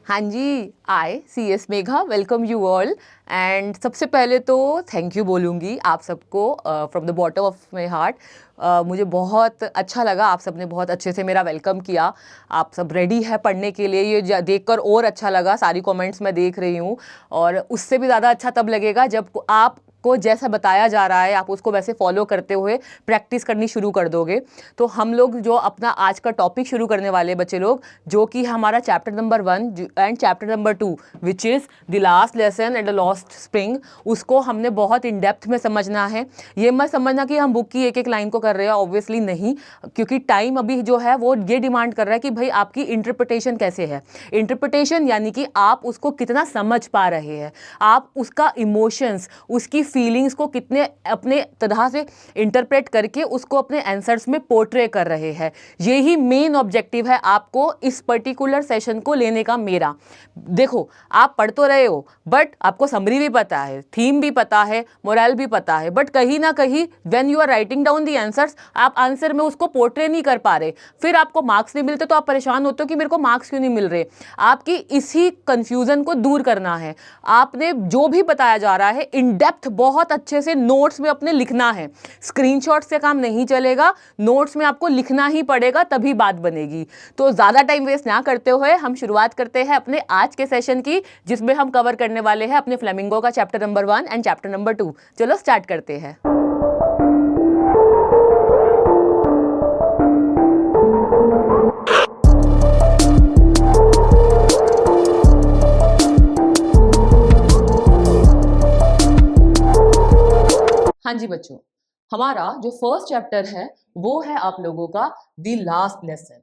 हाँ जी, I C S Megha welcome you all. And सबसे पहले तो थैंक यू बोलूँगी आप सबको from the bottom of my heart. मुझे बहुत अच्छा लगा, आप सब ने बहुत अच्छे से मेरा वेलकम किया। आप सब रेडी है पढ़ने के लिए, ये देखकर और अच्छा लगा। सारी कमेंट्स मैं देख रही हूँ और उससे भी ज़्यादा अच्छा तब लगेगा जब आप को जैसा बताया जा रहा है आप उसको वैसे फॉलो करते हुए प्रैक्टिस करनी शुरू कर दोगे। तो हम लोग जो अपना आज का टॉपिक शुरू करने वाले बच्चे लोग, जो कि हमारा chapter number 1 and chapter number 2 which is the last lesson and the lost spring, उसको हमने बहुत इन डेप्थ में समझना है। ये मत समझना कि हम बुक की एक एक लाइन को कर रहे हैं, ऑब्वियसली नहीं, क्योंकि टाइम अभी जो है वो ये डिमांड कर रहा है कि भाई आपकी इंटरप्रिटेशन कैसे है। इंटरप्रिटेशन यानी कि आप उसको कितना समझ पा रहे हैं, आप उसका इमोशंस, उसकी फीलिंग्स को कितने अपने तरह से इंटरप्रेट करके उसको अपने आंसर्स में पोर्ट्रे कर रहे हैं। यही मेन ऑब्जेक्टिव है आपको इस पर्टिकुलर सेशन को लेने का मेरा। देखो, आप पढ़ तो रहे हो बट आपको समरी भी पता है, थीम भी पता है, मोरल भी पता है, बट कहीं ना कहीं when you are writing down the answers, आप आंसर में उसको पोर्ट्रे नहीं कर पा रहे, फिर आपको मार्क्स नहीं मिलते, तो आप परेशान होते हो कि मेरे को मार्क्स क्यों नहीं मिल रहे। आपकी इसी कंफ्यूजन को दूर करना है। आपने जो भी बताया जा रहा है इन डेप्थ बहुत अच्छे से नोट्स में अपने लिखना है। स्क्रीनशॉट से काम नहीं चलेगा, नोट्स में आपको लिखना ही पड़ेगा, तभी बात बनेगी। तो ज़्यादा टाइम वेस्ट ना करते हुए हम शुरुआत करते हैं अपने आज के सेशन की, जिसमें हम कवर करने वाले हैं अपने फ्लेमिंगो का chapter number 1 and chapter number 2। चलो स्टार्ट करते हैं। हाँ जी बच्चों, हमारा जो फर्स्ट चैप्टर है वो है आप लोगों का द लास्ट लेसन।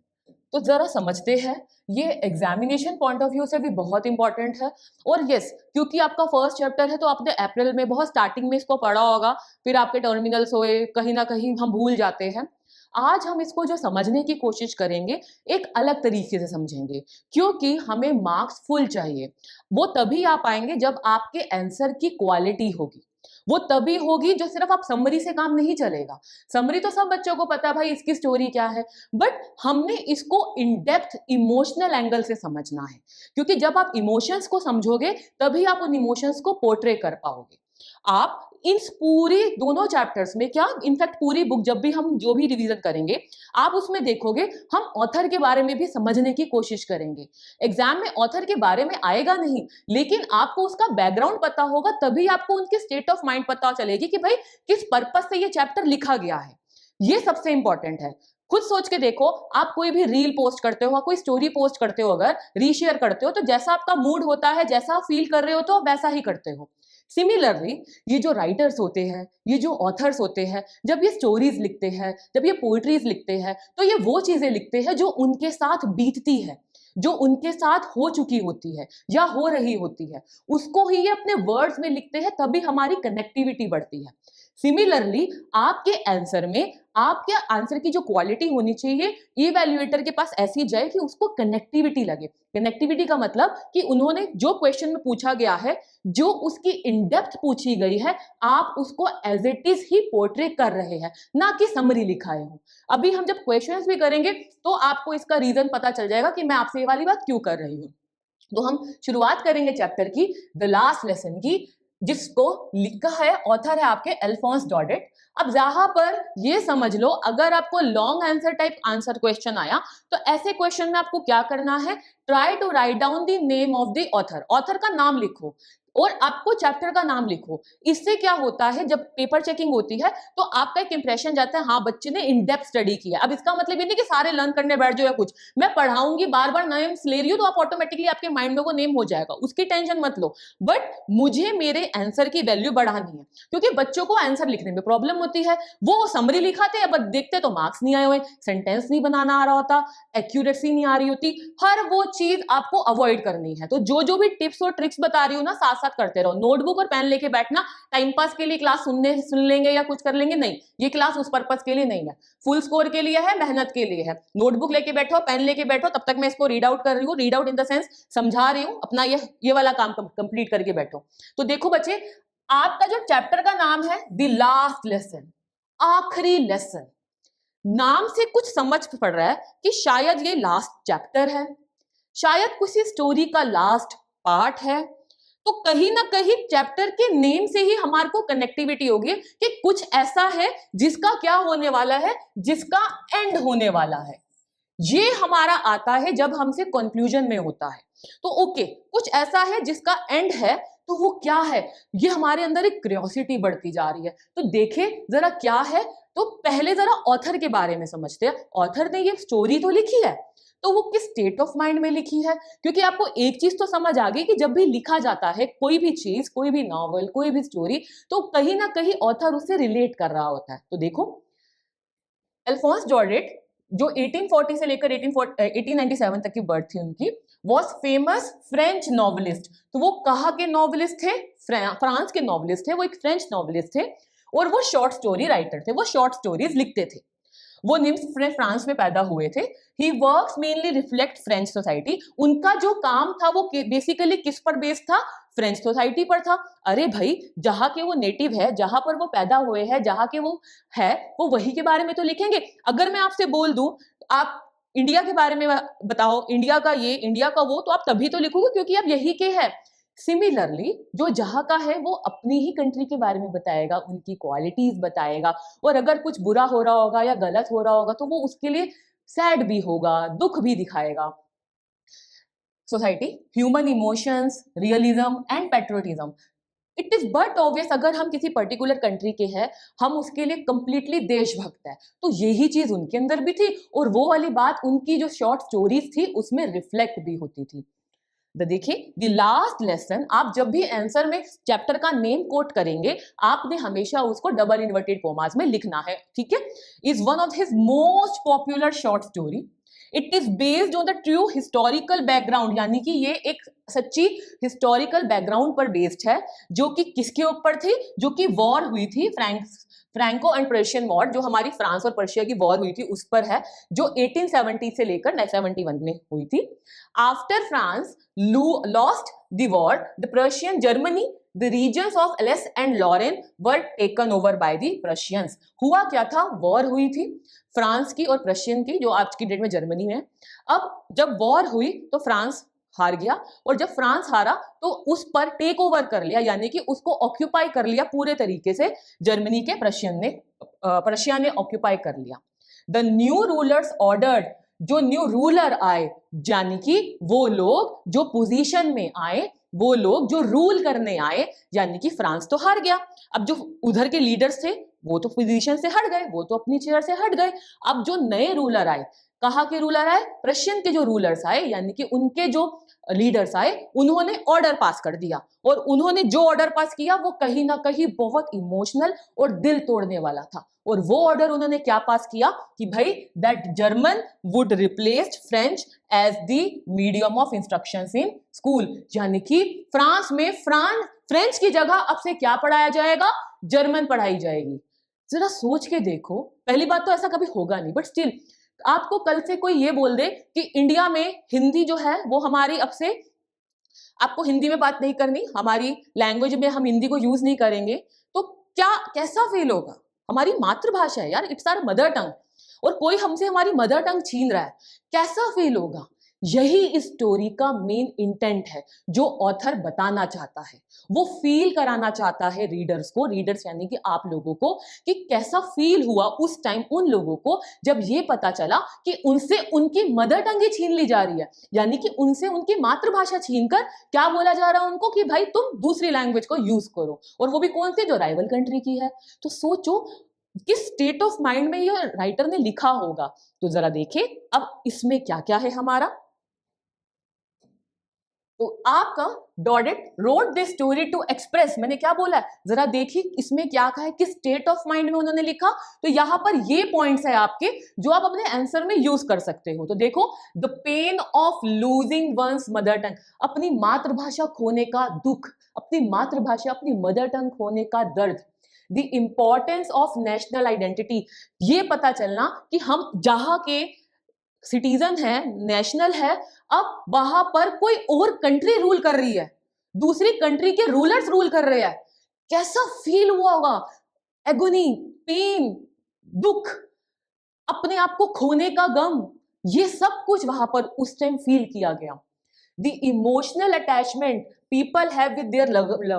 तो जरा समझते हैं, ये एग्जामिनेशन पॉइंट ऑफ व्यू से भी बहुत इंपॉर्टेंट है। और यस, क्योंकि आपका फर्स्ट चैप्टर है तो आपने अप्रैल में बहुत स्टार्टिंग में इसको पढ़ा होगा, फिर आपके टर्मिनल्स होए, कहीं ना कहीं हम भूल जाते हैं। आज हम इसको जो समझने की कोशिश करेंगे एक अलग तरीके से समझेंगे, क्योंकि हमें मार्क्स फुल चाहिए। वो तभी आ पाएंगे जब आपके आंसर की क्वालिटी होगी। वो तभी होगी जो सिर्फ आप समरी से काम नहीं चलेगा। समरी तो सब बच्चों को पता है भाई इसकी स्टोरी क्या है, बट हमने इसको इन डेप्थ इमोशनल एंगल से समझना है, क्योंकि जब आप इमोशंस को समझोगे तभी आप उन इमोशंस को पोर्ट्रे कर पाओगे। आप इन पूरी दोनों चैप्टर्स में, क्या इनफैक्ट पूरी बुक जब भी हम जो भी रिवीजन करेंगे, आप उसमें देखोगे हम ऑथर के बारे में भी समझने की कोशिश करेंगे। एग्जाम में ऑथर के बारे में आएगा नहीं, लेकिन आपको उसका बैकग्राउंड पता होगा, तभी आपको उनकी स्टेट ऑफ माइंड पता चलेगी कि भाई किस पर्पस से ये चैप्टर लिखा गया है। ये सबसे इंपॉर्टेंट है। खुद सोच के देखो, आप कोई भी रील पोस्ट करते हो, कोई स्टोरी पोस्ट करते हो, अगर रीशेयर करते हो, तो जैसा आपका मूड होता है, जैसा आप फील कर रहे हो, तो वैसा ही करते हो। सिमिलरली ये जो राइटर्स होते हैं, ये जो ऑथर्स होते हैं, जब ये स्टोरीज लिखते हैं, जब ये पोइट्रीज लिखते हैं, तो ये वो चीजें लिखते हैं जो उनके साथ बीतती है, जो उनके साथ हो चुकी होती है या हो रही होती है, उसको ही ये अपने वर्ड्स में लिखते हैं, तभी हमारी कनेक्टिविटी बढ़ती है। सिमिलरली आपके आंसर में, आपके आंसर की जो क्वालिटी होनी चाहिए, इवैल्यूएटर के पास ऐसी जाए कि उसको कनेक्टिविटी लगे। कनेक्टिविटी का मतलब कि उन्होंने जो क्वेश्चन में पूछा गया है, जो उसकी इन डेप्थ पूछी गई है, आप उसको एज इट इज ही पोर्ट्रे कर रहे हैं, ना कि समरी लिखाए हो। अभी हम जब क्वेश्चंस भी करेंगे तो आपको इसका रीजन पता चल जाएगा कि मैं आपसे ये वाली बात क्यों कर रही हूँ। तो हम शुरुआत करेंगे चैप्टर की, द लास्ट लेसन की, जिसको लिखा है, ऑथर है आपके अल्फोंस डॉडेट। अब यहाँ पर ये समझ लो, अगर आपको long answer type answer question आया, तो ऐसे क्वेश्चन में आपको क्या करना है, try to write down the name of the author. Author का नाम लिखो और आपको चैप्टर का नाम लिखो। इससे क्या होता है, जब पेपर चेकिंग होती है तो आपका एक इंप्रेशन जाता है, हाँ बच्चे ने इन डेप्थ स्टडी किया। अब इसका मतलब ये नहीं कि सारे लर्न करने बैठ जाओ या कुछ, मैं पढ़ाऊंगी, बार बार नेम्स ले रही हूँ, तो आप ऑटोमेटिकली आपके माइंड में वो नेम हो जाएगा, उसकी टेंशन मत लो। बट मुझे मेरे आंसर की वैल्यू बढ़ानी है, क्योंकि बच्चों को आंसर लिखने में प्रॉब्लम होती है। वो समरी लिखाते हैं, बट देखते तो मार्क्स नहीं आए हुए, सेंटेंस नहीं बनाना आ रहा होता, एक्यूरेसी नहीं आ रही होती, हर वो चीज आपको अवॉइड करनी है। तो जो जो भी टिप्स और ट्रिक्स बता रही हूँ ना, साथ साथ करते रहो। नोटबुक और पेन लेके बैठना टाइम पास के लिए क्लास सुन लेंगे या कुछ कर लेंगे, नहीं, ये क्लास उस पर्पस के लिए नहीं है, फुल स्कोर के लिए है, मेहनत के लिए है। नोटबुक लेके बैठो, पेन लेके बैठो, तब तक मैं इसको रीड आउट कर रही हूँ, read out in the sense समझा रही हूँ, अपना ये वाला काम कंप्लीट करके बैठो। तो देखो बच्चे, आपका जो चैप्टर का नाम है द लास्ट लेसन, आखिरी लेसन, नाम से कुछ समझ पड़ रहा है कि शायद ये लास्ट चैप्टर है, शायद किसी स्टोरी का लास्ट पार्ट है, तो कहीं ना कहीं चैप्टर के नेम से ही हमारे को कनेक्टिविटी होगी कि कुछ ऐसा है जिसका क्या होने वाला है, जिसका एंड होने वाला है। ये हमारा आता है जब हमसे कंक्लूजन में होता है। तो ओके, कुछ ऐसा है जिसका एंड है, तो वो क्या है, ये हमारे अंदर एक क्यूरियोसिटी बढ़ती जा रही है। तो देखें जरा क्या है। तो पहले जरा ऑथर के बारे में समझते हैं। ऑथर ने ये स्टोरी तो लिखी है, तो वो किस स्टेट ऑफ माइंड में लिखी है। क्योंकि आपको एक चीज तो समझ आ गई कि जब भी लिखा जाता है कोई भी चीज, कोई भी नॉवल, कोई भी स्टोरी, तो कहीं ना कहीं ऑथर उससे रिलेट कर रहा होता है। तो देखो, अल्फोंस जॉर्डेट जो 1840 से लेकर 1897 तक की बर्थ थी उनकी, वॉज फेमस फ्रेंच नॉवलिस्ट। तो वो कहाँ के नॉवलिस्ट थे? फ्रांस के नॉवलिस्ट थे। वो एक फ्रेंच नॉवलिस्ट थे और वो शॉर्ट स्टोरी राइटर थे। वो शॉर्ट स्टोरीज लिखते थे। वो निम्स फ्रांस में पैदा हुए थे। He works mainly reflect French society. उनका जो काम था वो बेसिकली किस पर बेस्ड था? फ्रेंच सोसाइटी पर था। अरे भाई, जहां के वो नेटिव है, जहां पर वो पैदा हुए हैं, जहां के वो है, वो वही के बारे में तो लिखेंगे। अगर मैं आपसे बोल दूं आप इंडिया के बारे में बताओ, इंडिया का ये, इंडिया का वो, तो आप तभी तो लिखोगे क्योंकि आप यही के हैं। सिमिलरली जो जहां का है वो अपनी ही कंट्री के बारे में बताएगा, उनकी क्वालिटीज बताएगा। और अगर कुछ बुरा हो रहा होगा या गलत हो रहा होगा तो वो उसके लिए सैड भी होगा, दुख भी दिखाएगा। Society, human emotions, realism and patriotism. It is but obvious, अगर हम किसी पर्टिकुलर कंट्री के हैं, हम उसके लिए कंप्लीटली देशभक्त है, तो यही चीज उनके अंदर भी थी और वो वाली बात उनकी जो शॉर्ट स्टोरीज थी उसमें रिफ्लेक्ट भी होती थी। तो देखिए, द लास्ट लेसन, आप जब भी आंसर में चैप्टर का नेम कोट करेंगे, आपने हमेशा उसको डबल इन्वर्टेड कॉमास में लिखना है, ठीक है। Is one of his most popular short story. It is based on the true historical background, यानी कि ये एक सच्ची हिस्टोरिकल बैकग्राउंड पर बेस्ड है, जो कि किसके ऊपर थी? जो कि वॉर हुई थी, फ्रैंको एंड पर्शियन वॉर, जो हमारी फ्रांस और पर्शिया की वॉर हुई थी उस पर है, जो 1870 से लेकर 71 में हुई थी। After France lost the war, the Prussian Germany, the regions of Alsace and Lorraine were taken over by the Prussians. हुआ क्या था? वॉर हुई थी फ्रांस की और प्रशियन की, जो आज की डेट में जर्मनी में है। अब जब वॉर हुई तो फ्रांस हार गया, और जब फ्रांस हारा तो उस पर टेक ओवर कर लिया, यानी कि उसको ऑक्यूपाई कर लिया पूरे तरीके से जर्मनी के प्रशिया ने ऑक्यूपाई कर लिया। द न्यू रूलर्स ऑर्डर्ड, जो न्यू रूलर आए, यानी कि वो लोग जो पोजीशन में आए, वो लोग जो रूल करने आए, यानी कि फ्रांस तो हार गया। अब जो उधर के लीडर्स थे वो तो पोजीशन से हट गए, वो तो अपनी चेयर से हट गए। अब जो नए रूलर आए, कहाँ के रूलर आए? प्रशियन के जो रूलर्स आए, यानी कि उनके जो लीडर्स आए, उन्होंने ऑर्डर पास कर दिया, और उन्होंने जो ऑर्डर पास किया वो कहीं ना कहीं बहुत इमोशनल और दिल तोड़ने वाला था। और वो ऑर्डर उन्होंने क्या पास किया कि भाई, that German would replace French as the medium of instructions in school, यानी कि फ्रांस में फ्रेंच की जगह अब से क्या पढ़ाया जाएगा? जर्मन पढ़ाई जाएगी। जरा सोच के देखो, पहली बात तो ऐसा कभी होगा नहीं, बट स्टिल आपको कल से कोई ये बोल दे कि इंडिया में हिंदी जो है वो हमारी, अब से आपको हिंदी में बात नहीं करनी, हमारी लैंग्वेज में हम हिंदी को यूज नहीं करेंगे, तो क्या कैसा फील होगा? हमारी मातृभाषा है यार, इट्स आवर मदर टंग, और कोई हमसे हमारी मदर टंग छीन रहा है, कैसा फील होगा? यही इस स्टोरी का मेन इंटेंट है, जो ऑथर बताना चाहता है। वो फील कराना चाहता है रीडर्स को, रीडर्स यानी कि आप लोगों को, कि कैसा फील हुआ उस टाइम उन लोगों को जब ये पता चला कि उनसे उनकी मदर टंग ही छीन ली जा रही है, यानी कि उनसे उनकी मातृभाषा छीनकर क्या बोला जा रहा है उनको कि भाई तुम दूसरी लैंग्वेज को यूज करो, और वो भी कौन सी? जो राइवल कंट्री की है। तो सोचो किस स्टेट ऑफ माइंड में ये राइटर ने लिखा होगा। तो जरा देखें अब इसमें क्या क्या है हमारा। तो आपका Daudet wrote this story to express, मैंने क्या बोला है, जरा देखिए इसमें क्या कहा है, किस स्टेट ऑफ माइंड में उन्होंने लिखा। तो यहां पर ये पॉइंट्स है आपके जो आप अपने आंसर में यूज कर सकते हो। तो देखो, the pain of losing one's mother tongue, अपनी मातृभाषा खोने का दुख, अपनी मातृभाषा, अपनी मदर टंग खोने का दर्द। The importance of national identity, ये पता चलना कि हम जहां के सिटीजन है, नेशनल है, अब वहां पर कोई और कंट्री रूल कर रही है, दूसरी कंट्री के रूलर्स रूल कर रहे हैं, कैसा फील हुआ होगा? एगोनी, पेन, दुख, अपने आप को खोने का गम, ये सब कुछ वहां पर उस टाइम फील किया गया। The emotional attachment people have with their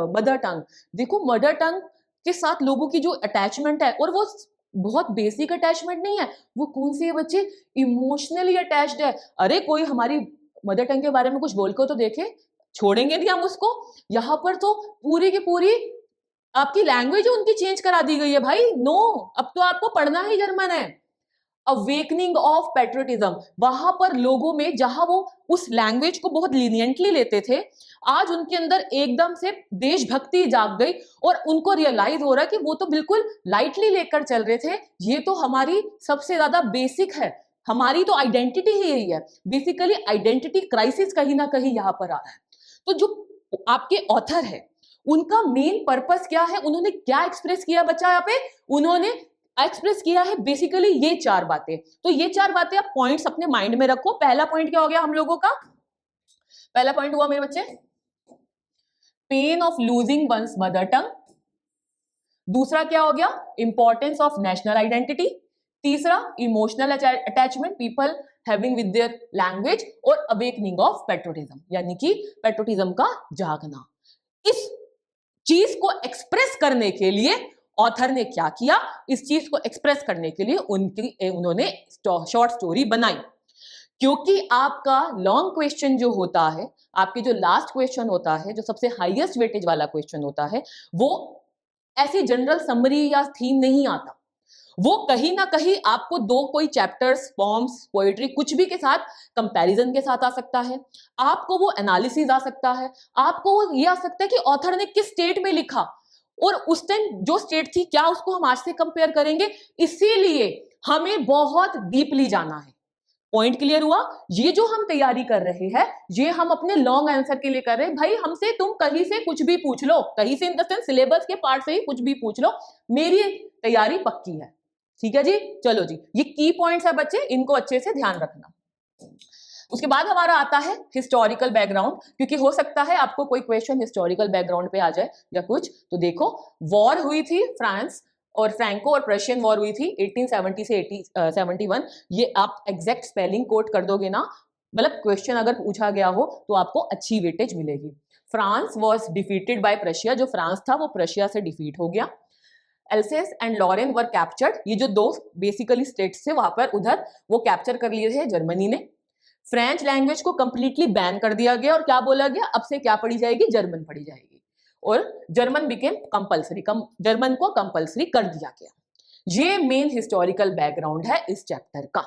mother टंग। देखो मदर टंग के साथ लोगों की जो अटैचमेंट है, और वो बहुत बेसिक अटैचमेंट नहीं है, वो कौन सी है बच्चे, इमोशनली अटैच्ड है। अरे कोई हमारी मदर टंग के बारे में कुछ बोल को तो देखे, छोड़ेंगे नहीं हम उसको। यहाँ पर तो पूरी की पूरी आपकी लैंग्वेज उनकी चेंज करा दी गई है भाई। नो, अब तो आपको पढ़ना ही जर्मन है। अवेकनिंग ऑफ पेट्रियटिज्म, वहां पर लोगों में जहां वो उस लैंग्वेज को बहुत लीनियंटली लेते थे, आज उनके अंदर एकदम से देशभक्ति जाग गई और उनको रियलाइज हो रहा है कि वो तो बिल्कुल लाइटली लेकर चल रहे थे, ये तो हमारी सबसे ज्यादा बेसिक है, हमारी तो आइडेंटिटी ही यही है। बेसिकली आइडेंटिटी क्राइसिस कहीं ना कहीं यहां पर आ रहा है। तो जो आपके ऑथर है उनका मेन पर्पस क्या है, उन्होंने क्या एक्सप्रेस किया बच्चा, यहाँ पे उन्होंने एक्सप्रेस किया है बेसिकली ये 4 बातें। तो ये 4 बातें आप पॉइंट्स अपने माइंड में रखो। पहला पॉइंट क्या हो गया हम लोगों का, पहला पॉइंट हुआ मेरे बच्चे, pain of losing one's mother tongue. दूसरा क्या हो गया, इंपॉर्टेंस ऑफ नेशनल आइडेंटिटी। तीसरा, emotional attachment people having with their language. और अवेकनिंग ऑफ पेट्रियटिज्म, यानी कि पेट्रियटिज्म का जागना। इस चीज को एक्सप्रेस करने के लिए ऑथर ने क्या किया, इस चीज को एक्सप्रेस करने के लिए उन्होंने शॉर्ट स्टोरी बनाई। क्योंकि आपका लॉन्ग क्वेश्चन जो होता है, आपके जो लास्ट क्वेश्चन होता है, जो सबसे हाईएस्ट वेटेज वाला क्वेश्चन होता है, वो ऐसी जनरल समरी या थीम नहीं आता। वो कहीं ना कहीं आपको कोई चैप्टर्स, फॉर्म्स, पोएट्री कुछ भी के साथ कंपैरिजन के साथ आ सकता है, आपको वो एनालिसिस आ सकता है, आपको वो ये आ सकता है कि ऑथर ने किस स्टेट में लिखा और उस टाइम जो स्टेट थी क्या उसको हम आज से कंपेयर करेंगे। इसीलिए हमें बहुत डीपली जाना है। पॉइंट क्लियर हुआ। ये जो हम तैयारी कर रहे हैं, ये हम अपने लॉन्ग आंसर के लिए कर रहे हैं। भाई हमसे तुम कहीं से कुछ भी पूछ लो, कहीं से इन द सेंस सिलेबस के पार्ट से ही कुछ भी पूछ लो, मेरी तैयारी पक्की है। ठीक है जी, चलो जी, ये की पॉइंट्स है बच्चे, इनको अच्छे से ध्यान रखना। उसके बाद हमारा आता है हिस्टोरिकल बैकग्राउंड, क्योंकि हो सकता है आपको कोई क्वेश्चन हिस्टोरिकल बैकग्राउंड पे आ जाए या कुछ। तो देखो, वॉर हुई थी फ्रांस और फ्रैंको और प्रशियन वॉर हुई थी 1870 से 1871। ये आप एग्जैक्ट स्पेलिंग कोट कर दोगे ना, मतलब क्वेश्चन अगर पूछा गया हो तो आपको अच्छी वेटेज मिलेगी। France was defeated by Prussia, जो फ्रांस था वो प्रशिया से डिफीट हो गया। Alsace and Lorraine were captured, ये जो 2 बेसिकली स्टेट्स थे वहां पर उधर वो कैप्चर कर लिए थे जर्मनी ने। फ्रेंच लैंग्वेज को कंप्लीटली बैन कर दिया गया और क्या बोला गया, अब से क्या पढ़ी जाएगी, जर्मन पढ़ी जाएगी। और जर्मन बिकेम कंपल्सरी, जर्मन को कंपल्सरी कर दिया गया। ये मेन हिस्टोरिकल बैकग्राउंड है इस चैप्टर का।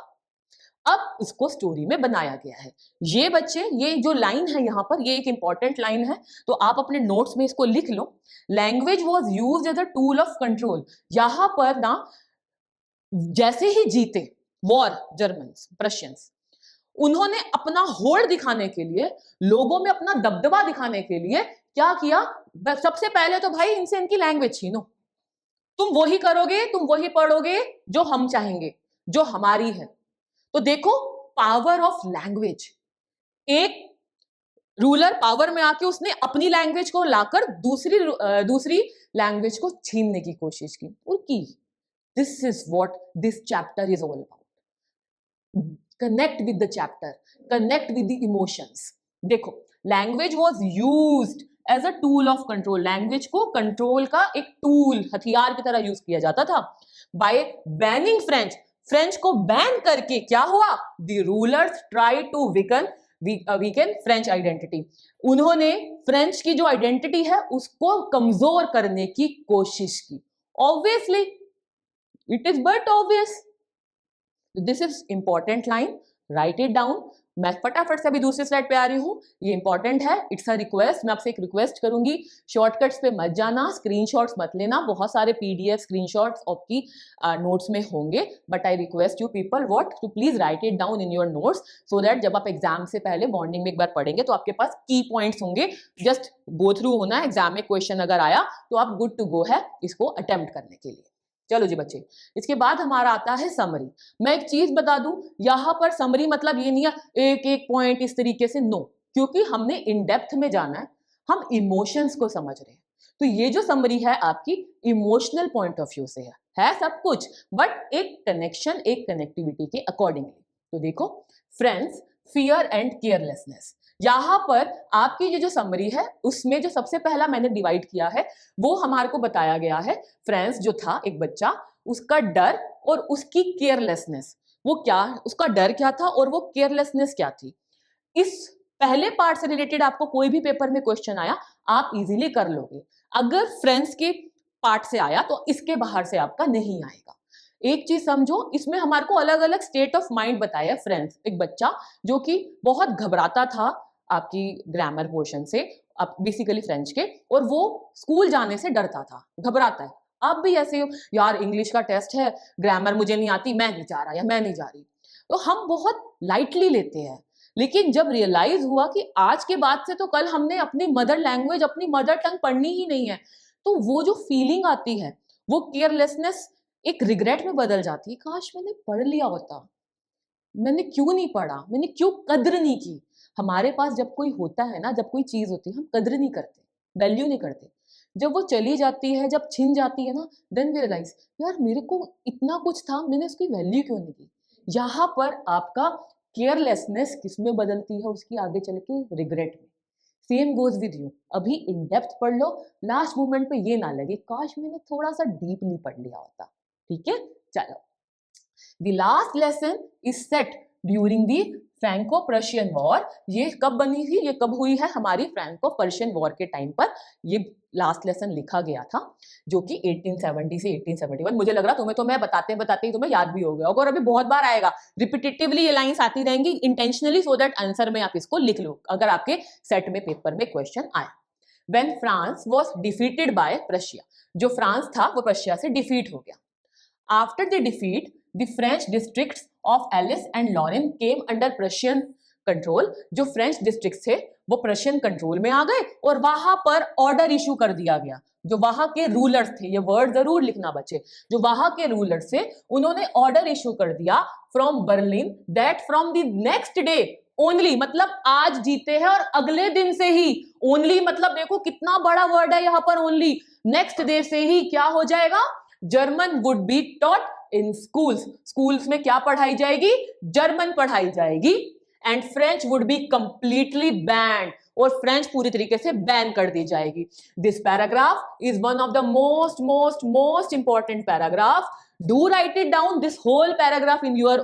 अब इसको स्टोरी में बनाया गया है। ये बच्चे, ये जो लाइन है यहाँ पर, ये एक इंपॉर्टेंट लाइन है, तो आप अपने नोट्स में इसको लिख लो। Language was use as a tool of control. यहां पर ना जैसे ही जीते वॉर जर्मन प्रशियंस, उन्होंने अपना होल्ड दिखाने के लिए, लोगों में अपना दबदबा दिखाने के लिए क्या किया, सबसे पहले तो भाई इनसे इनकी लैंग्वेज छीनो। तुम वही करोगे, तुम वही पढ़ोगे जो हम चाहेंगे, जो हमारी है। तो देखो, पावर ऑफ लैंग्वेज। एक रूलर पावर में आके उसने अपनी लैंग्वेज को लाकर दूसरी लैंग्वेज को छीनने की कोशिश की और की। This is what this chapter is all about. Connect with the chapter, connect with the emotions. देखो, language was used as a tool of control. Language को कंट्रोल का एक टूल, हथियार की तरह यूज किया जाता था। बाय बैनिंग फ्रेंच, फ्रेंच को बैन करके क्या हुआ, the rulers try to weaken French identity. उन्होंने फ्रेंच की जो आइडेंटिटी है उसको कमजोर करने की कोशिश की। Obviously, it is but obvious. This is important line, right it down. मैं फटाफट से अभी दूसरी स्लाइड पे आ रही हूँ, ये इंपॉर्टेंट है, इट्स अ रिक्वेस्ट। मैं आपसे एक रिक्वेस्ट करूंगी, शॉर्टकट्स पे मत जाना, स्क्रीनशॉट्स मत लेना। बहुत सारे पीडीएफ स्क्रीनशॉट्स आपकी नोट्स में होंगे, but I request you people what to please write it down in your notes, so that जब आप एग्जाम से पहले मॉर्निंग में एक बार पढ़ेंगे तो आपके पास की पॉइंट्स होंगे। जस्ट गो थ्रू होना है, एग्जाम में क्वेश्चन अगर आया तो आप गुड टू गो है इसको अटेम्प्ट करने के लिए। चलो जी बच्चे, इसके बाद हमारा आता है समरी। मैं एक चीज बता दूं, यहां पर समरी मतलब ये नहीं है एक एक पॉइंट इस तरीके से, नो, क्योंकि हमने इन डेप्थ में जाना है, हम इमोशंस को समझ रहे हैं। तो ये जो समरी है आपकी इमोशनल पॉइंट ऑफ व्यू से है सब कुछ, बट एक कनेक्शन, एक कनेक्टिविटी के अकॉर्डिंगली। तो देखो, फ्रेंड्स, फियर एंड केयरलेसनेस। यहाँ पर आपकी ये जो समरी है उसमें जो सबसे पहला मैंने डिवाइड किया है वो हमारे को बताया गया है, फ्रेंड्स जो था एक बच्चा, उसका डर और उसकी केयरलेसनेस। वो क्या, उसका डर क्या था और वो केयरलेसनेस क्या थी। इस पहले पार्ट से रिलेटेड आपको कोई भी पेपर में क्वेश्चन आया आप इजीली कर लोगे। अगर फ्रेंड्स के पार्ट से आया तो इसके बाहर से आपका नहीं आएगा। एक चीज समझो, इसमें हमारे को अलग अलग स्टेट ऑफ माइंड बताया। फ्रेंड्स, एक बच्चा जो कि बहुत घबराता था आपकी ग्रामर पोर्शन से, आप बेसिकली फ्रेंच के, और वो स्कूल जाने से डरता था, घबराता है। आप भी ऐसे हो, यार इंग्लिश का टेस्ट है, ग्रामर मुझे नहीं आती, मैं नहीं जा रहा या मैं नहीं जा रही, तो हम बहुत लाइटली लेते हैं। लेकिन जब रियलाइज हुआ कि आज के बाद से तो कल हमने अपनी मदर लैंग्वेज, अपनी मदर टंग पढ़नी ही नहीं है, तो वो जो फीलिंग आती है, वो केयरलेसनेस एक रिग्रेट में बदल जाती है। काश मैंने पढ़ लिया होता, मैंने क्यों नहीं पढ़ा, मैंने क्यों कद्र नहीं की। हमारे पास जब कोई होता है ना, जब कोई चीज होती है, हम कद्र नहीं करते, वैल्यू नहीं करते। जब वो चली जाती है, जब छिन जाती है ना, देन वी रियलाइज यार मेरे को इतना कुछ था, मैंने उसकी वैल्यू क्यों नहीं की। यहाँ पर आपका केयरलेसनेस किस में बदलती है, उसकी आगे चल के रिग्रेट में। सेम गोज विद यू, अभी इन डेप्थ पढ़ लो, लास्ट मोमेंट पे ये ना लगे काश मैंने थोड़ा सा डीपली पढ़ लिया होता। ठीक है, चलो। The last lesson is set during the Franco-Prussian war. ये कब बनी थी, ये कब हुई है, हमारी फ्रैंको-प्रशियन वॉर के टाइम पर ये लास्ट लेसन लिखा गया था, जो कि 1870 से 1871। मुझे लग रहा तुम्हें तो मैं बताते बताते ही तुम्हें याद भी हो गया होगा, और अभी बहुत बार आएगा, रिपीटेटिवली ये लाइंस आती रहेंगी इंटेंशनली, सो दैट आंसर में आप इसको लिख लो अगर आपके सेट में पेपर में क्वेश्चन आए। When France was defeated by Prussia, जो फ्रांस था वो प्रशिया से डिफीट हो गया। After the defeat, the French districts of Alsace and Lorraine came under Prussian control। जो फ्रेंच डिस्ट्रिक्ट थे वो प्रशियन कंट्रोल में आ गए और वहां पर ऑर्डर इशू कर दिया गया। जो वहां के रूलर्स थे, ये वर्ड जरूर लिखना बच्चे, जो वहां के रूलर्स थे उन्होंने ऑर्डर इशू कर दिया from Berlin that from the next day only, मतलब आज जीते हैं और अगले दिन से ही, ओनली मतलब देखो कितना बड़ा वर्ड है यहाँ पर, ओनली, नेक्स्ट डे से ही क्या हो जाएगा, German would be taught in schools. Schools में क्या पढ़ाई जाएगी, जर्मन पढ़ाई जाएगी। And French would be completely banned, और फ्रेंच पूरी तरीके से बैन कर दी जाएगी। This paragraph is one of the most most most important paragraph. Do write it down, this whole paragraph in your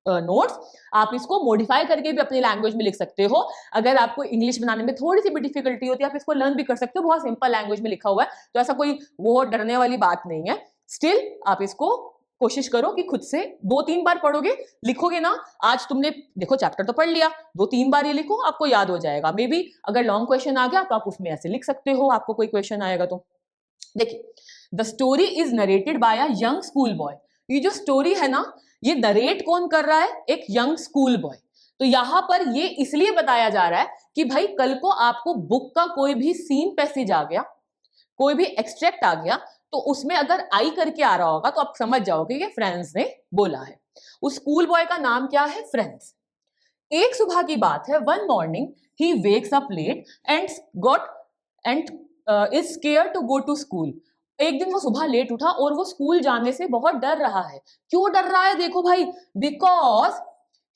notes. आप इसको मॉडिफाई करके भी अपनी लैंग्वेज में लिख सकते हो। अगर आपको इंग्लिश बनाने में थोड़ी सी भी डिफिकल्टी होती है, आप इसको लर्न भी कर सकते हो, बहुत सिंपल लैंग्वेज में लिखा हुआ है, तो ऐसा कोई वो डरने वाली बात नहीं है। स्टिल आप इसको कोशिश करो कि खुद से 2-3 बार पढ़ोगे, लिखोगे ना, आज तुमने देखो चैप्टर तो पढ़ लिया, 2-3 बार ये लिखो, आपको याद हो जाएगा। मे बी अगर लॉन्ग क्वेश्चन आ गया तो आप उसमें ऐसे लिख सकते हो, आपको कोई क्वेश्चन आएगा तो। देखिए, the story is narrated by a young school boy. ये जो स्टोरी है ना, ये नरेट कौन कर रहा है, एक यंग स्कूल बॉय। तो यहां पर ये इसलिए बताया जा रहा है कि भाई कल को आपको बुक का कोई भी सीन पैसेज आ गया, कोई भी एक्सट्रैक्ट आ गया, तो उसमें अगर आई करके आ रहा होगा तो आप समझ जाओगे कि फ्रेंड्स ने बोला है। उस स्कूल बॉय का नाम क्या है, फ्रेंड्स। एक सुबह की बात है, one morning he wakes up late and got and is scare to go to school. एक दिन वो सुबह लेट उठा और वो स्कूल जाने से बहुत डर रहा है। क्यों डर रहा है, देखो भाई, because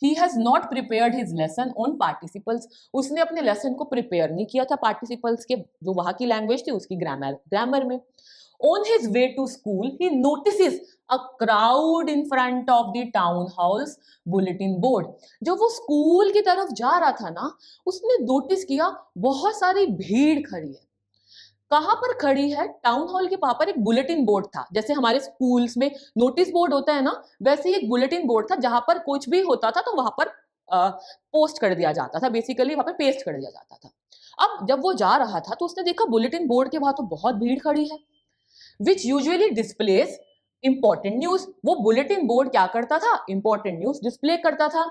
he has not prepared his lesson on participles। उसने अपने लेसन को प्रिपेयर नहीं किया था पार्टिसिपल्स के, जो वहां की लैंग्वेज थी उसकी ग्रामर में। On his way to school, he notices a crowd in front of the town hall's bulletin board। जब वो स्कूल की तरफ जा रहा था ना, उसने नोटिस किया बहुत सारी भीड़ खड़ी है। कहां पर खड़ी है, टाउन हॉल के वहां पर एक बुलेटिन बोर्ड था। जैसे हमारे स्कूल्स में नोटिस बोर्ड होता है ना, वैसे ही एक बुलेटिन बोर्ड था जहां पर कुछ भी होता था तो वहां पर पोस्ट कर दिया जाता था, बेसिकली वहां पर पेस्ट कर दिया जाता था। अब जब वो जा रहा था तो उसने देखा बुलेटिन बोर्ड के वहां तो बहुत भीड़ खड़ी है, which usually displays important news. वो बुलेटिन बोर्ड क्या करता था, इंपॉर्टेंट न्यूज डिस्प्ले करता था।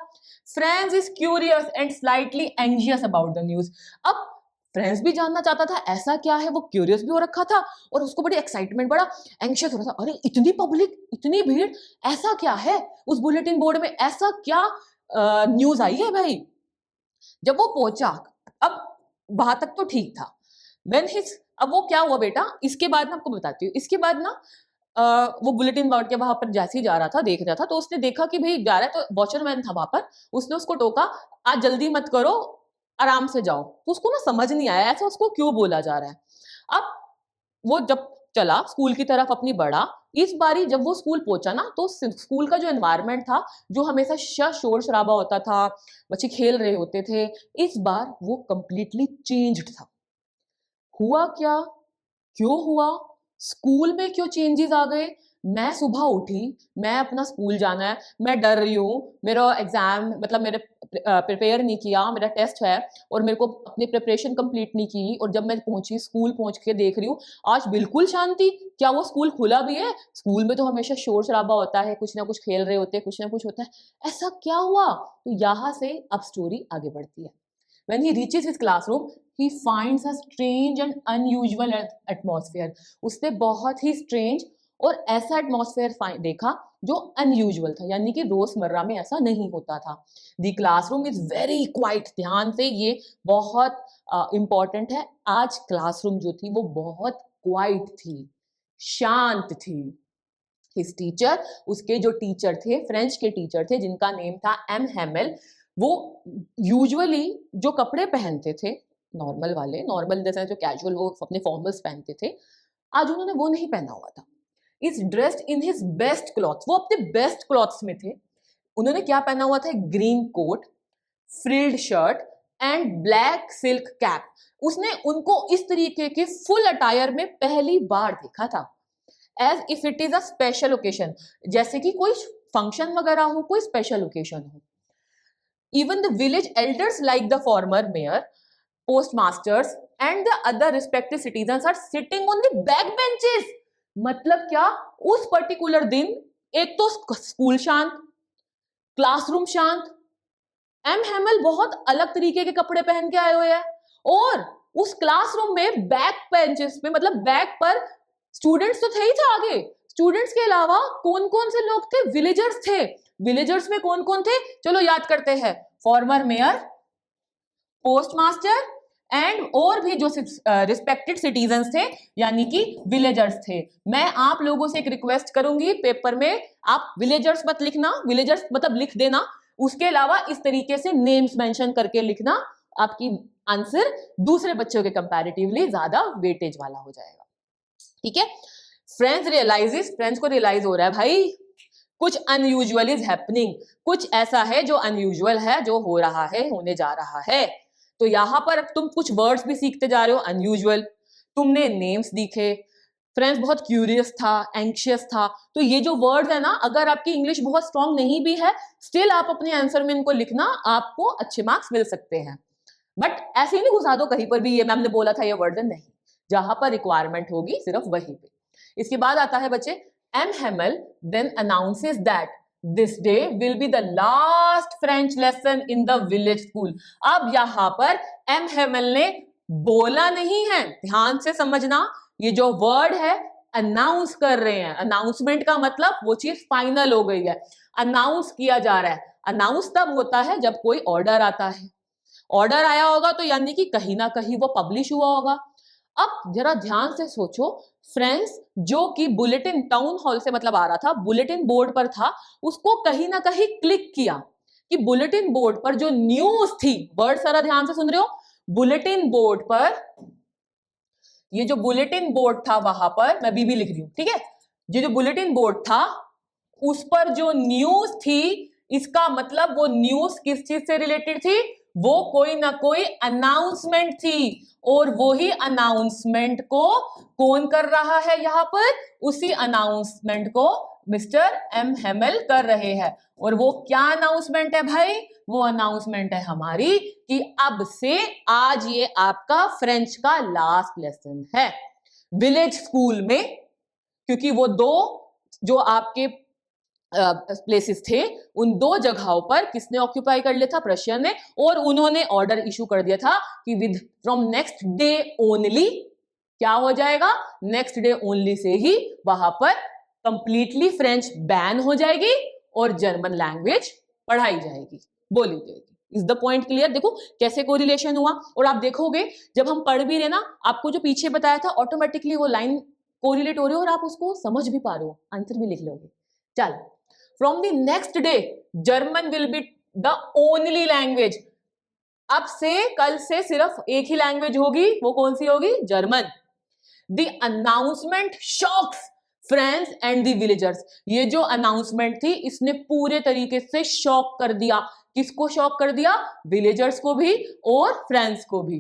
Friends is curious and slightly anxious about the news. अब फ्रेंड्स भी जानना चाहता था ऐसा क्या है, वो क्यूरियस भी हो रखा था और उसको बड़ी एक्साइटमेंट, बड़ा एंशियस हो रहा था। अरे इतनी पब्लिक, इतनी भीड़, ऐसा क्या है उस बुलेटिन बोर्ड में, ऐसा क्या न्यूज आई है भाई। जब वो पहुंचा, अब वहां तक तो ठीक था, व्हेन हिज, अब वो क्या हुआ बेटा, इसके बाद ना आपको बताती हूँ, इसके बाद ना वो बुलेटिन बोर्ड के वहां पर जैसे ही जा रहा था, देख रहा था, तो उसने देखा कि भाई जा रहा है, तो वॉचरमैन था वहां पर, उसने उसको टोका, आज जल्दी मत करो, आराम से जाओ। तो उसको ना समझ नहीं आया ऐसा उसको क्यों बोला जा रहा है। अब वो जब चला स्कूल की तरफ अपनी बढ़ा, इस बारी जब वो स्कूल पहुंचा ना, तो स्कूल का जो एनवायरनमेंट था, जो हमेशा शोर शराबा होता था, बच्चे खेल रहे होते थे, इस बार वो कंप्लीटली चेंज्ड था। हुआ क्या, क्यों हुआ, स्कूल में क्यों चेंजेस आ गए? मैं सुबह उठी, मैं अपना स्कूल जाना है, मैं डर रही हूँ, मेरा एग्जाम मतलब मेरे प्रिपेयर नहीं किया, मेरा टेस्ट है और मेरे को अपनी प्रिपरेशन कंप्लीट नहीं की, और जब मैं पहुंची स्कूल पहुंच के देख रही हूँ आज बिल्कुल शांति। क्या वो स्कूल खुला भी है? स्कूल में तो हमेशा शोर शराबा होता है, कुछ ना कुछ खेल रहे होते हैं, कुछ ना कुछ होता है, ऐसा क्या हुआ? तो यहाँ से अब स्टोरी आगे बढ़ती है। When he reaches his classroom, he finds a strange and unusual atmosphere. उसने बहुत ही strange और ऐसा एटमॉस्फेयर देखा जो अनयूजुअल था, यानी कि रोजमर्रा में ऐसा नहीं होता था। The classroom is very quite. ध्यान से, ये बहुत इंपॉर्टेंट है। आज क्लासरूम जो थी वो बहुत क्वाइट थी, शांत थी। हिज टीचर, उसके जो टीचर थे, फ्रेंच के टीचर थे जिनका नेम था एम हेमेल, वो यूजुअली जो कपड़े पहनते थे नॉर्मल वाले, नॉर्मल जैसे जो कैजुअल वो अपने फॉर्मल्स पहनते थे, आज उन्होंने वो नहीं पहना हुआ था। Is dressed in his best clothes, वो अपने बेस्ट क्लॉथ्स में थे। उन्होंने क्या पहना हुआ था? Green coat, frilled shirt and black silk cap. उसने उनको इस तरीके के फुल अटायर में पहली बार देखा था, as if it is a special occasion, जैसे कि कोई फंक्शन वगैरह हो, कोई स्पेशल ओकेशन हो। Even the village elders like the former mayor, postmasters and the other respected citizens are sitting on the back benches. मतलब क्या, उस पर्टिकुलर दिन एक तो स्कूल शांत, क्लासरूम शांत, एम हेमल बहुत अलग तरीके के कपड़े पहन के आए हुए हैं, और उस क्लासरूम में बैक बेंचेस पे, मतलब बैक पर स्टूडेंट्स तो थे ही थे आगे, स्टूडेंट्स के अलावा कौन कौन से लोग थे? विलेजर्स थे। विलेजर्स में कौन कौन थे? चलो याद करते हैं। फॉर्मर मेयर, पोस्टमास्टर एंड और भी जो रिस्पेक्टेड सिटीजन्स थे, यानी कि विलेजर्स थे। मैं आप लोगों से एक रिक्वेस्ट करूंगी, पेपर में आप विलेजर्स मत लिखना, विलेजर्स मतलब लिख देना, उसके अलावा इस तरीके से नेम्स मेंशन करके लिखना, आपकी आंसर दूसरे बच्चों के कंपैरेटिवली ज्यादा वेटेज वाला हो जाएगा। ठीक है। फ्रेंड्स रियलाइजेस, फ्रेंड्स को रियलाइज हो रहा है भाई कुछ अनयूजुअल इज हैपनिंग, कुछ ऐसा है जो अनयूजुअल है, जो हो रहा है, होने जा रहा है। तो यहां पर तुम कुछ वर्ड्स भी सीखते जा रहे हो अनयूजुअल, तुमने नेम्स दिखे, फ्रेंड्स बहुत क्यूरियस था, एंक्शियस था। तो ये जो वर्ड्स है ना, अगर आपकी इंग्लिश बहुत स्ट्रांग नहीं भी है, स्टिल आप अपने आंसर में इनको लिखना, आपको अच्छे मार्क्स मिल सकते हैं। बट ऐसे ही नहीं घुसा दो कहीं पर भी, ये मैम ने बोला था ये वर्ड नहीं, जहां पर रिक्वायरमेंट होगी सिर्फ वहीं पे। इसके बाद आता है बच्चे, M Hamel then announces that this day will be the last French lesson in the village school. अब यहां पर एम हेमल ने बोला नहीं है, ध्यान से समझना, ये जो वर्ड है अनाउंस कर रहे हैं। अनाउंसमेंट का मतलब वो चीज फाइनल हो गई है, अनाउंस किया जा रहा है। अनाउंस तब होता है जब कोई ऑर्डर आता है, ऑर्डर आया होगा तो यानी कि कहीं ना कहीं वो पब्लिश हुआ होगा। अब जरा ध्यान से सोचो, फ्रेंड्स जो कि बुलेटिन टाउन हॉल से मतलब आ रहा था, बुलेटिन बोर्ड पर था, उसको कहीं ना कहीं क्लिक किया कि बुलेटिन बोर्ड पर जो न्यूज थी, वर्ड सारा ध्यान से सुन रहे हो, बुलेटिन बोर्ड पर, ये जो बुलेटिन बोर्ड था वहां पर, मैं बीबी लिख रही हूं, ठीक है, ये जो बुलेटिन बोर्ड था उस पर जो न्यूज थी, इसका मतलब वो न्यूज किस चीज से रिलेटेड थी? वो कोई ना कोई अनाउंसमेंट थी, और वो ही अनाउंसमेंट को कौन कर रहा है यहां पर? उसी अनाउंसमेंट को मिस्टर एम हेमल कर रहे हैं। और वो क्या अनाउंसमेंट है भाई? वो अनाउंसमेंट है हमारी कि अब से आज ये आपका फ्रेंच का लास्ट लेसन है विलेज स्कूल में, क्योंकि वो दो जो आपके प्लेसेस थे, उन दो जगहों पर किसने ऑक्यूपाई कर लिया था? प्रशियन ने, और उन्होंने ऑर्डर इशू कर दिया था कि with from next day only, क्या हो जाएगा? नेक्स्ट डे ओनली से ही वहां पर कंप्लीटली फ्रेंच बैन हो जाएगी और जर्मन लैंग्वेज पढ़ाई जाएगी, बोली जाएगी। Is the point clear? देखो कैसे कोरिलेशन हुआ। और आप देखोगे जब हम पढ़ भी रहे ना, आपको जो पीछे बताया था ऑटोमेटिकली वो लाइन कोरिलेट हो रहे हो और आप उसको समझ भी पा रहे हो, आंसर भी लिख लोगे। चल, from the next day German will be the only language. अब से कल से सिर्फ एक ही लैंग्वेज होगी, वो कौन सी होगी? German. The announcement shocks friends and the villagers. ये जो अनाउंसमेंट थी इसने पूरे तरीके से शॉक कर दिया। किसको शॉक कर दिया? विलेजर्स को भी और फ्रेंड्स को भी।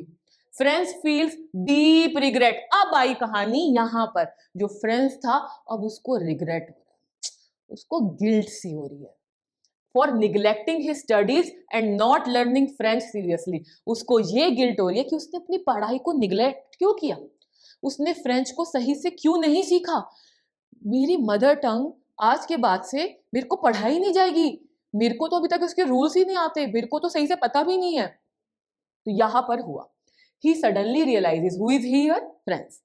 Friends feels deep regret. अब आई कहानी यहां पर, जो फ्रेंड्स था अब उसको रिग्रेट, उसको गिल्ट सी हो रही है for neglecting his studies and not learning French seriously. उसको ये गिल्ट हो रही है कि उसने अपनी पढ़ाई को निग्लेक्ट क्यों किया, उसने फ्रेंच को सही से क्यों नहीं सीखा। मेरी मदर टंग आज के बाद से मेरे को पढ़ाई नहीं जाएगी, मेरे को तो अभी तक उसके रूल्स ही नहीं आते, मेरे को तो सही से पता भी नहीं है। तो यहां पर हुआ, he suddenly realises who is here? Friends.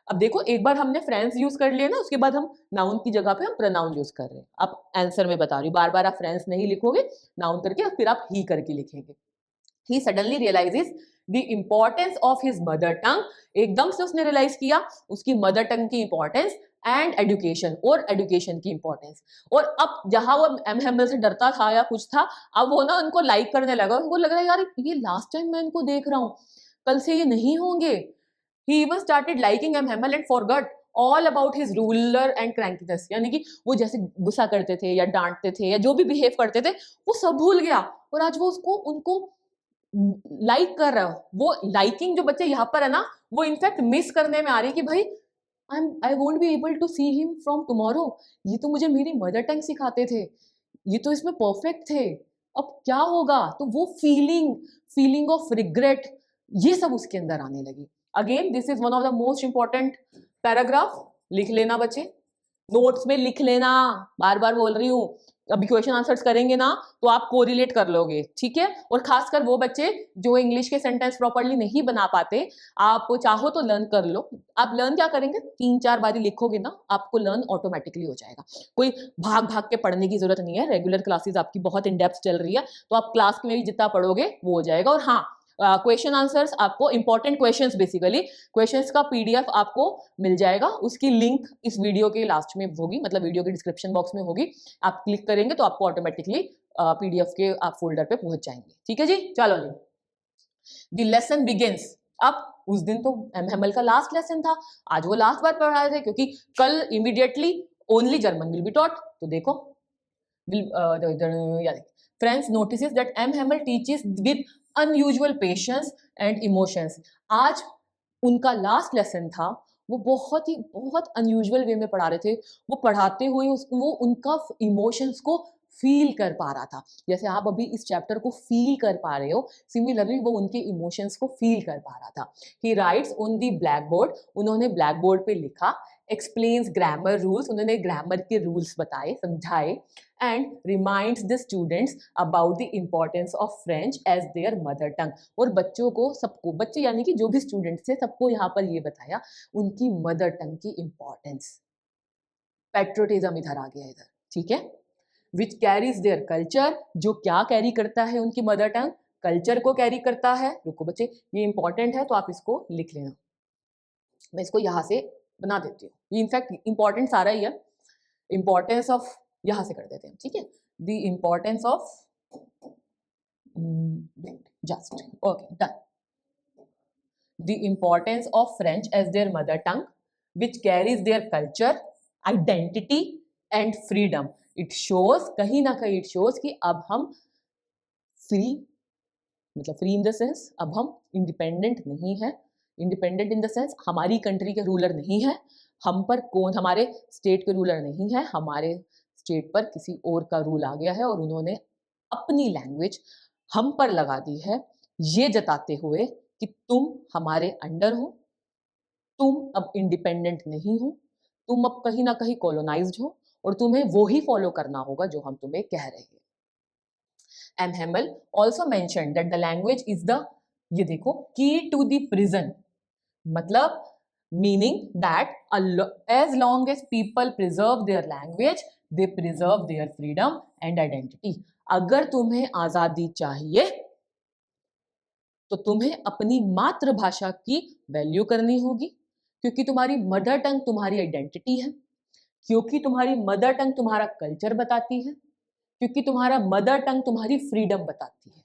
अब देखो, एक बार हमने फ्रेंड्स यूज कर लिए ना, उसके बाद हम नाउन की जगह पे हम प्रोनाउन यूज कर रहे हैं। अब आंसर में बता रही हूँ, बार बार आप फ्रेंड्स नहीं लिखोगे, नाउन करके और फिर आप ही करके लिखेंगे। He suddenly realises the importance of his mother tongue. एकदम से उसने रियलाइज किया उसकी मदर टंग की इंपॉर्टेंस एंड एजुकेशन, और एजुकेशन की इंपॉर्टेंस। और अब जहां वो एम हेमल से डरता था या कुछ था, अब वो ना उनको लाइक करने लगा। उनको लग रहा है यार ये लास्ट टाइम मैं इनको देख रहा हूँ, कल से ये नहीं होंगे। He even started liking M. Hamel and forgot all about his ruler and crankiness। यानी कि वो जैसे गुस्सा करते थे या डांटते थे या जो भी बिहेव करते थे वो सब भूल गया, और आज वो उसको उनको लाइक कर रहा है। वो लाइकिंग जो बच्चे यहाँ पर है ना, वो इनफैक्ट मिस करने में आ रही है कि भाई I won't be able to see him from tomorrow. ये तो मुझे मेरी मदर टंग सिखाते थे, ये तो इसमें परफेक्ट थे, अब क्या होगा? तो वो फीलिंग ऑफ रिग्रेट, ये सब उसके अंदर आने लगी। Again this is one of the most important paragraph. लिख लेना बच्चे, नोट्स में लिख लेना, बार बार बोल रही हूँ। अभी क्वेश्चन आंसर्स करेंगे ना तो आप कोरिलेट कर लोगे, ठीक है। और खासकर वो बच्चे जो इंग्लिश के सेंटेंस प्रॉपर्ली नहीं बना पाते, आप चाहो तो लर्न कर लो। आप लर्न क्या करेंगे, 3-4 बारी लिखोगे ना, आपको लर्न ऑटोमेटिकली हो जाएगा। कोई भाग भाग के पढ़ने की जरूरत नहीं है। रेगुलर क्लासेस आपकी बहुत इन डेप्थ चल रही है, तो आप क्लास में भी जितना पढ़ोगे वो हो जाएगा। और हाँ, क्वेश्चन आंसर्स आपको, इंपॉर्टेंट क्वेश्चंस, बेसिकली क्वेश्चंस का पीडीएफ आपको मिल जाएगा। उसकी लिंक इस वीडियो के लास्ट में होगी, मतलब वीडियो के डिस्क्रिप्शन बॉक्स में होगी। आप क्लिक करेंगे तो आपको ऑटोमेटिकली पीडीएफ के आप फोल्डर पे पहुंच जाएंगे, ठीक है जी। चलो जी, द लेसन बिगिंस। अब उस दिन तो एम हेमल का लास्ट लेसन था, आज वो लास्ट बार पढ़ा रहे थे क्योंकि कल immediately only German will be taught. तो देखो, friends notices that M Hamel teaches with unusual patience and emotions. आज उनका लास्ट लेसन था, वो बहुत अनयूजुअल वे में पढ़ा रहे थे। वो पढ़ाते हुए वो उनका इमोशंस को फील कर पा रहा था, जैसे आप अभी इस चैप्टर को फील कर पा रहे हो, सिमिलरली वो उनके इमोशंस को फील कर पा रहा था। He writes on the black board. उन्होंने ब्लैक बोर्ड पे लिखा। Explains grammar rules. उन्होंने ग्रामर के रूल्स बताए, समझाए। And reminds the students about the importance of French as their mother tongue. और बच्चों को, सबको, बच्चे यानी कि जो भी स्टूडेंट्स थे, सबको यहाँ पर ये बताया उनकी मदर टंग की इंपॉर्टेंस। पेट्रोटिज्म इधर आ गया, इधर, ठीक है। विच कैरीज देयर कल्चर। जो क्या कैरी करता है उनकी मदर टंग? कल्चर को कैरी करता है। रुको बच्चे, ये इंपॉर्टेंट है तो आप इसको लिख लेना। मैं इसको यहां से बना देती हूँ, ये इनफैक्ट इंपॉर्टेंट सारा ही है। इंपॉर्टेंस ऑफ, यहां से कर देते हैं, ठीक है। The importance of, just okay, done. The importance of French as their mother tongue which carries their culture, identity and freedom. It shows, कहीं ना कहीं इट शोज कि अब हम फ्री, मतलब फ्री इन द सेंस अब हम इंडिपेंडेंट नहीं है। इंडिपेंडेंट इन द सेंस हमारी कंट्री के रूलर नहीं है, हम पर कौन, हमारे स्टेट के रूलर नहीं है, हमारे स्टेट पर किसी और का रूल आ गया है और उन्होंने अपनी लैंग्वेज हम पर लगा दी है, ये जताते हुए कि तुम हमारे अंडर हो, तुम अब इंडिपेंडेंट नहीं हो, तुम अब कहीं ना कहीं कॉलोनाइज्ड हो और तुम्हें वो ही फॉलो करना होगा जो हम तुम्हें कह रहे हैं। M Hamel also mention that the language is the, ये देखो, की टू द प्रिजन। मतलब meaning that as long as people preserve their language, they preserve their freedom and identity। अगर तुम्हें आजादी चाहिए तो तुम्हें अपनी मातृभाषा की वैल्यू करनी होगी, क्योंकि तुम्हारी मदर टंग तुम्हारी आइडेंटिटी है, क्योंकि तुम्हारी मदर टंग तुम्हारा कल्चर बताती है, क्योंकि तुम्हारा मदर टंग तुम्हारी फ्रीडम बताती है।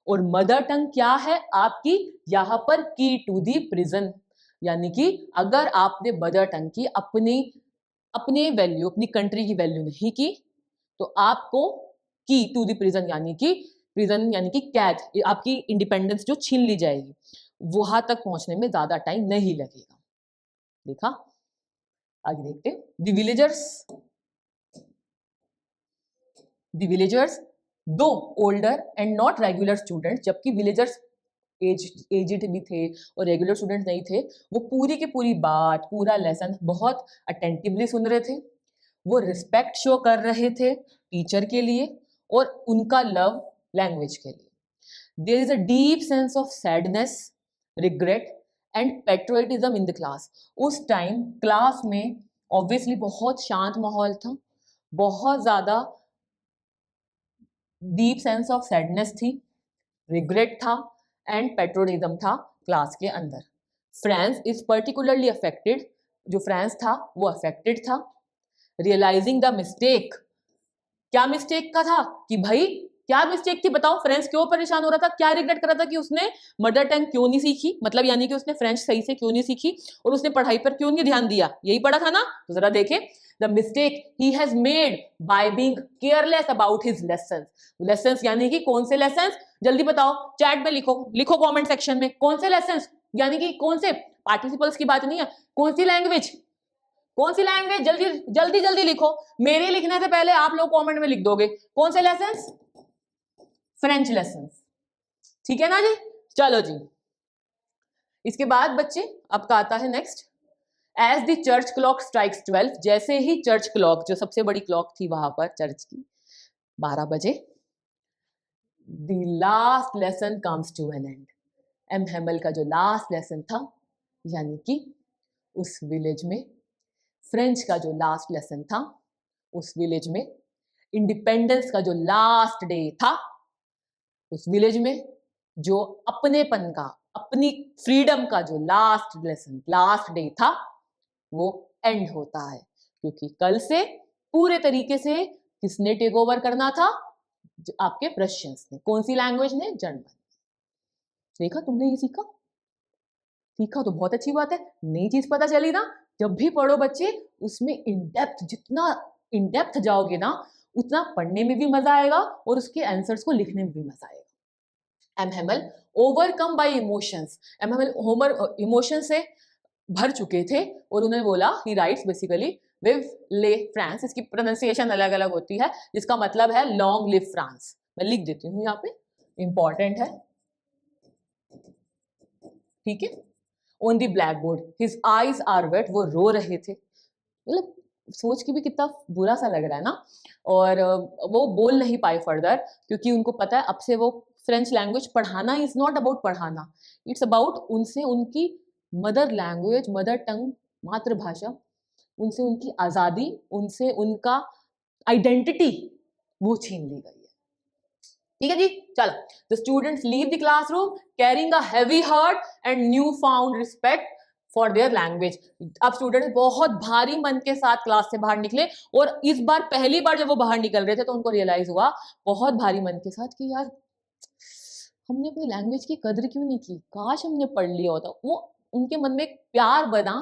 और मदर टंग क्या है आपकी, यहाँ पर की टू दी प्रिजन, यानी कि अगर आपने मदर टंग की अपने वैल्यू, अपनी कंट्री की वैल्यू नहीं की, तो आपको की टू दी प्रिजन यानी कि कैद, आपकी इंडिपेंडेंस जो छीन ली जाएगी, वहां तक पहुंचने में ज्यादा टाइम नहीं लगेगा। देखा, आगे देखते हैं। विलेजर्स दो older and not regular student, जबकि विलेजर्स एजिड भी थे और रेगुलर स्टूडेंट नहीं थे, वो पूरी की पूरी बात, पूरा लेसन बहुत अटेंटिवली सुन रहे थे। वो रिस्पेक्ट शो कर रहे थे टीचर के लिए और उनका लव लैंग्वेज के लिए। There is a deep sense of sadness, regret and patriotism in the class. उस टाइम क्लास में ऑब्वियसली बहुत शांत माहौल था, बहुत ज्यादा डीप सेंस ऑफ सैडनेस थी, रिग्रेट था एंड पेट्रोनिज्म था क्लास के अंदर। फ्रांस इज पर्टिकुलरली अफेक्टेड, जो फ्रांस था वो अफेक्टेड था। रियलाइजिंग द मिस्टेक, क्या मिस्टेक का था कि भाई क्या मिस्टेक थी बताओ, फ्रेंच क्यों परेशान हो रहा था, क्या रिग्रेट कर रहा था कि उसने मदर टंग क्यों नहीं सीखी, मतलब यानी कि उसने फ्रेंच सही से क्यों नहीं सीखी और उसने पढ़ाई पर क्यों नहीं ध्यान दिया, यही पढ़ा था ना। तो जरा देखें, the mistake he has made by being careless about his lessons यानी कि कौन से लेसन्स, जल्दी बताओ, चैट में लिखो कमेंट सेक्शन में, कौन से लेसन्स, यानी कि कौन से, पार्टिसिपल्स की बात नहीं है, कौन सी लैंग्वेज, जल्दी जल्दी जल्दी लिखो, मेरे लिखने से पहले आप लोग कमेंट में लिख दोगे कौन से लेसन्स, फ्रेंच लेसन्स, ठीक है ना जी। चलो जी, इसके बाद बच्चे आपका आता है next, as the church clock strikes 12, जैसे ही चर्च क्लॉक, जो सबसे बड़ी क्लॉक थी वहां पर चर्च की, 12 बजे, the last lesson comes to an end. M Hamel का जो लास्ट लेसन था, यानी कि उस विलेज में फ्रेंच का जो लास्ट लेसन था, उस विलेज में इंडिपेंडेंस का जो लास्ट डे था, उस विलेज में जो अपनेपन का, अपनी फ्रीडम का जो लास्ट लेसन, लास्ट डे था, वो एंड होता है। क्योंकि कल से पूरे तरीके से किसने टेक ओवर करना था, आपके रशियंस ने। कौन सी लैंग्वेज ने, जर्मन। देखा, तुमने ये सीखा तो बहुत अच्छी बात है, नई चीज पता चली ना। जब भी पढ़ो बच्चे, उसमें इन डेप्थ, जितना इन डेप्थ जाओगे ना, उतना पढ़ने में भी मजा आएगा और उसके आंसर्स को लिखने में भी मजा आएगा। M Hamel overcome by emotions, M Hamel होमर इमोशन से भर चुके थे और उन्होंने बोला, ही राइट्स बेसिकली विव ले फ्रांस, इसकी प्रोनाउंसिएशन अलग अलग होती है, जिसका मतलब है लॉन्ग लिव फ्रांस। मैं लिख देती हूँ यहाँ पे, इंपॉर्टेंट है, ठीक है। On the black board his eyes are wet, वो रो रहे थे, मतलब सोच के भी कितना बुरा सा लग रहा है ना। और वो बोल नहीं पाए फर्दर, क्योंकि उनको पता है अब से वो फ्रेंच लैंग्वेज पढ़ाना इज नॉट अबाउट पढ़ाना, इट्स अबाउट उनसे उनकी मदर लैंग्वेज, मदर टंग, मातृभाषा, उनसे उनकी आज़ादी, उनसे उनका आइडेंटिटी, वो छीन ली गई है। ठीक है जी, चलो। The students leave the classroom carrying a heavy heart and new found respect for their language. अब स्टूडेंट्स बहुत भारी मन के साथ क्लास से बाहर निकले, और इस बार पहली बार जब वो बाहर निकल रहे थे तो उनको रियलाइज हुआ बहुत भारी मन के साथ कि यार हमने अपनी लैंग्वेज की कदर क्यों नहीं की, काश हमने पढ़ लिया होता। वो उनके मन में एक प्यार बना,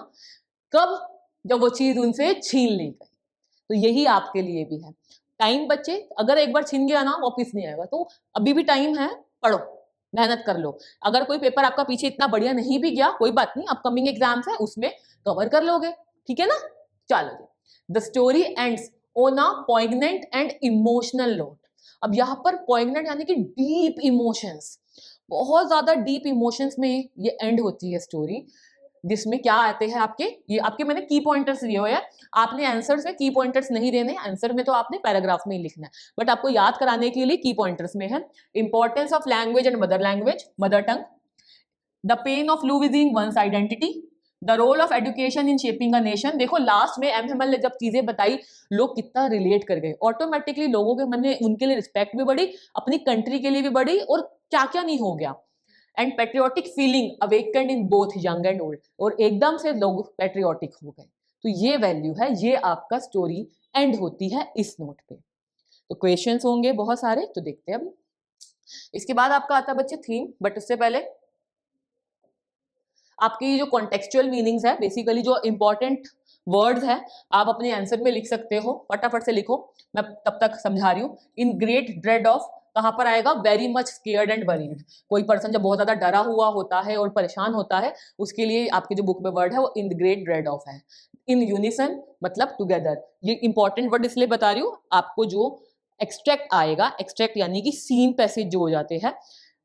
कब, जब वो चीज उनसे छीन ली गई। तो यही आपके लिए भी है, टाइम बच्चे, अगर एक बार छीन गया ना वापिस नहीं आएगा, तो अभी भी टाइम है, पढ़ो, मेहनत कर लो। अगर कोई पेपर आपका पीछे इतना बढ़िया नहीं भी गया, कोई बात नहीं, अपकमिंग एग्जाम्स है, उसमें कवर कर लोगे, ठीक है ना। चलो, the story ends on a poignant and emotional note. अब यहाँ पर पॉइग्नेंट यानी कि डीप इमोशंस, बहुत ज्यादा डीप इमोशंस में ये एंड होती है स्टोरी, जिसमें क्या आते हैं आपके, ये आपके मैंने की पॉइंटर्स दिए हुए हैं, आपने आंसर में की पॉइंटर्स नहीं देने, आंसर में तो आपने पैराग्राफ में ही लिखना है, बट आपको याद कराने के लिए की पॉइंटर्स में है। Importance of language and mother language, mother tongue, the pain of losing one's identity, the role of education in shaping a nation. देखो लास्ट में एम हेमल ने जब चीजें बताई, लोग कितना रिलेट कर गए, ऑटोमेटिकली लोगों के मन में उनके लिए रिस्पेक्ट भी बढ़ी, अपनी कंट्री के लिए भी बढ़ी, और क्या क्या नहीं हो गया। And patriotic feeling awakened in both young and old, और एकदम से लोग पेट्रियोटिक हो गए। तो ये वैल्यू है, ये आपका स्टोरी एंड होती है इस नोट पे। तो क्वेश्चंस होंगे बहुत सारे, तो देखते हैं अभी। इसके बाद आपका आता है बच्चे थीम, बट उससे पहले आपकी जो कॉन्टेक्चुअल मीनिंग्स है, बेसिकली जो इंपॉर्टेंट वर्ड्स है, आप अपने आंसर में लिख सकते हो, फटाफट से लिखो, मैं तब तक समझा रही हूँ। इन ग्रेट ड्रेड ऑफ कहाँ पर आएगा, very much scared and worried. कोई पर्सन जब बहुत ज्यादा डरा हुआ होता है और परेशान होता है, उसके लिए आपकी जो बुक में वर्ड है वो इन ग्रेट ड्रेड ऑफ है। इन यूनिसन मतलब टुगेदर, ये इंपॉर्टेंट वर्ड इसलिए बता रही हूँ आपको। जो एक्सट्रैक्ट आएगा, एक्सट्रैक्ट यानी कि सीन पैसेज जो हो जाते हैं,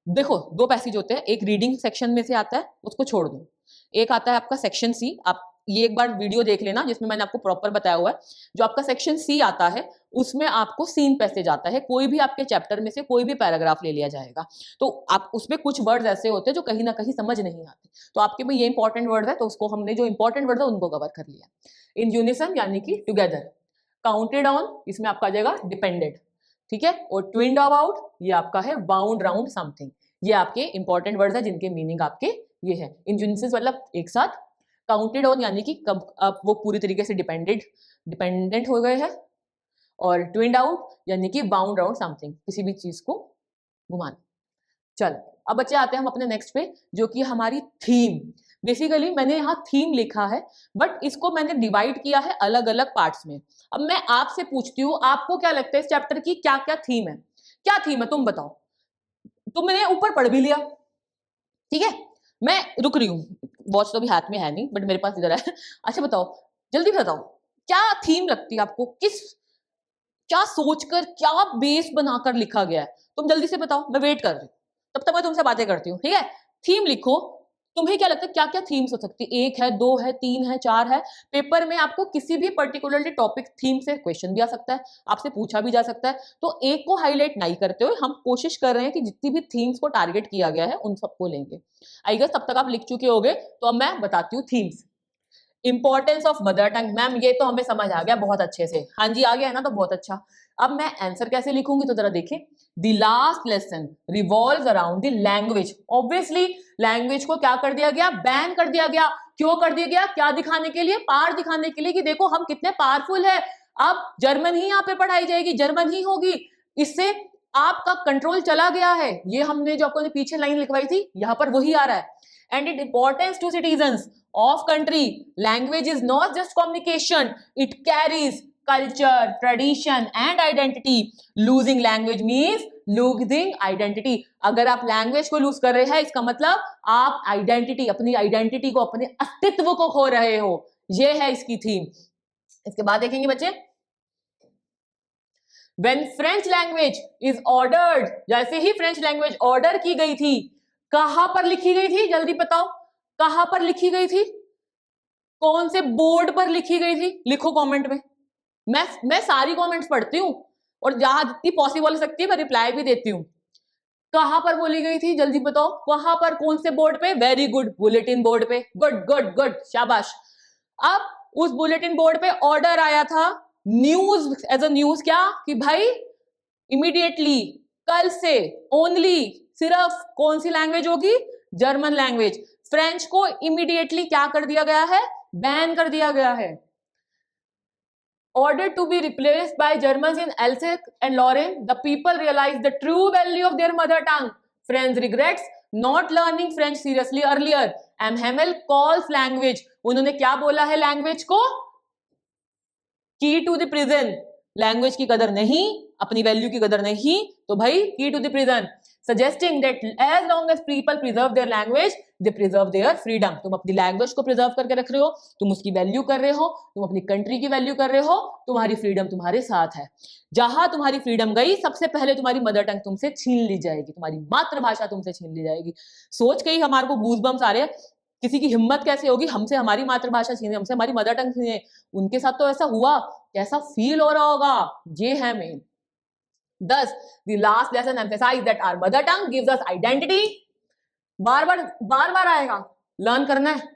देखो दो पैसेज होते हैं, एक रीडिंग सेक्शन में से आता है, उसको छोड़ दो, एक आता है आपका सेक्शन सी। आप ये एक बार वीडियो देख लेना जिसमें मैंने आपको प्रॉपर बताया हुआ है। जो आपका सेक्शन सी आता है उसमें आपको सीन पैसेज आता है, कोई भी आपके चैप्टर में से कोई भी पैराग्राफ ले लिया जाएगा, तो आप उसमें कुछ वर्ड्स ऐसे होते हैं जो कहीं ना कहीं समझ नहीं आते, तो आपके में ये इंपॉर्टेंट वर्ड है, तो उसको हमने जो इंपॉर्टेंट वर्ड है उनको कवर कर लिया। इन यूनिसन यानी कि टुगेदर, काउंटेड ऑन इसमें आपका आ जाएगा डिपेंडेड, ठीक है, और ट्विन्ड अबाउट ये आपका है बाउंड राउंड समथिंग। ये आपके इंपॉर्टेंट वर्ड्स है जिनके मीनिंग आपके ये है। इन यूनिसेस मतलब एक साथ, काउंटेड ऑन यानी कि कब आप वो पूरी तरीके से डिपेंडेंट हो गए हैं, और ट्विन्ड आउट यानी कि बाउंड राउंड समथिंग, किसी भी चीज को घुमाना। चलो अब बच्चे आते हैं हम अपने नेक्स्ट पे, जो कि हमारी थीम। बेसिकली मैंने यहाँ थीम लिखा है, बट इसको मैंने डिवाइड किया है अलग अलग पार्ट्स में। अब मैं आपसे पूछती हूँ, आपको क्या लगता है इस चैप्टर की क्या क्या थीम है, क्या थीम है तुम बताओ। तुमने ऊपर पढ़ भी लिया, ठीक है, मैं रुक रही हूँ, वॉच तो अभी हाथ में है नहीं बट मेरे पास इधर है। अच्छा बताओ, जल्दी बताओ क्या थीम लगती है आपको, किस क्या सोचकर क्या बेस बनाकर लिखा गया है, तुम जल्दी से बताओ, मैं वेट कर रही हूँ, तब तक मैं तुमसे बातें करती हूँ, ठीक है। थीम लिखो, तुम्हें क्या लगता है क्या क्या थीम्स हो सकती है, एक है, दो है, तीन है, चार है। पेपर में आपको किसी भी पर्टिकुलरली टॉपिक थीम से क्वेश्चन भी आ सकता है, आपसे पूछा भी जा सकता है, तो एक को हाईलाइट नहीं करते हुए हम कोशिश कर रहे हैं कि जितनी भी थीम्स को टारगेट किया गया है उन सबको लेंगे। आई गेस तब तक आप लिख चुके होंगे, तो अब मैं बताती हूँ themes. Importance of mother tongue, ma'am ये तो हमें समझ आ गया बहुत अच्छे से, हाँ जी आ गया है ना, तो बहुत अच्छा। अब मैं आंसर कैसे लिखूंगी तो जरा देखिए। The last lesson revolves around the language. Obviously language को क्या कर दिया गया, बैन कर दिया गया। क्यों कर दिया गया, क्या दिखाने के लिए, पार दिखाने के लिए कि देखो हम कितने पावरफुल है। अब जर्मन ही यहाँ पे पढ़ाई जाएगी, जर्मन ही होगी, इससे आपका कंट्रोल चला गया है। ये हमने जो आपको पीछे लाइन लिखवाई थी यहाँ पर वही आ रहा है। And it importance to citizens of country, language is not just communication, it carries culture, tradition and identity. Losing language means losing identity. अगर आप लैंग्वेज को लूज कर रहे हैं इसका मतलब आप आइडेंटिटी, अपनी आइडेंटिटी को, अपने अस्तित्व को खो रहे हो, ये है इसकी थीम। इसके बाद देखेंगे बच्चे, When French language is ordered, जैसे ही फ्रेंच लैंग्वेज ऑर्डर की गई थी, कहां पर लिखी गई थी, जल्दी बताओ कहां पर लिखी गई थी, कौन से बोर्ड पर लिखी गई थी, लिखो कमेंट में। मैं सारी कमेंट्स पढ़ती हूँ और जहां जितनी पॉसिबल हो सकती है मैं रिप्लाई भी देती हूँ। कहां पर बोली गई थी जल्दी बताओ, कहां पर, कौन से बोर्ड पे, वेरी गुड, बुलेटिन बोर्ड पे, गुड गुड गुड, शाबाश। अब उस बुलेटिन बोर्ड पे ऑर्डर आया था, न्यूज एज अ न्यूज, क्या कि भाई इमीडिएटली कल से ओनली सिर्फ कौन सी लैंग्वेज होगी, जर्मन लैंग्वेज। फ्रेंच को इमीडिएटली क्या कर दिया गया है, बैन कर दिया गया है। Ordered to be replaced by Germans in Alsace and Lorraine, the people realized the true value of their mother tongue. France regrets not learning French seriously earlier. M. Hamel calls language, उन्होंने क्या बोला है language को, की to the prison. Language की कदर नहीं, अपनी वैल्यू की कदर नहीं, तो भाई की to the prison. Suggesting that as long as people preserve their language, they preserve their freedom. तुम अपनी लैंग्वेज को प्रिजर्व करके रख रहे हो, तुम उसकी वैल्यू कर रहे हो, तुम अपनी कंट्री की वैल्यू कर रहे हो, तुम्हारी फ्रीडम तुम्हारे साथ है। जहां तुम्हारी फ्रीडम गई, सबसे पहले तुम्हारी मदर टंग तुमसे छीन ली जाएगी, तुम्हारी मातृभाषा तुमसे छीन ली जाएगी। सोच के ही हमारे को गूज़बम्स आ रहे हैं, किसी की हिम्मत कैसे होगी हमसे हमारी मातृभाषा छीने, हमसे हमारी मदर टंग छीने। उनके साथ तो ऐसा हुआ, कैसा फील हो रहा होगा, ये है main. Thus, the last lesson emphasized that our mother tongue gives us identity. बार बार आएगा, लर्न करना है।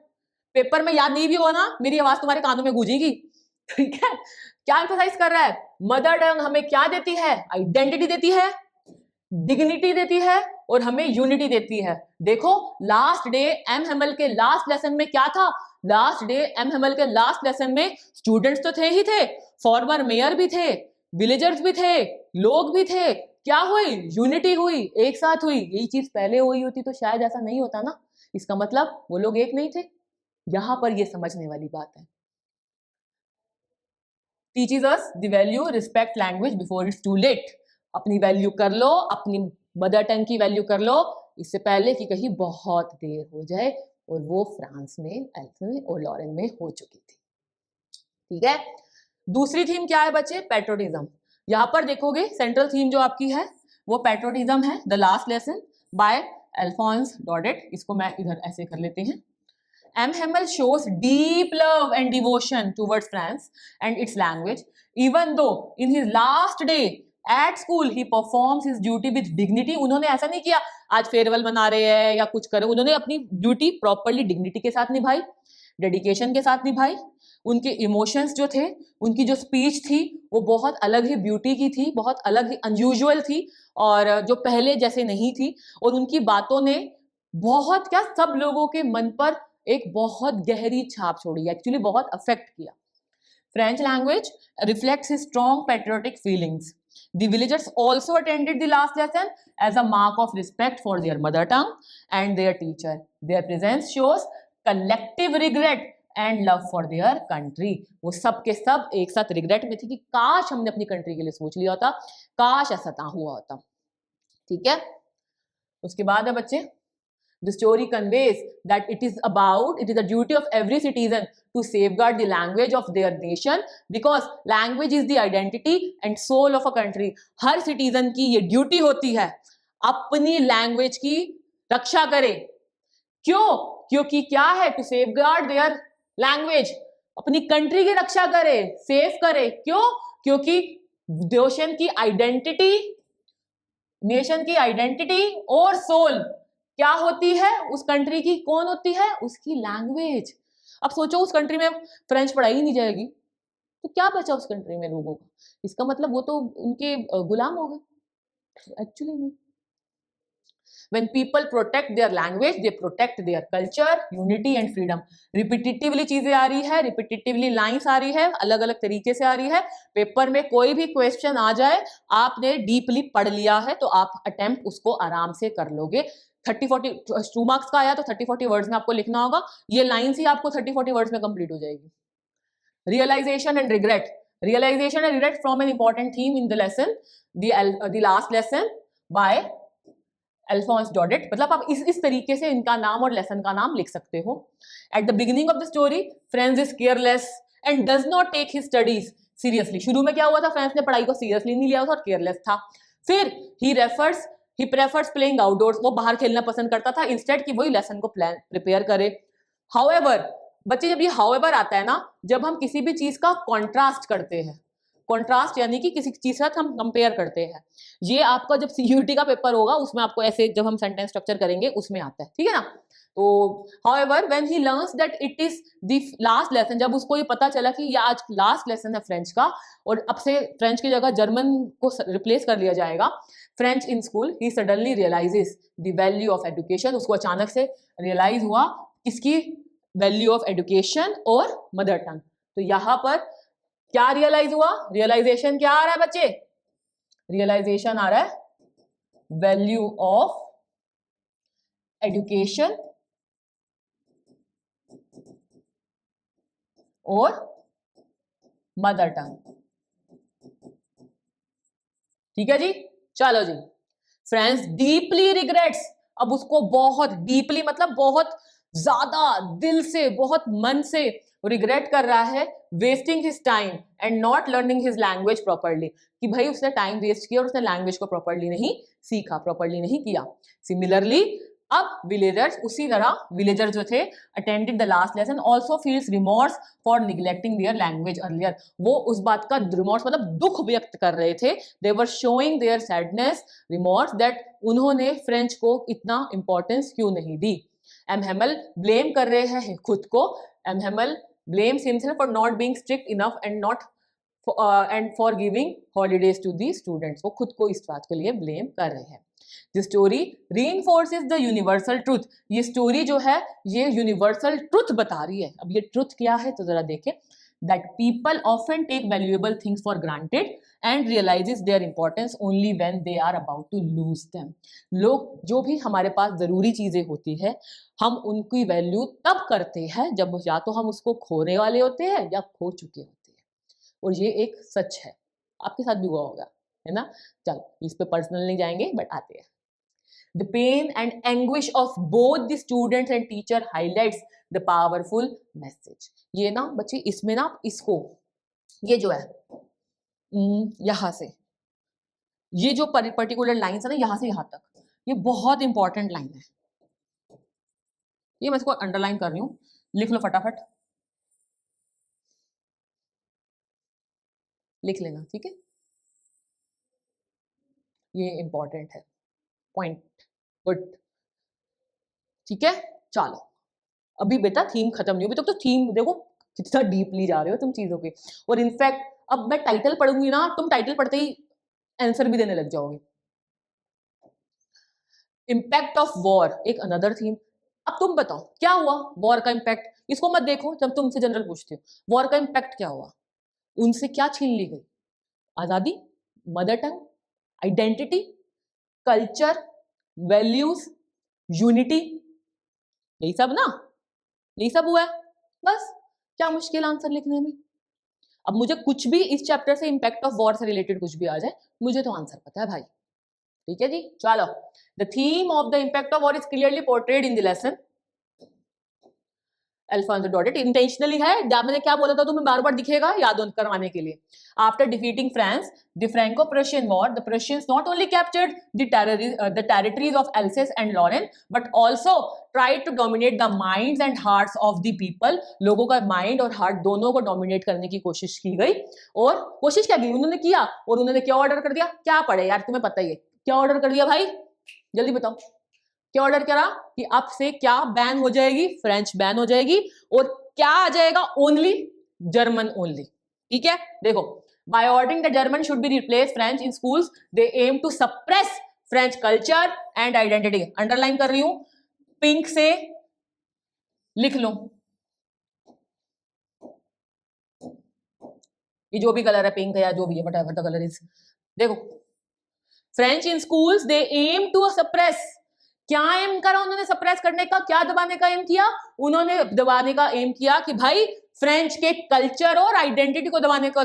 पेपर में याद नहीं भी हो ना, मेरी आवाज तुम्हारे कानों में गूंजेगी, ठीक है। क्या एम्फसाइज कर रहा है, मदर टंग हमें क्या देती है, आइडेंटिटी देती है, डिग्निटी देती है, और हमें यूनिटी देती है। देखो लास्ट डे एम हेमल के लास्ट लेसन में क्या था, लास्ट डे एम हेमल के लास्ट लेसन में स्टूडेंट्स तो थे ही थे, फॉर्मर मेयर भी थे, विलेजर्स भी थे, लोग भी थे, क्या हुई, यूनिटी हुई, एक साथ हुई। यही चीज पहले हुई होती तो शायद ऐसा नहीं होता ना, इसका मतलब वो लोग एक नहीं थे। यहां पर ये समझने वाली बात है। Teaches us the value respect language before it's too late. अपनी वैल्यू कर लो, अपनी मदर टंग की वैल्यू कर लो, इससे पहले कि कहीं बहुत देर हो जाए। और वो फ्रांस में, एल्फ में और लॉरेन में हो चुकी थी। ठीक है, दूसरी थीम क्या है बच्चे, पेट्रोटिज्म। यहां पर देखोगे सेंट्रल थीम जो आपकी है वो पेट्रोटिज्म है, the last lesson by Alphonse Daudet. इसको मैं इधर ऐसे कर लेते हैं। M. Hamel shows deep love and devotion towards France and its language, even though in his last day at school he performs his duty with dignity. उन्होंने ऐसा नहीं किया आज फेयरवेल मना रहे हैं या कुछ करो, उन्होंने अपनी ड्यूटी प्रॉपरली डिग्निटी के साथ निभाई, डेडिकेशन के साथ निभाई। उनके इमोशंस जो थे, उनकी जो स्पीच थी वो बहुत अलग ही ब्यूटी की थी, बहुत अलग ही अनयूजुअल थी और जो पहले जैसे नहीं थी। और उनकी बातों ने बहुत क्या सब लोगों के मन पर एक बहुत गहरी छाप छोड़ी, एक्चुअली बहुत अफेक्ट किया। French language reflects his strong patriotic feelings. The villagers also attended the last lesson as a mark of respect for their mother tongue and their teacher. Their presence shows collective regret and love for their country. वो सब के सब एक साथ regret में थे कि काश हमने अपनी कंट्री के लिए सोच लिया होता, काश ऐसा ना हुआ होता। ठीक है, उसके बाद है बच्चे, the story conveys that it is the duty of every citizen to safeguard the language of their nation because language is the identity and soul of a country. Her citizen की ये ड्यूटी होती है अपनी language की रक्षा करे। क्यों? क्योंकि क्या है, टू सेफगार्ड देयर लैंग्वेज, अपनी कंट्री की रक्षा करे, सेफ करे। क्यों? क्योंकि नेशन की आइडेंटिटी और सोल क्या होती है उस कंट्री की, कौन होती है, उसकी लैंग्वेज। अब सोचो उस कंट्री में फ्रेंच पढ़ाई ही नहीं जाएगी तो क्या बचा उस कंट्री में लोगों का, इसका मतलब वो तो उनके गुलाम हो गए एक्चुअली में। When people protect their language, they protect their culture, unity and freedom. रिपीटिटिवली चीजें आ रही है, रिपीटिटिवली लाइंस आ रही है, अलग अलग तरीके से आ रही है। पेपर में कोई भी क्वेश्चन आ जाए, आपने डीपली पढ़ लिया है तो आप अटेम्प्ट उसको आराम से कर लोगे। 30-40 2 मार्क्स का आया तो 30-40 वर्ड्स में आपको लिखना होगा, ये लाइंस ही आपको 30-40 वर्ड्स में कंप्लीट हो जाएगी। Realisation and regret, realisation and regret from an important theme in the lesson, the last lesson by Alphonse Daudet. मतलब आप इस तरीके से इनका नाम और लेसन का नाम लिख सकते हो। At the beginning of the story French is careless and does not take his studies seriously. शुरू में क्या हुआ था, फ्रेंच ने पढ़ाई को सीरियसली नहीं लिया था और केयरलेस था। फिर ही प्रेफर्स प्लेइंग आउटडोर्स, वो बाहर खेलना पसंद करता था इंस्टेड कि वही लेसन को प्रिपेयर करे। हाउएवर, बच्चे जब ये हाउएवर आता है ना, जब हम किसी भी चीज का कॉन्ट्रास्ट करते हैं, कॉन्ट्रास्ट यानी कि किसी चीज के साथ हम कंपेयर करते हैं, ये आपका जब सीयूटी का पेपर होगा उसमें आपको ऐसे जब हम सेंटेंस स्ट्रक्चर करेंगे उसमें आता है, ठीक है ना। तो however when he learns that it is the last lesson, जब उसको ये पता चला कि ये आज लास्ट लेसन है फ्रेंच का और अब से फ्रेंच की जगह जर्मन को रिप्लेस कर लिया जाएगा, French in school, he suddenly realises the value of education. उसको अचानक से रियलाइज हुआ किसकी, वैल्यू ऑफ एजुकेशन और मदर टंग। तो यहां पर क्या रियलाइज हुआ, रियलाइजेशन क्या आ रहा है बच्चे, रियलाइजेशन आ रहा है वैल्यू ऑफ एजुकेशन और मदर टंग। ठीक है जी, चलो जी। फ्रेंड्स डीपली रिग्रेट्स, अब उसको बहुत डीपली मतलब बहुत ज्यादा दिल से, बहुत मन से रिग्रेट कर रहा है, wasting his time and not learning his language properly, कि भाई उसने टाइम वेस्ट किया और उसने लैंग्वेज को प्रॉपरली नहीं सीखा, प्रॉपरली नहीं किया। सिमिलरली अब विलेजर्स, उसी तरह विलेजर्स जो थे attended the last lesson also feels remorse for neglecting their language earlier. वो उस बात का रिमोर्स मतलब दुख व्यक्त कर रहे थे, they were showing their sadness, remorse that उन्होंने फ्रेंच को इतना इंपॉर्टेंस क्यों नहीं दी। एम हेमल ब्लेम कर रहे हैं खुद को, M Hemal blames himself for not being strict enough and for giving holidays to the students। वो खुद को इस बात के लिए ब्लेम कर रहे हैं। The story reinforces the universal truth. ये स्टोरी जो है ये यूनिवर्सल ट्रुथ बता रही है. अब ये ट्रुथ क्या है तो जरा देखें. That people often take valuable things for granted and realizes their importance only when they are about to lose them. लोग जो भी हमारे पास जरूरी चीजें होती है हम उनकी वैल्यू तब करते हैं जब या तो हम उसको खोने वाले होते हैं या खो चुके होते हैं. और ये एक सच है, आपके साथ भी हुआ होगा, है ना. चलो इस पे पर्सनल नहीं जाएंगे बट आते हैं. The pain and anguish of both the students and teacher highlights the powerful message. ये ना बच्चे इसमें ना इसको ये जो है यहां से ये जो पर्टिकुलर लाइन है ना यहां से यहां तक ये बहुत इंपॉर्टेंट लाइन है. ये मैं इसको अंडरलाइन कर रही हूं, लिख लो फटाफट, लिख लेना, ठीक है. ये इंपॉर्टेंट है पॉइंट. गुड, ठीक है. चलो अभी बेटा थीम खत्म नहीं हुई, तो थीम देखो कितना डीपली जा रहे हो तुम चीजों के. और इनफैक्ट अब मैं टाइटल पढ़ूंगी ना, तुम टाइटल पढ़ते ही आंसर भी देने लग जाओगे. इम्पैक्ट ऑफ वॉर एक अनदर थीम. अब तुम बताओ क्या हुआ वॉर का इम्पैक्ट. इसको मत देखो जब तुमसे जनरल पूछते हो. वॉर का इम्पैक्ट क्या हुआ, उनसे क्या छीन ली गई. आजादी, mother tongue, identity, culture, values, unity, यही सब ना, यही सब हुआ है. बस क्या मुश्किल आंसर लिखने में. अब मुझे कुछ भी इस चैप्टर से इम्पैक्ट ऑफ वॉर से रिलेटेड कुछ भी आ जाए मुझे तो आंसर पता है भाई. ठीक है जी. चलो the theme of the impact of war is clearly portrayed in the lesson. Alphonso dotted intentionally है. मैंने क्या बोला था तुम्हें बार बार दिखेगा याद करवाने के लिए. After defeating France the Franco Prussian war the Prussians not only captured the territories of Alsace and Lorraine but also tried to dominate the minds and hearts of the people. लोगों का माइंड और हार्ट दोनों को dominate करने की कोशिश की गई. और कोशिश क्या की उन्होंने किया, और उन्होंने क्या ऑर्डर कर दिया. क्या पढ़े यार तुम्हें पता ही है. क्या ऑर्डर कर दिया भाई, जल्दी बताओ. क्या ऑर्डर करा कि अब से क्या बैन हो जाएगी, फ्रेंच बैन हो जाएगी. और क्या आ जाएगा, ओनली जर्मन ओनली. ठीक है. देखो by ordering the German should be replace French in schools they aim to suppress French culture and identity. Underline कर रही हूं, पिंक से लिख लो. ये जो भी कलर है पिंक है या जो भी है व्हाटएवर द कलर इज. देखो French in schools they aim to suppress. क्या एम करा उन्होंने सप्रेस करने का, क्या दबाने का एम किया. उन्होंने दबाने का एम किया कि भाई फ्रेंच के कल्चर और आइडेंटिटी को दबाने का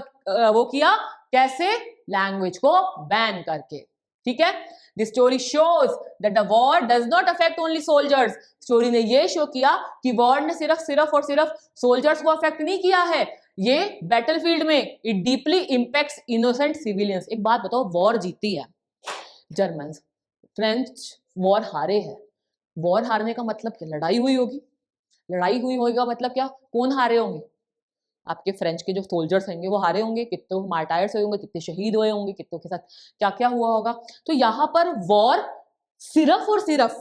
वो किया. कैसे, लैंग्वेज को बैन करके. ठीक है. The story shows that the war does not affect only soldiers. Story ने ये शो किया कि वॉर ने सिर्फ और सिर्फ सोल्जर्स को अफेक्ट नहीं किया है. ये बैटलफील्ड में it deeply impacts innocent civilians. एक बात बताओ, वॉर जीती है जर्मन, फ्रेंच वॉर हारे हैं. वॉर हारने का मतलब क्या, लड़ाई हुई होगी. लड़ाई हुई होगा मतलब क्या, कौन हारे होंगे. आपके फ्रेंच के जो सोल्जर्स होंगे वो हारे होंगे, कितने मार्टायर्स हुए होंगे, कितने शहीद हुए होंगे, कितनों के साथ क्या क्या हुआ होगा. तो यहाँ पर वॉर सिर्फ और सिर्फ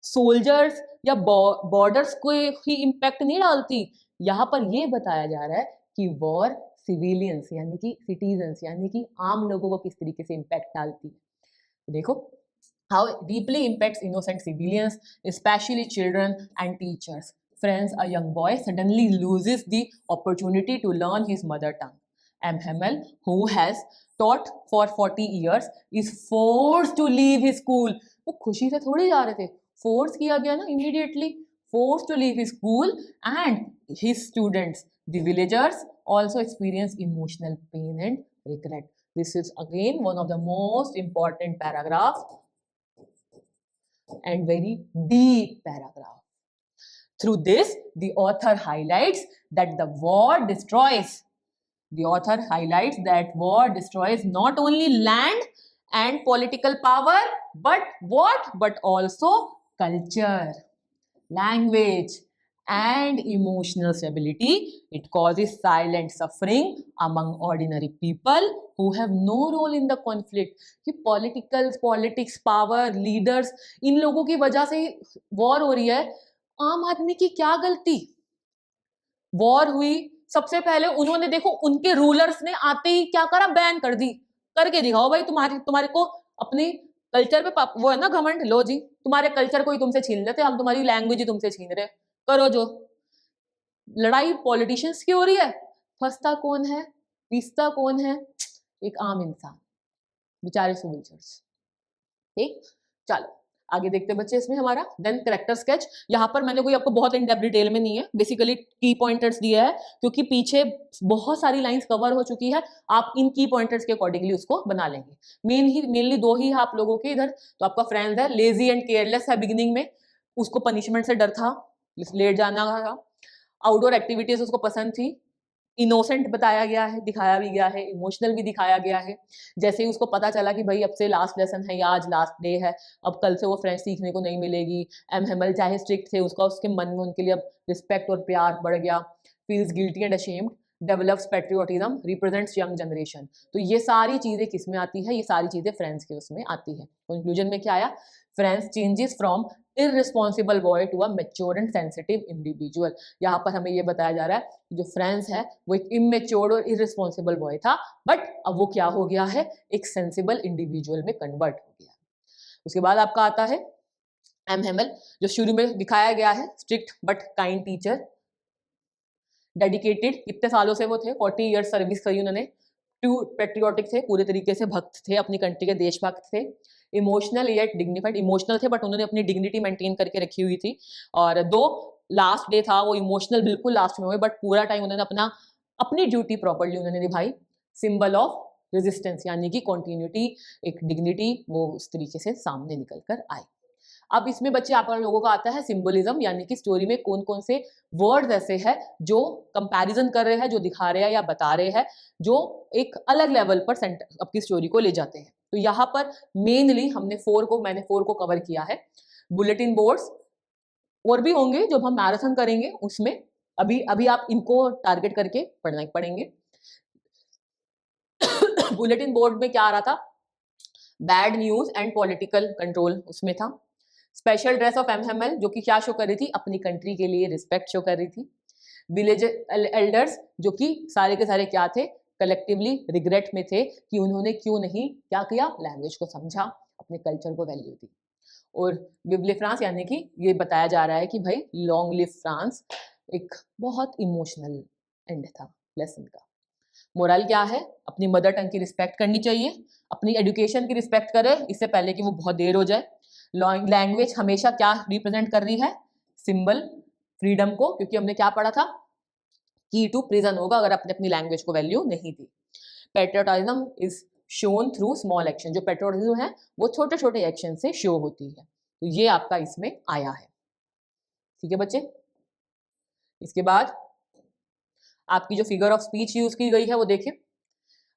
सोल्जर्स या बॉर्डर्स को ही इंपैक्ट नहीं डालती. यहाँ पर ये बताया जा रहा है कि वॉर सिविलियंस यानी कि सिटीजन्स यानी कि आम लोगों को किस तरीके से इंपैक्ट डालती है. देखो how it deeply impacts innocent civilians, especially children and teachers. Friends, a young boy suddenly loses the opportunity to learn his mother tongue. M. Hamel, who has taught for 40 years, is forced to leave his school. वो खुशी से थोड़ी जा रहे थे, force किया गया ना immediately. Forced to leave his school and his students, the villagers, also experience emotional pain and regret. This is again one of the most important paragraphs and very deep paragraph. Through this, the author highlights that the war destroys. The author highlights that war destroys not only land and political power, but what? But also culture, language, and emotional stability. It causes silent suffering among ordinary people who have no role in the conflict. कि politics, power, leaders, इन लोगों की वजह से war हो रही है. आम आदमी की क्या गलती. वॉर हुई, सबसे पहले उन्होंने देखो उनके रूलर्स ने आते ही क्या करा, बैन कर दी. करके दिखाओ भाई, तुम्हारे को अपनी कल्चर पे वो है ना घमंड, लो जी तुम्हारे कल्चर को ही तुमसे छीन लेते, हम तुम्हारी लैंग्वेज ही तुमसे छीन रहे, करो जो। लड़ाई पॉलिटिशियंस की हो रही है, फंसता कौन है, पीसता कौन है, एक आम इंसान, बेचारे सोल्जर्स। ठीक, चलो आगे देखते हैं बच्चे इसमें हमारा। देन करेक्टर स्केच, यहाँ पर मैंने कोई आपको बहुत इन डेप्थ डिटेल में नहीं है, बेसिकली की पॉइंटर्स दिया है क्योंकि पीछे बहुत सारी लाइंस कवर हो चुकी है, आप इन की पॉइंटर्स के अकॉर्डिंगली उसको बना लेंगे। मेनली दो ही है आप लोगों के इधर, तो आपका फ्रेंड है लेजी एंड केयरलेस है बिगिनिंग में, उसको पनिशमेंट से डर था, लेट जाना था, आउटडोर एक्टिविटीज उसको पसंद थी, इनोसेंट बताया गया है, दिखाया भी गया है, इमोशनल भी दिखाया गया है। जैसे ही उसको पता चला कि भाई अब से लास्ट लेसन है या आज लास्ट डे है, अब कल से वो फ्रेंच सीखने को नहीं मिलेगी, एम हेमल चाहे स्ट्रिक्ट थे, उसका उसके मन में उनके लिए अब रिस्पेक्ट और प्यार बढ़ गया, feels guilty and ashamed, develops patriotism, represents young generation. तो ये सारी चीजें किस में आती है, ये सारी चीजें फ्रेंड्स के उसमें आती है। कंक्लूजन में क्या आया, friends changes from irresponsible boy to a mature and sensitive individual. यहाँ पर हमें ये बताया जा रहा है कि जो फ्रेंड्स है वो एक इमेच्योर और इररिस्पॉन्सिबल बॉय था, बट अब वो क्या हो गया है, एक सेंसिबल इंडिविजुअल में कन्वर्ट हो गया। उसके बाद आपका आता है एम हेमल, जो शुरू में दिखाया गया है strict but kind teacher, dedicated, कितने सालों से वो थे, 40 ईयर्स सर्विस करी उन्होंने, टू पेट्रियोटिक थे, पूरे तरीके से भक्त थे, अपनी कंट्री के देशभक्त थे, इमोशनल येट डिग्निफाइड, इमोशनल थे बट उन्होंने अपनी डिग्निटी मेंटेन करके रखी हुई थी। और दो लास्ट डे था वो इमोशनल बिल्कुल लास्ट में हुए, बट पूरा टाइम उन्होंने अपनी ड्यूटी प्रॉपर्ली उन्होंने निभाई, सिंबल ऑफ रेजिस्टेंस यानी कि कॉन्टिन्यूटी, एक डिग्निटी वो उस तरीके से सामने निकल कर आई। अब इसमें बच्चे आप लोगों का आता है सिंबलिज्म, यानी कि स्टोरी में कौन कौन से वर्ड्स ऐसे हैं जो कंपैरिजन कर रहे हैं, जो दिखा रहे हैं या बता रहे हैं, जो एक अलग लेवल पर आपकी स्टोरी को ले जाते हैं। तो यहाँ पर मेनली मैंने 4 को कवर किया है। बुलेटिन बोर्ड्स और भी होंगे जब हम मैराथन करेंगे उसमें, अभी अभी आप इनको टारगेट करके पढ़ेंगे। बुलेटिन बोर्ड में क्या आ रहा था, bad news and political control उसमें था। स्पेशल ड्रेस ऑफ एमएमएल जो कि क्या शो कर रही थी, अपनी कंट्री के लिए रिस्पेक्ट शो कर रही थी। विलेज एल्डर्स जो कि सारे के सारे क्या थे, कलेक्टिवली रिग्रेट में थे कि उन्होंने क्यों नहीं क्या किया, लैंग्वेज को समझा, अपने कल्चर को वैल्यू दी। और विव ले फ्रांस यानी कि ये बताया जा रहा है कि भाई लॉन्ग लिव फ्रांस, एक बहुत इमोशनल एंड था लेसन का। मोरल क्या है, अपनी मदर टंग की रिस्पेक्ट करनी चाहिए, अपनी एजुकेशन की रिस्पेक्ट करे इससे पहले कि वो बहुत देर हो जाए। लैंग्वेज हमेशा क्या रिप्रेजेंट कर रही है, सिंबल फ्रीडम को, क्योंकि हमने क्या पढ़ा था, की टू प्रिजन होगा अगर आपने अपनी लैंग्वेज को वैल्यू नहीं दी। Patriotism is shown through small action, जो पेट्रियोटिज्म है वो छोटे छोटे एक्शन से शो होती है, तो ये आपका इसमें आया है। ठीक है बच्चे, इसके बाद आपकी जो फिगर ऑफ स्पीच यूज की गई है वो देखिए,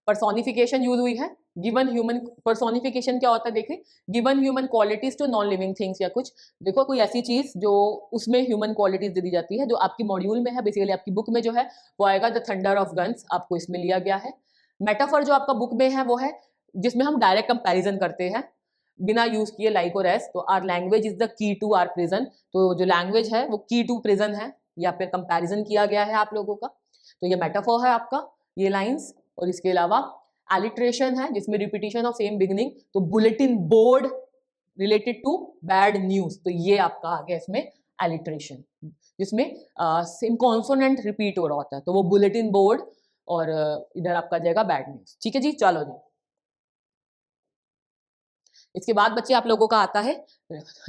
पर्सोनिफिकेशन यूज हुई है। गिवन ह्यूमन, पर्सोनिफिकेशन क्या होता है देखिए, given human qualities to non living things, या कुछ देखो कोई ऐसी चीज जो उसमें ह्यूमन क्वालिटीज दे दी जाती है, जो आपकी मॉड्यूल में है, बेसिकली आपकी बुक में जो है वो आएगा द थंडर ऑफ गन्स, आपको इसमें लिया गया है। मेटाफर जो आपका बुक में है वो है जिसमें हम डायरेक्ट कंपैरिजन करते हैं बिना यूज किए लाइक और एस, तो our language is the key to our prison, तो जो लैंग्वेज है वो की टू प्रिजन है, या फिर कंपैरिजन किया गया है आप लोगों का, तो ये मेटाफर है आपका ये लाइंस। और इसके अलावा एलिट्रेशन है जिसमें रिपीटिशन ऑफ सेम बिगिनिंग, तो bulletin board related to bad news, तो ये आपका आ गया इसमें एलिट्रेशन, जिसमें सेम कॉन्सोनेंट रिपीट हो रहा होता है, तो वो बुलेटिन बोर्ड, और इधर आपका जाएगा बैड न्यूज। ठीक है जी, चलो जी। इसके बाद बच्चे आप लोगों का आता है,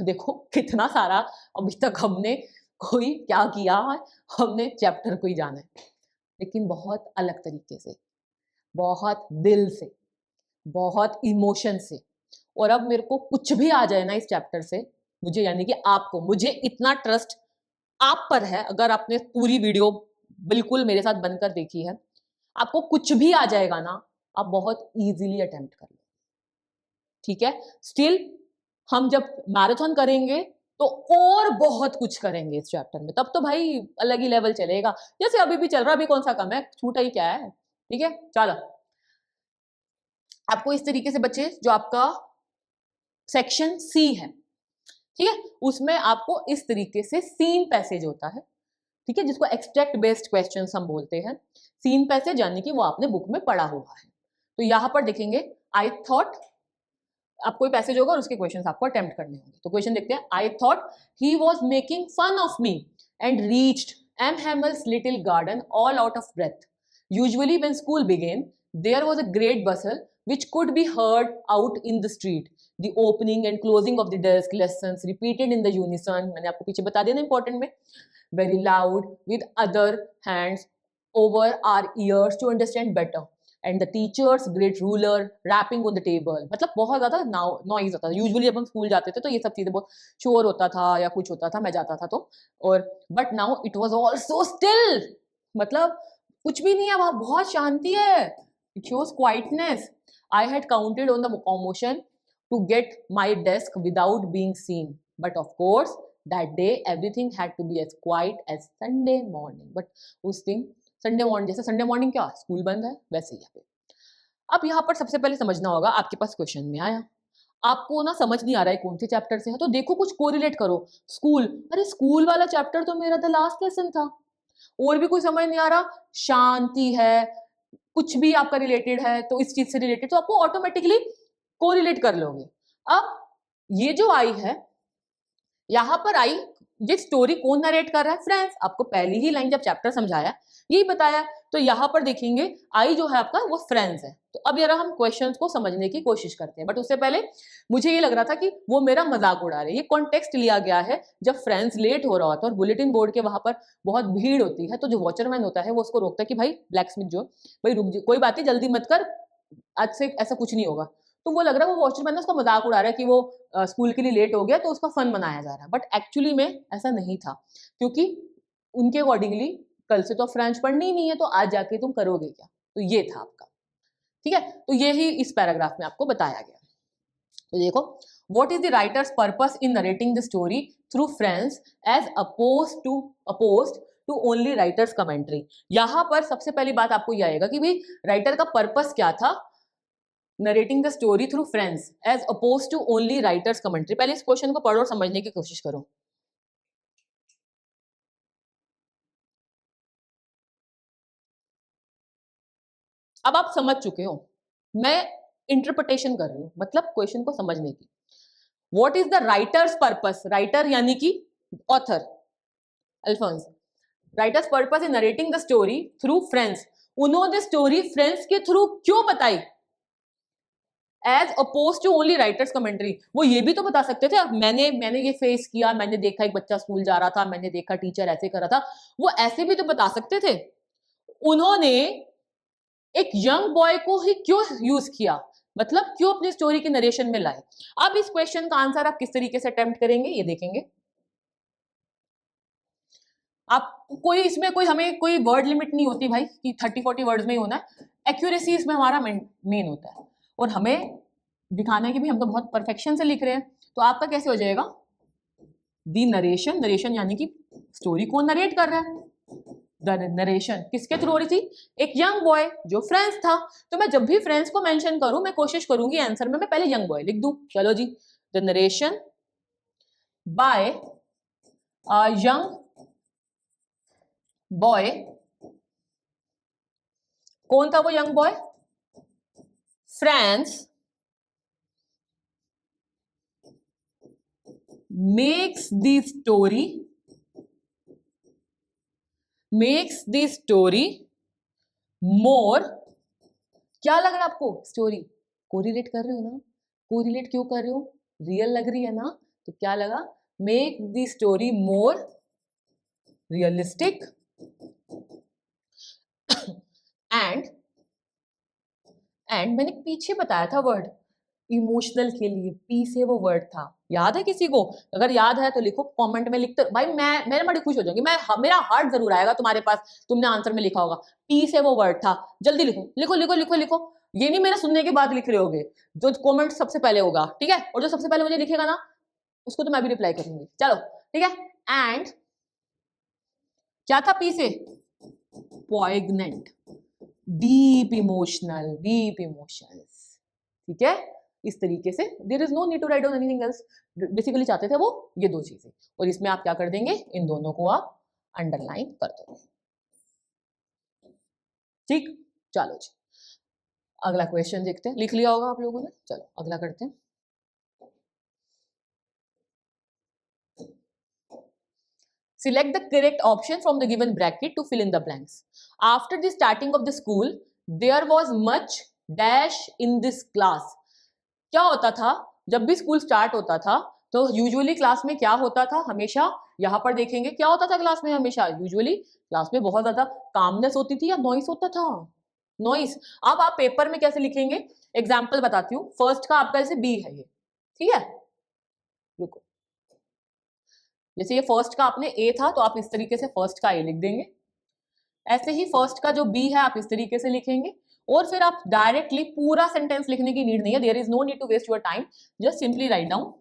देखो कितना सारा अभी तक हमने कोई क्या किया है, हमने चैप्टर को ही जाना है, लेकिन बहुत अलग तरीके से, बहुत दिल से, बहुत इमोशन से। और अब मेरे को कुछ भी आ जाए ना इस चैप्टर से, मुझे यानी कि आपको, मुझे इतना ट्रस्ट आप पर है, अगर आपने पूरी वीडियो बिल्कुल मेरे साथ बनकर देखी है, आपको कुछ भी आ जाएगा ना, आप बहुत इजीली अटेम्प्ट कर लो। ठीक है, स्टिल हम जब मैराथन करेंगे तो और बहुत कुछ करेंगे इस चैप्टर में, तब तो भाई अलग ही लेवल चलेगा, जैसे अभी भी चल रहा, अभी कौन सा कम है, छूटा ही क्या है। ठीक है, चलो आपको इस तरीके से बच्चे जो आपका सेक्शन सी है, ठीक है, उसमें आपको इस तरीके से सीन पैसेज होता है, ठीक है, जिसको एक्सट्रैक्ट बेस्ड क्वेश्चंस हम बोलते हैं। सीन पैसेज यानी कि वो आपने बुक में पढ़ा हुआ है। तो यहां पर देखेंगे, आई थॉट आप कोई पैसेज होगा और उसके क्वेश्चंस आपको अटेम्प्ट करने होंगे। तो क्वेश्चन देखते हैं। I thought he was making fun of me and reached M Hamel's little garden all out of breath. Usually when school began there was a great bustle which could be heard out in the street. The opening and closing of the desk lessons repeated in the unison. मैंने आपको पीछे बता दिया ना important में. Very loud with other hands over our ears to understand better. And the teacher's great ruler rapping on the table. मतलब बहुत ज़्यादा नॉइज होता था। यूजुअली जब हम स्कूल जाते थे तो ये सब चीज़ें बहुत शोर होता था या कुछ होता था, मैं जाता था तो। और but now it was all so still, मतलब कुछ भी नहीं है वहाँ, बहुत शांति है। It shows quietness. I had counted on the commotion to get my desk without being seen, but of course that day everything had to be as quiet as Sunday morning. But उस दिन Sunday morning, जैसे Sunday morning क्या school बंद है वैसे ही यहाँ पे। अब यहाँ पर सबसे पहले समझना होगा, आपके पास क्वेश्चन में आया, आपको ना समझ नहीं आ रहा है कौन से चैप्टर से है, तो देखो कुछ कोरिलेट करो। स्कूल, अरे स्कूल वाला चैप्टर तो मेरा द लास्ट लेसन था। और भी कोई समझ नहीं आ रहा, शांति है, कुछ भी आपका रिलेटेड है तो इस चीज से रिलेटेड, तो आपको ऑटोमेटिकली कोरिलेट कर लोगे। अब ये जो आई है, यहां पर आई, ये स्टोरी कौन नरेट कर रहा है? फ्रेंड्स। आपको पहली ही लाइन जब चैप्टर समझाया यही बताया, तो यहां पर देखेंगे आई जो है आपका वो फ्रेंड्स है। तो अब यार हम क्वेश्चंस को समझने की कोशिश करते हैं, बट उससे पहले मुझे ये लग रहा था कि वो मेरा मजाक उड़ा रहे हैं। ये कॉन्टेक्स्ट लिया गया है जब फ्रेंड्स लेट हो रहा होता है और बुलेटिन बोर्ड के वहां पर बहुत भीड़ होती है, तो जो वॉचरमैन होता है वो उसको रोकता है कि भाई ब्लैक स्मिथ जो, भाई रुक जा, कोई बात नहीं, जल्दी मत कर, आज से ऐसा कुछ नहीं होगा। तो वो लग रहा है वो वॉचरमैन उसका मजाक उड़ा रहा है कि वो स्कूल के लिए लेट हो गया तो उसका फन मनाया जा रहा है, बट एक्चुअली में ऐसा नहीं था, क्योंकि उनके अकॉर्डिंगली कल से तो फ्रेंच पढ़नी ही नहीं है, तो आज जाके तुम करोगे क्या? तो ये था आपका, ठीक है। तो ये ही इस पैराग्राफ में आपको बताया गया। तो देखो, what is the writer's purpose in narrating the story through friends as opposed to only writer's commentary. यहां पर सबसे पहली बात आपको यह आएगा कि भाई राइटर का पर्पस क्या था narrating the story through friends as oppose to only writer's commentary. पहले इस क्वेश्चन को पढ़ो और समझने की कोशिश करो। अब आप समझ चुके हो, मैं इंटरप्रिटेशन कर रही हूं, मतलब क्वेश्चन को समझने की। What is the writer's purpose, writer यानी कि author Alphonse, writer's purpose in narrating the story through friends. उन्होंने स्टोरी फ्रेंड्स के थ्रू क्यों बताई? As oppose to only writer's commentary. वो ये भी तो बता सकते थे, मैंने ये फेस किया, मैंने देखा एक बच्चा स्कूल जा रहा था, मैंने देखा टीचर ऐसे कर रहा था, वो ऐसे भी तो बता सकते थे। उन्होंने एक यंग बॉय को ही क्यों यूज किया, मतलब क्यों अपनी स्टोरी के नरेशन में लाए? अब इस क्वेश्चन का आंसर आप किस तरीके से अटेम्प्ट करेंगे ये देखेंगे। आप कोई इसमें कोई हमें कोई वर्ड लिमिट नहीं होती भाई कि 30-40 वर्ड्स में ही होना है। एक्यूरेसी इसमें हमारा मेन होता है, और हमें दिखाना है कि भाई हम तो बहुत परफेक्शन से लिख रहे हैं। तो आपका कैसे हो जाएगा? दी नरेशन, नरेशन यानी कि स्टोरी कौन नरेट कर रहा है? द नरेशन किसके थ्रू हो रही थी? एक यंग बॉय जो फ्रेंड्स था। तो मैं जब भी फ्रेंड्स को मेंशन करूं, मैं कोशिश करूंगी आंसर में मैं पहले यंग बॉय लिख दूं। चलो जी, the narration by young boy. कौन था वो young boy? Friends makes the story more. क्या लग रहा है आपको? स्टोरी कोरिलेट कर रहे हो ना? कोरिलेट क्यों कर रहे हो? रियल लग रही है ना? तो क्या लगा? Make the story more realistic and मैंने पीछे बताया था वर्ड इमोशनल के लिए, पी से वो वर्ड था, याद है किसी को? अगर याद है तो लिखो कमेंट में, लिखते भाई मैं बड़ी खुश हो जाऊंगी, मेरा हार्ट जरूर आएगा तुम्हारे पास, तुमने आंसर में लिखा होगा पी से वो वर्ड था। जल्दी लिखो लिखो लिखो लिखो लिखो, ये नहीं मेरे सुनने के बाद लिख रहे होगे, जो कमेंट सबसे पहले होगा, ठीक है? और जो सबसे पहले मुझे लिखेगा ना उसको तो मैं भी रिप्लाई करूंगी। चलो ठीक है। एंड क्या था पी से? Poignant, deep emotional, deep emotions, ठीक है? इस तरीके से there is no need to write down anything else. Basically चाहते थे वो ये दो चीजें, और इसमें आप क्या कर देंगे? इन दोनों को आप अंडरलाइन कर दोगे, ठीक? चलो जी, अगला क्वेश्चन देखते हैं। लिख लिया होगा आप लोगों ने, चलो अगला करते हैं। Select the correct option from the given bracket to fill in the blanks. After the starting of the school, there was much dash in this class. क्या होता था जब भी स्कूल स्टार्ट होता था तो यूजुअली क्लास में क्या होता था, हमेशा यहाँ पर देखेंगे क्या होता था क्लास में, हमेशा यूजुअली क्लास में बहुत ज्यादा कामनेस होती थी या नॉइस होता था, नॉइस। अब आप पेपर में कैसे लिखेंगे, एग्जाम्पल बताती हूँ। फर्स्ट का आपका जैसे बी है ये, ठीक है, रुको, जैसे ये फर्स्ट का आपने ए था तो आप इस तरीके से फर्स्ट का ए लिख देंगे, ऐसे ही फर्स्ट का जो बी है आप इस तरीके से लिखेंगे, और फिर आप डायरेक्टली पूरा सेंटेंस लिखने की नीड नहीं है, there is no need to waste your time, just simply write down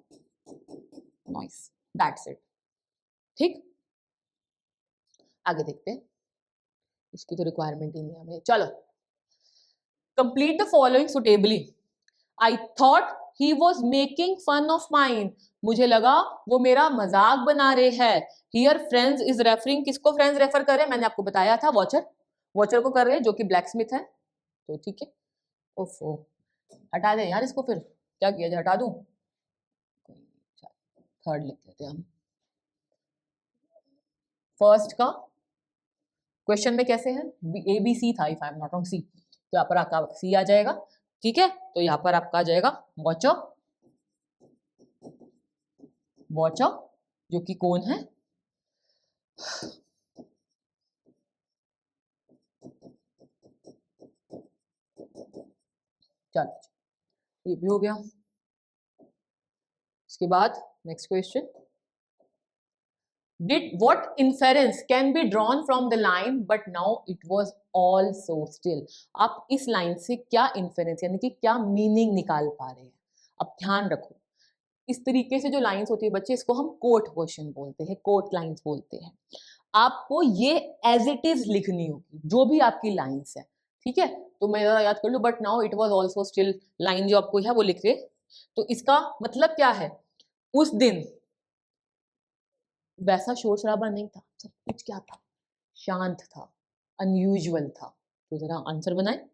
noise, that's it. ठीक, आगे देखते हैं, इसकी तो रिक्वायरमेंट ही नहीं है हमें। चलो, complete the following suitably. I thought he was making fun of mine, मुझे लगा वो मेरा मजाक बना रहे हैं। हियर फ्रेंड्स इज रेफरिंग, किसको फ्रेंड्स रेफर कर रहे हैं, मैंने आपको बताया था वॉचर, वॉचर को कर रहे हैं जो कि ब्लैक स्मिथ है, तो ठीक है। ओफो, हटा दें यार इसको, फिर क्या किया जाए, हटा दूं, थर्ड लिख देते हैं हम। फर्स्ट का क्वेश्चन में कैसे है, ए बी सी था, if I am not wrong C, तो यहाँ पर आपका सी आ जाएगा, ठीक है। तो यहाँ पर आपका आ जाएगा वॉचर, वॉचर जो कि कौन है, चलो ये भी हो गया। इसके बाद next question, did what inference can be drawn from the line but now it was all so still. आप इस लाइन से क्या इन्फेरेंस यानी कि क्या मीनिंग निकाल पा रहे हैं, अब ध्यान रखो, इस तरीके से जो लाइंस होती है बच्चे, इसको हम कोट क्वेश्चन बोलते हैं, कोट लाइंस बोलते हैं। आपको ये एज इट इज लिखनी होगी जो भी आपकी लाइंस है, ठीक है। तो मैं याद कर लूं, but now it was also still, line जो आपको है वो लिख दे। तो इसका मतलब क्या है, उस दिन वैसा शोर शराबा नहीं था, सब कुछ क्या था, शांत था, अनयूजुअल था। तो जरा आंसर बनाए,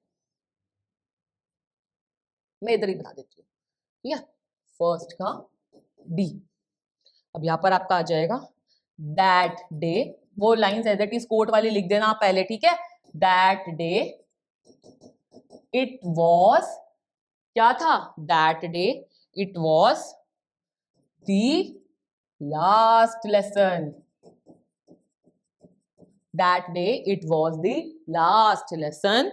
मैं इधर ही बना देती हूँ, ठीक है, फर्स्ट का डी। अब यहाँ पर आपका आ जाएगा दैट डे, वो line as it is quote वाली लिख देना आप पहले, ठीक है। दैट डे इट वॉज, क्या था, that day it was the last lesson, that day it was the last lesson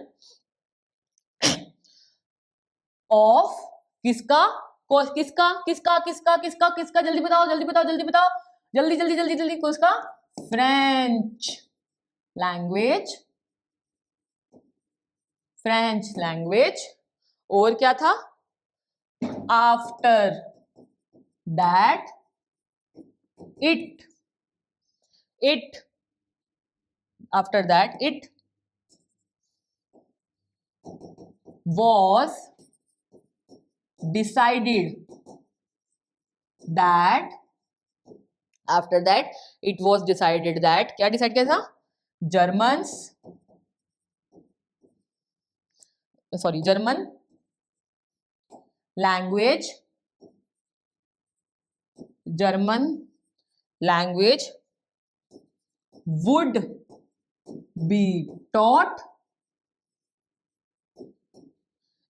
of किसका, किसका किसका किसका किसका किसका, जल्दी बताओ जल्दी बताओ जल्दी बताओ, जल्दी जल्दी जल्दी जल्दी, किसका, फ्रेंच लैंग्वेज, फ्रेंच लैंग्वेज। और क्या था, after that it after that it was decided that, after that it was decided that, क्या डिसाइड किया था, Germans, sorry German language, German language would be taught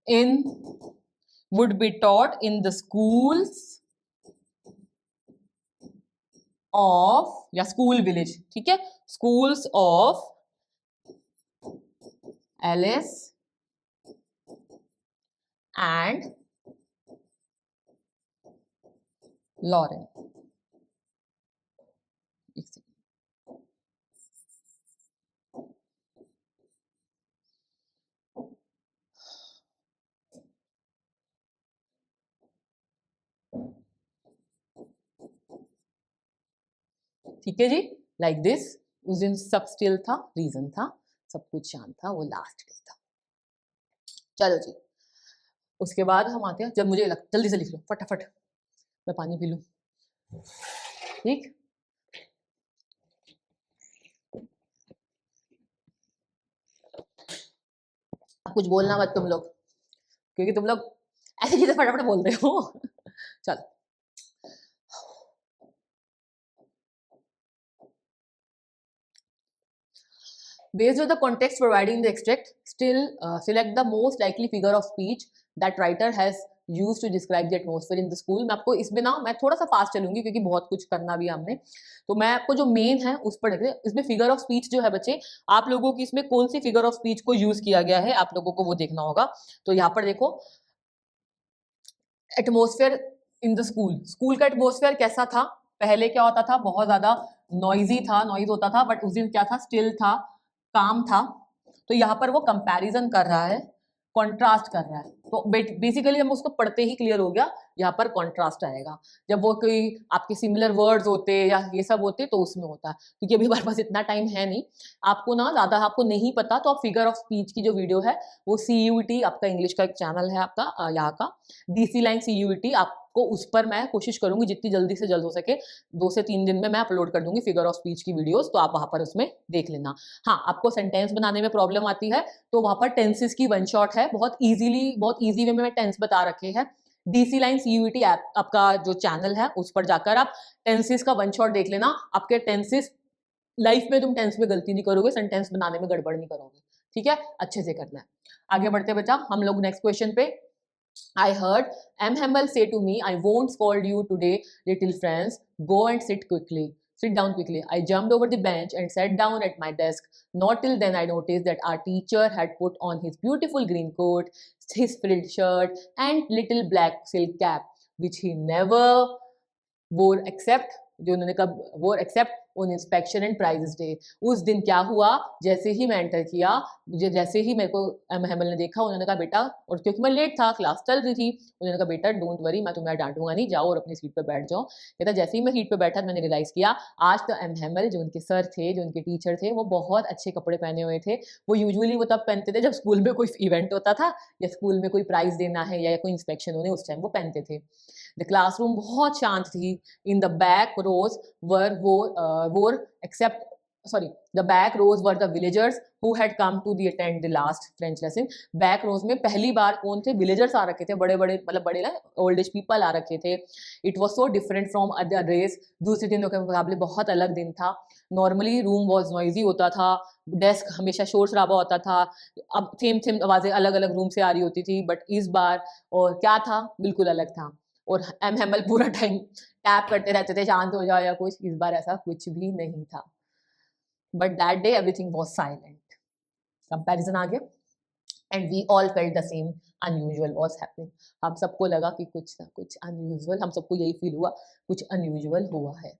in, would be taught in the schools of, या school village, ठीक है, schools of Alsace and Lorraine. ठीक है जी, like this. उस दिन सब स्टिल था, रीजन था, सब कुछ शांत था, वो लास्ट डे था। चलो जी, उसके बाद हम आते हैं, जब मुझे जल्दी से लिख लो फटाफट, मैं पानी पी लूं, ठीक। कुछ बोलना मत तुम लोग, क्योंकि तुम लोग ऐसी चीजें फटाफट बोलते हो। चलो, Based on the context providing in the extract, still select the most likely figure of speech that writer has used to describe the atmosphere in the school. मैं आपको इसमें ना मैं थोड़ा सा फास्ट चलूंगी क्योंकि बहुत कुछ करना भी है हमने, तो मैं आपको जो मेन है उस पर देख, इसमें फिगर ऑफ स्पीच जो है बच्चे, आप लोगों की इसमें कौन सी फिगर ऑफ स्पीच को यूज किया गया है आप लोगों को वो देखना होगा। तो यहाँ पर देखो, atmosphere in the school, school का एटमोसफेयर कैसा था, पहले क्या होता था, बहुत ज्यादा नॉइजी था, नॉइज होता था, बट उस दिन क्या था, स्टिल था, काम था। तो यहाँ पर वो कंपैरिजन कर रहा है, कॉन्ट्रास्ट कर रहा है, तो बेसिकली हम उसको पढ़ते ही क्लियर हो गया, यहाँ पर कॉन्ट्रास्ट आएगा। जब वो कोई आपके सिमिलर वर्ड्स होते या ये सब होते तो उसमें होता है, क्योंकि अभी हमारे पास इतना टाइम है नहीं, आपको ना ज्यादा आपको नहीं पता तो आप फिगर ऑफ स्पीच की जो वीडियो है वो CUET आपका इंग्लिश का एक चैनल है आपका यहाँ का DC लाइन CUET, आपको उस पर मैं कोशिश करूंगी जितनी जल्दी से जल्द हो सके 2 से 3 दिन में मैं अपलोड कर दूंगी फिगर ऑफ स्पीच की वीडियोस, तो आप वहां पर उसमें देख लेना। हाँ, आपको सेंटेंस बनाने में प्रॉब्लम आती है तो वहां पर टेंसेस की वन शॉट है, बहुत इजी वे में मैं टेंस बता रखे हैं। DC लाइन CUET ऐप आपका जो चैनल है उस पर जाकर आप टेंसेस का वन शॉट देख लेना, आपके टेंसेस लाइफ में तुम टेंस में गलती नहीं करोगे, सेंटेंस बनाने में गड़बड़ नहीं करोगे, ठीक है, अच्छे से करना है। आगे बढ़ते बच्चा, हम लोग नेक्स्ट क्वेश्चन पे। I heard M. Hamill say to me, I won't scold you today, little friends. Go and sit quickly. Sit down quickly. I jumped over the bench and sat down at my desk. Not till then I noticed that our teacher had put on his beautiful green coat, his frilled shirt, and little black silk cap, which he never wore except जो उन्होंने कब वो except on inspection and prizes day. उस दिन क्या हुआ, जैसे ही मैं एंटर किया, मुझे जैसे ही मेरे को हेमल ने देखा, उन्होंने कहा बेटा, और क्योंकि मैं लेट था, क्लास चल रही थी, उन्होंने कहा बेटा डोंट वरी, मैं तुम्हें डांटूंगा नहीं, जाओ और अपनी सीट पर बैठ जाओ। कहता जैसे ही मैं सीट पर बैठा मैंने रियलाइज किया आज तो हेमल जो उनके सर थे, जो उनके टीचर थे, वो बहुत अच्छे कपड़े पहने हुए थे। वो यूजुअली वो तब पहनते थे जब स्कूल में कोई इवेंट होता था या स्कूल में कोई प्राइज देना है या कोई इंस्पेक्शन होने, उस टाइम वो पहनते थे। द क्लासरूम बहुत शांत थी। In the back rows wore except sorry the back rows were the villagers who had come to the attend the last French lesson। Back rows में पहली बार कौन थे, विलेजर्स आ रखे थे, बड़े बड़े मतलब बड़े ना ओल्ड एज पीपल आ रखे थे। It was so different from other days, दूसरे दिनों के मुकाबले बहुत अलग दिन था। नॉर्मली रूम वॉज नॉइजी होता था, डेस्क हमेशा शोर शराबा होता था, अब थेम थेम आवाजें अलग अलग रूम से आ रही होती थी, बट इस बार और क्या था, बिल्कुल अलग था। और एम हेमल पूरा टाइम टैप करते रहते थे शांत हो जाओ या कुछ, इस बार ऐसा कुछ भी नहीं था। But that day everything was silent. Comparison आ गया, and we all felt the same, unusual was happening. हम सबको लगा कि कुछ ना कुछ अनयूजुअल, हम सबको यही फील हुआ कुछ अनयूजुअल हुआ है।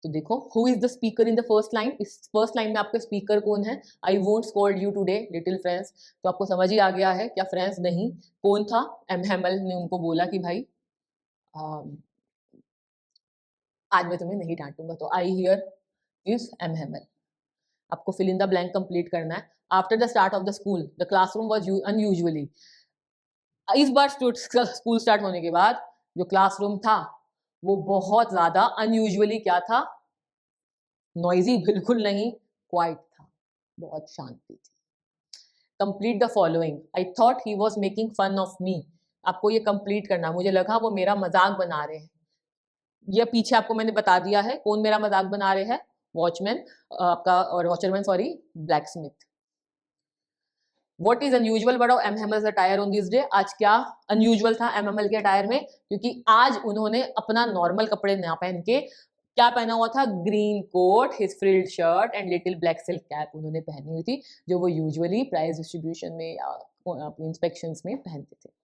तो देखो, who is the speaker in the first line, इस फर्स्ट लाइन में आपके स्पीकर कौन है, I won't scold you today little friends. तो आपको समझ ही आ गया है क्या फ्रेंड्स नहीं, कौन था, एम हेमल ने उनको बोला कि भाई आज मैं तुम्हें नहीं डांटूंगा, तो I here is M Hamel. आपको fill in the blank complete करना है। After the start of the school the classroom was unusually, इस बार स्कूल स्टार्ट होने के बाद जो क्लासरूम था वो बहुत ज्यादा अनयूजुअली क्या था, नॉइजी बिल्कुल नहीं, क्वाइट था, बहुत शांति थी। Complete the following, I thought he was making fun of me. आपको ये कंप्लीट करना, मुझे लगा वो मेरा मजाक बना रहे हैं। ये पीछे आपको मैंने बता दिया है कौन मेरा मजाक बना रहे हैं, वॉचमैन आपका, और watcherman sorry, blacksmith. What is unusual about M Hamel's attire on this day, आज क्या अनयूजुअल था एम हेमल के अटायर में, क्योंकि आज उन्होंने अपना नॉर्मल कपड़े ना पहन के क्या पहना हुआ था, green coat, his frilled shirt and little black silk cap उन्होंने पहनी हुई थी, जो वो यूजुअली प्राइज डिस्ट्रीब्यूशन में या अपने इंस्पेक्शंस में पहनते थे।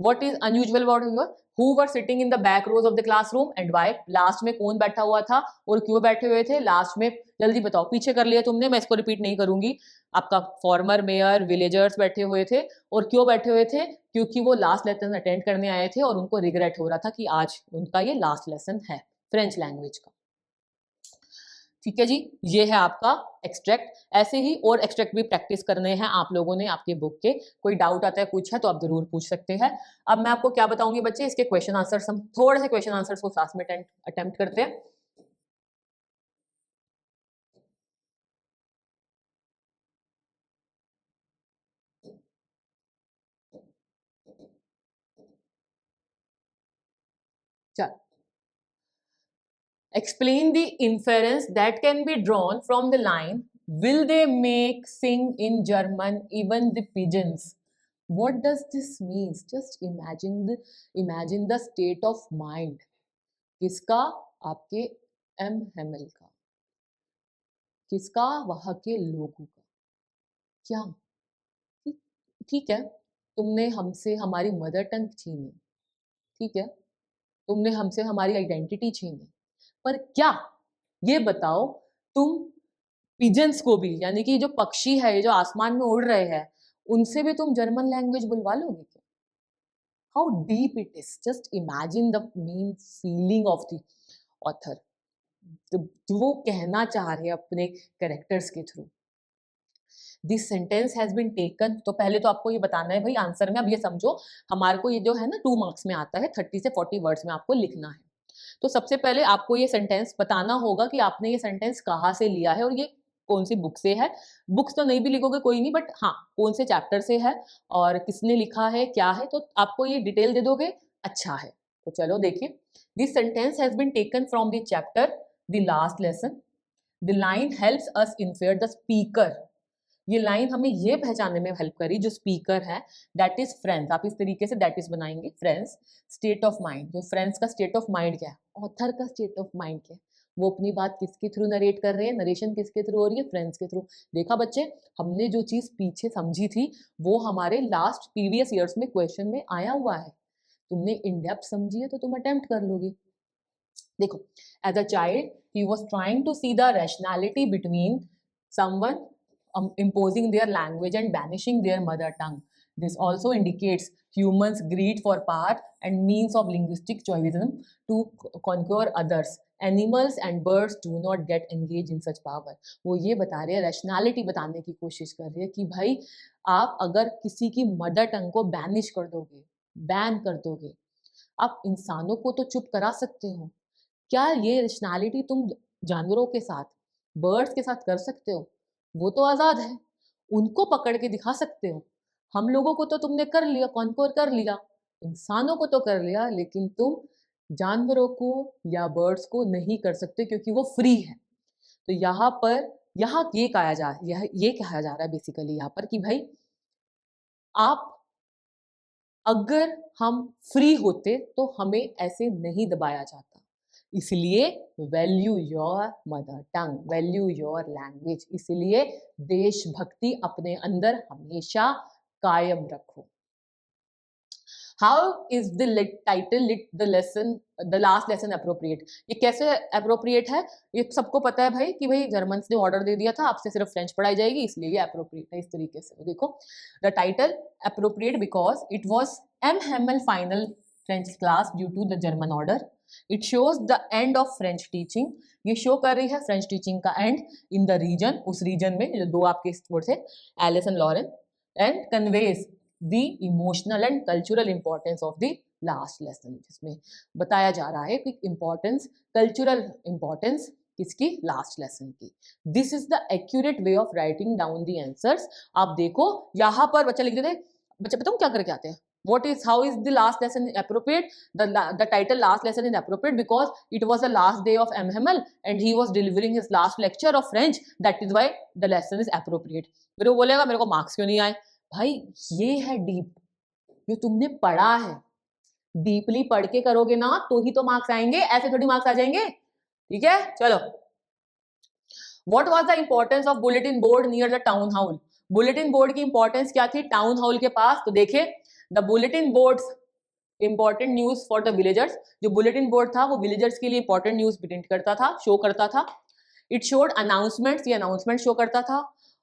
What is unusual about her? Who were sitting in the back rows of the classroom and why? Last में कौन बैठा हुआ था और क्यों बैठे हुए थे लास्ट में, जल्दी बताओ, पीछे कर लिया तुमने, मैं इसको रिपीट नहीं करूंगी। आपका फॉर्मर मेयर, विलेजर्स बैठे हुए थे, और क्यों बैठे हुए थे, क्योंकि वो लास्ट लेसन अटेंड करने आए थे और उनको रिग्रेट हो रहा था कि आज उनका ये लास्ट लेसन है फ्रेंच लैंग्वेज का। ठीक है जी, ये है आपका एक्सट्रैक्ट। ऐसे ही और एक्सट्रैक्ट भी प्रैक्टिस करने हैं आप लोगों ने आपके बुक के, कोई डाउट आता है कुछ है तो आप जरूर पूछ सकते हैं। अब मैं आपको क्या बताऊंगी बच्चे, इसके क्वेश्चन आंसर्स, हम थोड़े से क्वेश्चन आंसर्स को साथ में अटेम्प्ट करते हैं। चल, explain the inference that can be drawn from the line, will they make sing in German even the pigeons? What does this means? Just imagine the state of mind. किसका? आपके M Hamel का, किसका? वहां के लोगों का। क्या? ठीक है, तुमने हमसे हमारी मदर टंग छीनी, ठीक है, तुमने हमसे हमारी आइडेंटिटी छीनी, पर क्या, ये बताओ, तुम पिजन्स को भी, यानी कि जो पक्षी है, जो आसमान में उड़ रहे हैं, उनसे भी तुम जर्मन लैंग्वेज बुलवा लोगे क्या? How deep it is, just imagine the main feeling of the author, तो वो कहना चाह रहे हैं अपने कैरेक्टर्स के थ्रू। This sentence has been taken, तो पहले तो आपको ये बताना है भाई आंसर में, अब ये समझो हमारे को ये जो है ना 2 मार्क्स में आता है, 30 से 40 वर्ड्स में आपको लिखना है। तो सबसे पहले आपको ये सेंटेंस बताना होगा कि आपने ये सेंटेंस कहाँ से लिया है और ये कौन सी बुक से है। बुक्स तो नहीं भी लिखोगे कोई नहीं, बट हाँ कौन से चैप्टर से है और किसने लिखा है, क्या है, तो आपको ये डिटेल दे दोगे, अच्छा है। तो चलो देखिए, this sentence has been taken from the chapter the last lesson. The line helps us infer the speaker. ये लाइन हमें ये पहचानने में हेल्प करी, जो स्पीकर है दैट इज फ्रेंड्स, आप इस तरीके से दैट इज बनाएंगे, फ्रेंड्स स्टेट ऑफ माइंड। जो फ्रेंड्स का स्टेट ऑफ माइंड क्या है, ऑथर का स्टेट ऑफ माइंड क्या है, वो अपनी बात किसके थ्रू नरेट कर रहे हैं, नरेशन किसके थ्रू हो रही है, फ्रेंड्स के थ्रू। देखा बच्चे, हमने जो चीज पीछे समझी थी वो हमारे लास्ट प्रीवियस ईयर्स में क्वेश्चन में आया हुआ है, तुमने इन डेप्थ समझी है तो तुम अटेम्प्ट कर लोगे। देखो, as a child he was trying to see the rationality between someone imposing their language and banishing their mother tongue. This also indicates humans' greed for power and means of linguistic chauvinism to conquer others. Animals and birds do not get engaged in such power. वो ये बता रहे हैं, rationality बताने की कोशिश कर रहे हैं कि भाई आप अगर किसी की मदर टंग को बैनिश कर दोगे, बैन कर दोगे, आप इंसानों को तो चुप करा सकते हो, क्या ये रैशनैलिटी तुम जानवरों के साथ, बर्ड्स के साथ कर सकते हो? वो तो आजाद है, उनको पकड़ के दिखा सकते हो। हम लोगों को तो तुमने कर लिया, कॉन्कोर कर लिया, इंसानों को तो कर लिया, लेकिन तुम जानवरों को या बर्ड्स को नहीं कर सकते क्योंकि वो फ्री है। तो यहाँ पर ये कहा जा रहा है बेसिकली यहाँ पर कि भाई आप, अगर हम फ्री होते तो हमें ऐसे नहीं दबाया जाता, इसलिए value your mother tongue, value your language, इसलिए देशभक्ति अपने अंदर हमेशा कायम रखो। How is the title the lesson, the last lesson appropriate? ये कैसे अप्रोप्रिएट है? ये सबको पता है भाई कि भाई जर्मन्स ने ऑर्डर दे दिया था आपसे सिर्फ फ्रेंच पढ़ाई जाएगी, इसलिए ये अप्रोप्रिएट है इस तरीके से। देखो, the title appropriate because it was M Hamel final French class due to the German order. It shows the end of French teaching, ये शो कर रही है फ्रेंच टीचिंग का एंड इन द रीजन, उस रीजन में जो 2 आपके word थे, Alsace and Lorraine, and conveys the emotional and cultural importance of the last lesson, जिसमें बताया जा रहा है कि इंपॉर्टेंस, कल्चरल इंपॉर्टेंस किसकी, लास्ट लेसन की। This is the accurate way of writing down the answers. आप देखो यहाँ पर बच्चा लिख देते, बच्चा बताऊँ क्या करके आते हैं, what is, how is the last lesson appropriate? The title last lesson is appropriate because it was the last day of M. Hamel and he was delivering his last lecture of French, that is why the lesson is appropriate। फिर वो बोलेगा मेरे को marks क्यों नहीं आए? भाई ये है डीप, जो तुमने पढ़ा है, डीपली पढ़ के करोगे ना तो ही तो मार्क्स आएंगे, ऐसे थोड़ी मार्क्स आ जाएंगे, ठीक है। चलो, what was the importance of bulletin board near the town hall? Bulletin board की इंपॉर्टेंस क्या थी टाउन हॉल के पास? तो देखिए, the bulletin boards important news for the villagers, जो बुलेटिन बोर्ड था वो विलेजर्स के लिए इंपॉर्टेंट न्यूज प्रिंट करता था, शो करता था। इट शोड अनाउंसमेंट्स, ये अनाउंसमेंट शो करता था,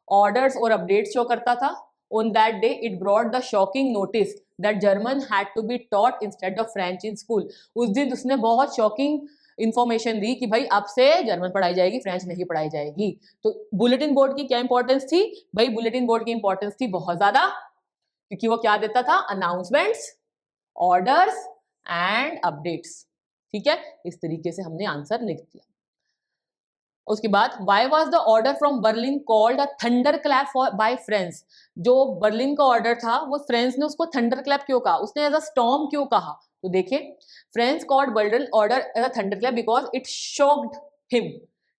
ऑर्डर्स और अपडेट्स शो करता था। On that day it brought the shocking notice that German had to be taught instead of French in school. उस दिन उसने बहुत शॉकिंग इंफॉर्मेशन दी कि भाई अब से जर्मन पढ़ाई जाएगी, फ्रेंच नहीं पढ़ाई जाएगी। तो बुलेटिन बोर्ड की क्या इंपॉर्टेंस थी भाई? बुलेटिन बोर्ड की इंपॉर्टेंस थी बहुत ज्यादा, क्योंकि वो क्या देता था? अनाउंसमेंट्स, ऑर्डर्स एंड अपडेट्स, ठीक है। इस तरीके से हमने आंसर लिख दिया। उसके बाद why was the order from Berlin called a thunder clap for by friends? जो बर्लिन का ऑर्डर था वो फ्रेंड्स ने उसको थंडर क्लैप क्यों कहा? उसने एज अ स्टॉर्म क्यों कहा? तो देखिए, French called burden order as a thunderclap because it shocked him,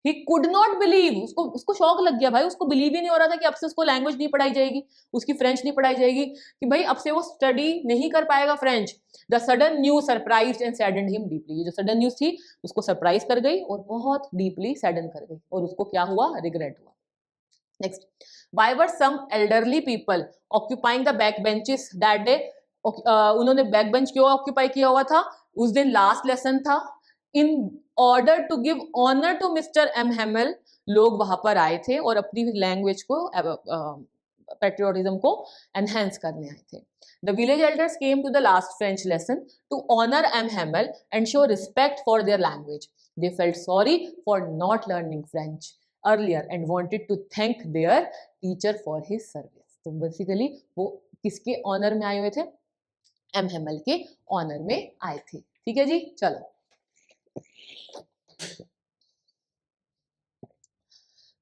he could not believe, उसको शॉक लग गया भाई, उसको बिलीव ही नहीं हो रहा था कि अब से उसको लैंग्वेज नहीं पढ़ाई जाएगी, उसकी फ्रेंच नहीं पढ़ाई जाएगी, कि भाई अब से वो स्टडी नहीं कर पाएगा French. The sudden news surprised and saddened him deeply, ये जो सडन न्यूज थी उसको सरप्राइज कर गई और बहुत डीपली सैडन कर गई, और उसको क्या हुआ, रिग्रेट हुआ। Next, why were some elderly people occupying the back benches that day? उन्होंने बैक बेंच क्यों ऑक्यूपाई किया हुआ था? उस दिन लास्ट लेसन था। In order to give honour to mister M Hamel, लोग वहां पर आए थे और अपनी लैंग्वेज को, पेट्रियोटिज्म को एनहेंस करने आए थे। The village elders came to the last French lesson to honor M. Hamel and show respect for their language. They felt sorry for not learning French earlier and wanted to thank their teacher for his service. तो basically वो किसके honour में आए हुए थे? M Hemal के honour में आए थे। ठीक है जी, चलो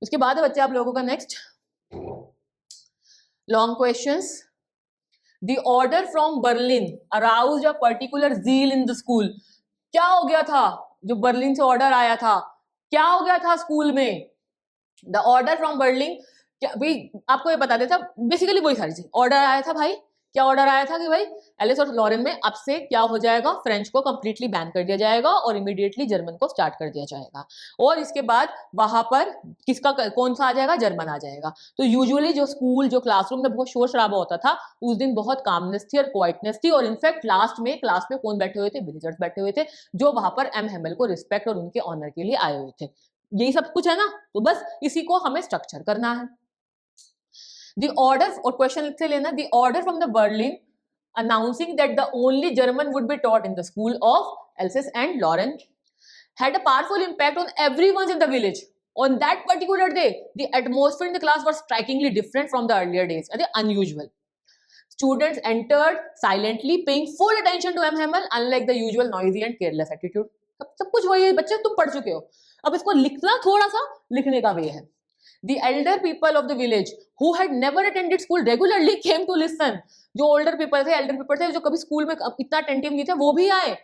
उसके बाद है बच्चे आप लोगों का next long questions. The order from Berlin aroused a particular zeal in the school. क्या हो गया था जो बर्लिन से ऑर्डर आया था? क्या हो गया था स्कूल में? The order from Berlin, क्या भाई आपको ये बता देता, बेसिकली वही सारी चीज। ऑर्डर आया था भाई, क्या ऑर्डर आया था कि भाई एलिस और लॉरेन में अब से क्या हो जाएगा, फ्रेंच को कंप्लीटली बैन कर दिया जाएगा और इमीडिएटली जर्मन को स्टार्ट कर दिया जाएगा, और इसके बाद वहां पर किसका कौन सा आ जाएगा, जर्मन आ जाएगा। तो यूजुअली जो स्कूल, जो क्लासरूम में बहुत शोर शराबा होता था, उस दिन बहुत कामनेस थी और क्वाइटनेस थी, और इनफैक्ट लास्ट में क्लास में कौन बैठे हुए थे, विलेजर्स बैठे हुए थे, जो वहां पर एम हेमल को रिस्पेक्ट और उनके ऑनर के लिए आए हुए थे। यही सब कुछ है ना, तो बस इसी को हमें स्ट्रक्चर करना है। The order, और क्वेश्चन लिख लेना, the order from the Berlin announcing that the only German would be taught in the school of Alsace and Lorraine had a powerful impact on everyone in the village. On that particular day, the atmosphere in the class was strikingly different from the earlier days, unusual. Students entered silently, paying full attention to M. Hamel, unlike the usual noisy and careless attitude. सब कुछ वही है बच्चे, तुम पढ़ चुके हो, अब इसको लिखना थोड़ा सा लिखने का वे है। The elder people of the village who had never attended school regularly came to listen. जो older people थे, elder people थे, जो कभी स्कूल में इतना attentive नहीं थे, वो भी आए।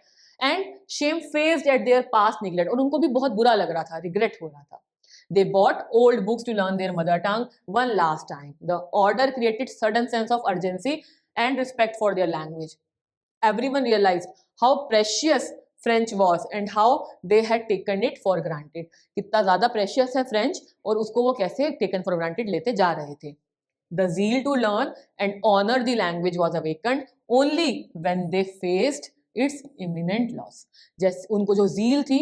And shamefaced at their past neglect, और उनको भी बहुत बुरा लग रहा था, regret हो रहा था। They bought old books to learn their mother tongue one last time. The order created sudden sense of urgency and respect for their language. Everyone realized how precious French was and how they had taken it for granted. कितना ज़्यादा precious है French और उसको वो कैसे taken for granted लेते जा रहे थे। The zeal to learn and honor the language was awakened only when they faced its imminent loss. जैसे उनको जो zeal थी,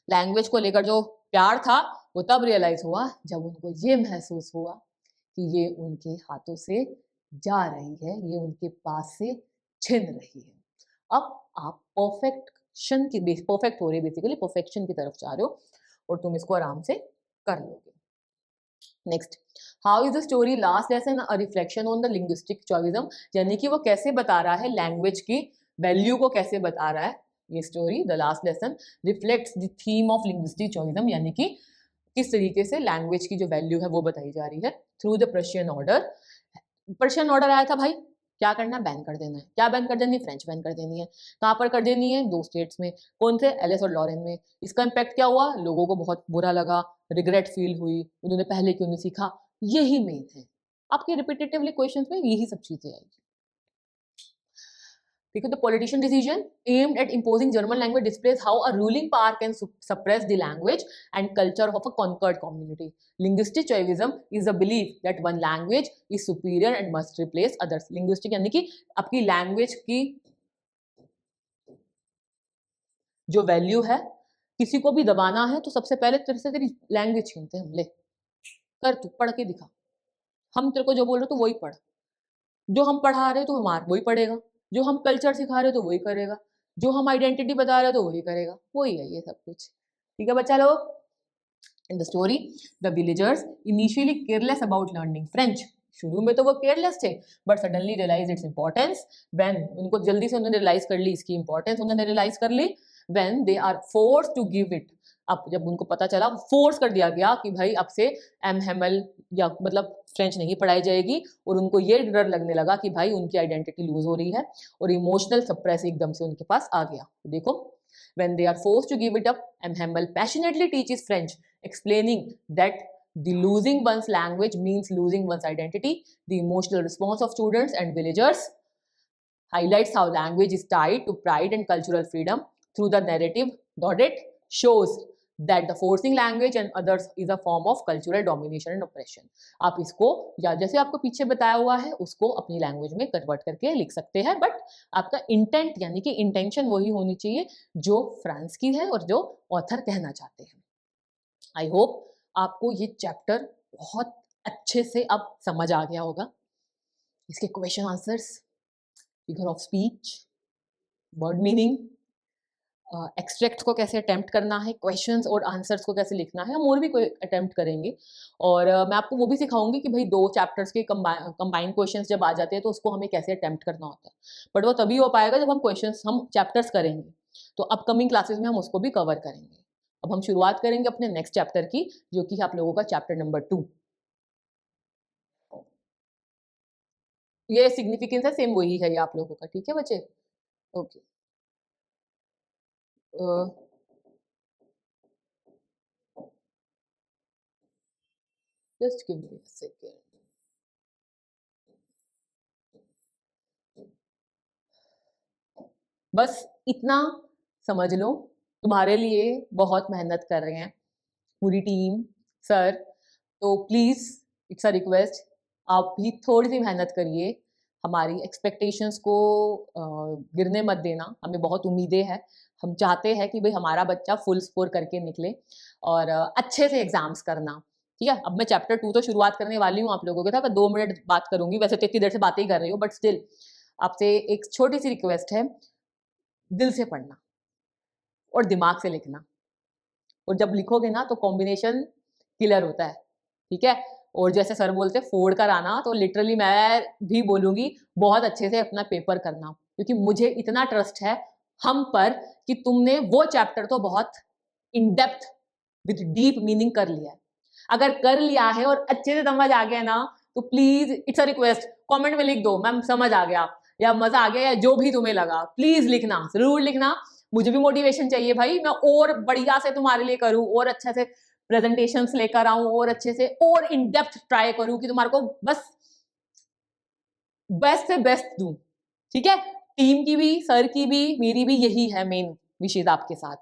लैंग्वेज को लेकर जो प्यार था, वो तब रियलाइज हुआ जब उनको ये महसूस हुआ कि ये उनके हाथों से जा रही है, ये उनके पास से छिन रही है। अब आप परफेक्शन की परफेक्ट हो रही है, बेसिकली परफेक्शन की तरफ जा रहे हो और तुम इसको आराम से कर लोगे। Next, how is the story last lesson a reflection on the linguistic chauvinism, यानी कि वो कैसे बता रहा है लैंग्वेज की वैल्यू को, कैसे बता रहा है ये story. The last lesson reflects the theme of linguistic chauvinism, यानी कि किस तरीके से लैंग्वेज की जो वैल्यू है वो बताई जा रही है through the Persian order. Persian order आया था भाई, क्या करना, बैन कर देना है। क्या बैन कर देनी है, फ्रेंच बैन कर देनी है। कहाँ पर कर देनी है, 2 स्टेट्स में, कौन से, एलिस और लॉरेन में। इसका इम्पैक्ट क्या हुआ, लोगों को बहुत बुरा लगा, रिग्रेट फील हुई, उन्होंने पहले क्यों नहीं सीखा। यही मेन है, आपके रिपीटेटिवली क्वेश्चंस में यही सब चीजें आएगी। Because the politician decision aimed at imposing German language displays how a ruling power can suppress the language and culture of a conquered community. Linguistic chauvinism is a belief that one language is superior and must replace others. Linguistic यानी कि आपकी language की जो value है, किसी को भी दबाना है तो सबसे पहले तेरे से तेरी language छीनते हैं हम। ले कर, तू पढ़ के दिखा, हम तेरे को जो बोल रहे तो वही पढ़, जो हम पढ़ा रहे तो हमारा वही पढ़ेगा, जो हम कल्चर सिखा रहे तो वही करेगा, जो हम आइडेंटिटी बता रहे तो वही करेगा, वही है ये सब कुछ। ठीक है बच्चा लोग। In the story the villagers initially careless about learning French, शुरू में तो वो केयरलेस थे, but suddenly realize its importance when, उनको जल्दी से उन्होंने रियलाइज कर ली इसकी इंपॉर्टेंस, उन्होंने रियलाइज कर ली when they are forced to give it अब जब उनको पता चला, फोर्स कर दिया गया कि भाई अब से एम हेमल या मतलब फ्रेंच नहीं पढ़ाई जाएगी, और उनको ये डर लगने लगा कि भाई उनकी आइडेंटिटी लूज हो रही है, और इमोशनल सप्रेस एकदम से उनके पास आ गया। देखो, when they are forced to give it up, M. Hamill passionately teaches French, explaining that the losing one's language means losing one's identity. The emotional response of students and villagers highlights how language is tied to pride and cultural freedom through the narrative. Dodit shows that the forcing language and others is a form of cultural domination and oppression. आप इसको या जैसे आपको पीछे बताया हुआ है उसको अपनी लैंग्वेज में कन्वर्ट करके लिख सकते हैं, बट आपका इंटेंट यानी कि इंटेंशन वही होनी चाहिए जो फ्रांस की है और जो ऑथर कहना चाहते हैं। आई होप आपको ये चैप्टर बहुत अच्छे से अब समझ आ गया होगा। इसके question answers, figure of speech, word meaning, extract को कैसे अटेम्प्ट करना है, क्वेश्चंस और आंसर्स को कैसे लिखना है, हम और भी कोई अटेम्प्ट करेंगे। और मैं आपको वो भी सिखाऊंगी कि भाई 2 चैप्टर्स के कंबाइंड क्वेश्चंस जब आ जाते हैं तो उसको हमें कैसे अटेम्प्ट करना होता है, बट वो तभी हो पाएगा जब हम चैप्टर्स करेंगे। तो अपकमिंग क्लासेस में हम उसको भी कवर करेंगे। अब हम शुरुआत करेंगे अपने नेक्स्ट चैप्टर की, जो कि आप लोगों का चैप्टर नंबर 2। ये सिग्निफिकेंस है, सेम वही है ये आप लोगों का, ठीक है बच्चे? Okay, just give me a second. बस इतना समझ लो, तुम्हारे लिए बहुत मेहनत कर रहे हैं पूरी टीम, सर, तो प्लीज़ इट्स अ रिक्वेस्ट, आप भी थोड़ी सी मेहनत करिए, हमारी एक्सपेक्टेशंस को गिरने मत देना। हमें बहुत उम्मीदें हैं, हम चाहते हैं कि भाई हमारा बच्चा फुल स्कोर करके निकले और अच्छे से एग्जाम्स करना, ठीक है? अब मैं चैप्टर 2 तो शुरुआत करने वाली हूँ आप लोगों के साथ, मैं 2 मिनट बात करूंगी, वैसे तो इतनी देर से बातें ही कर रही हूँ, बट स्टिल आपसे एक छोटी सी रिक्वेस्ट है, दिल से पढ़ना और दिमाग से लिखना, और जब लिखोगे ना तो कॉम्बिनेशन किलर होता है, ठीक है? और जैसे सर बोलते हैं फोड़ कर आना, तो लिटरली मैं भी बोलूंगी बहुत अच्छे से अपना पेपर करना, क्योंकि मुझे इतना ट्रस्ट है हम पर कि तुमने वो चैप्टर तो बहुत in depth with deep meaning कर लिया है। अगर कर लिया है और अच्छे से समझ आ गया ना, तो please it's a request, comment में लिख दो मैम समझ आ गया या मजा आ गया या जो भी तुम्हें लगा, प्लीज लिखना, जरूर लिखना। मुझे भी मोटिवेशन चाहिए भाई, मैं और बढ़िया से तुम्हारे लिए करूं, और अच्छे से प्रेजेंटेशंस लेकर आऊं, और अच्छे से और इन डेप्थ ट्राई करूं कि तुम्हारे को बस बेस्ट से बेस्ट दूं, ठीक है? टीम की भी, सर की भी, मेरी भी यही है मेन विशेष आपके साथ।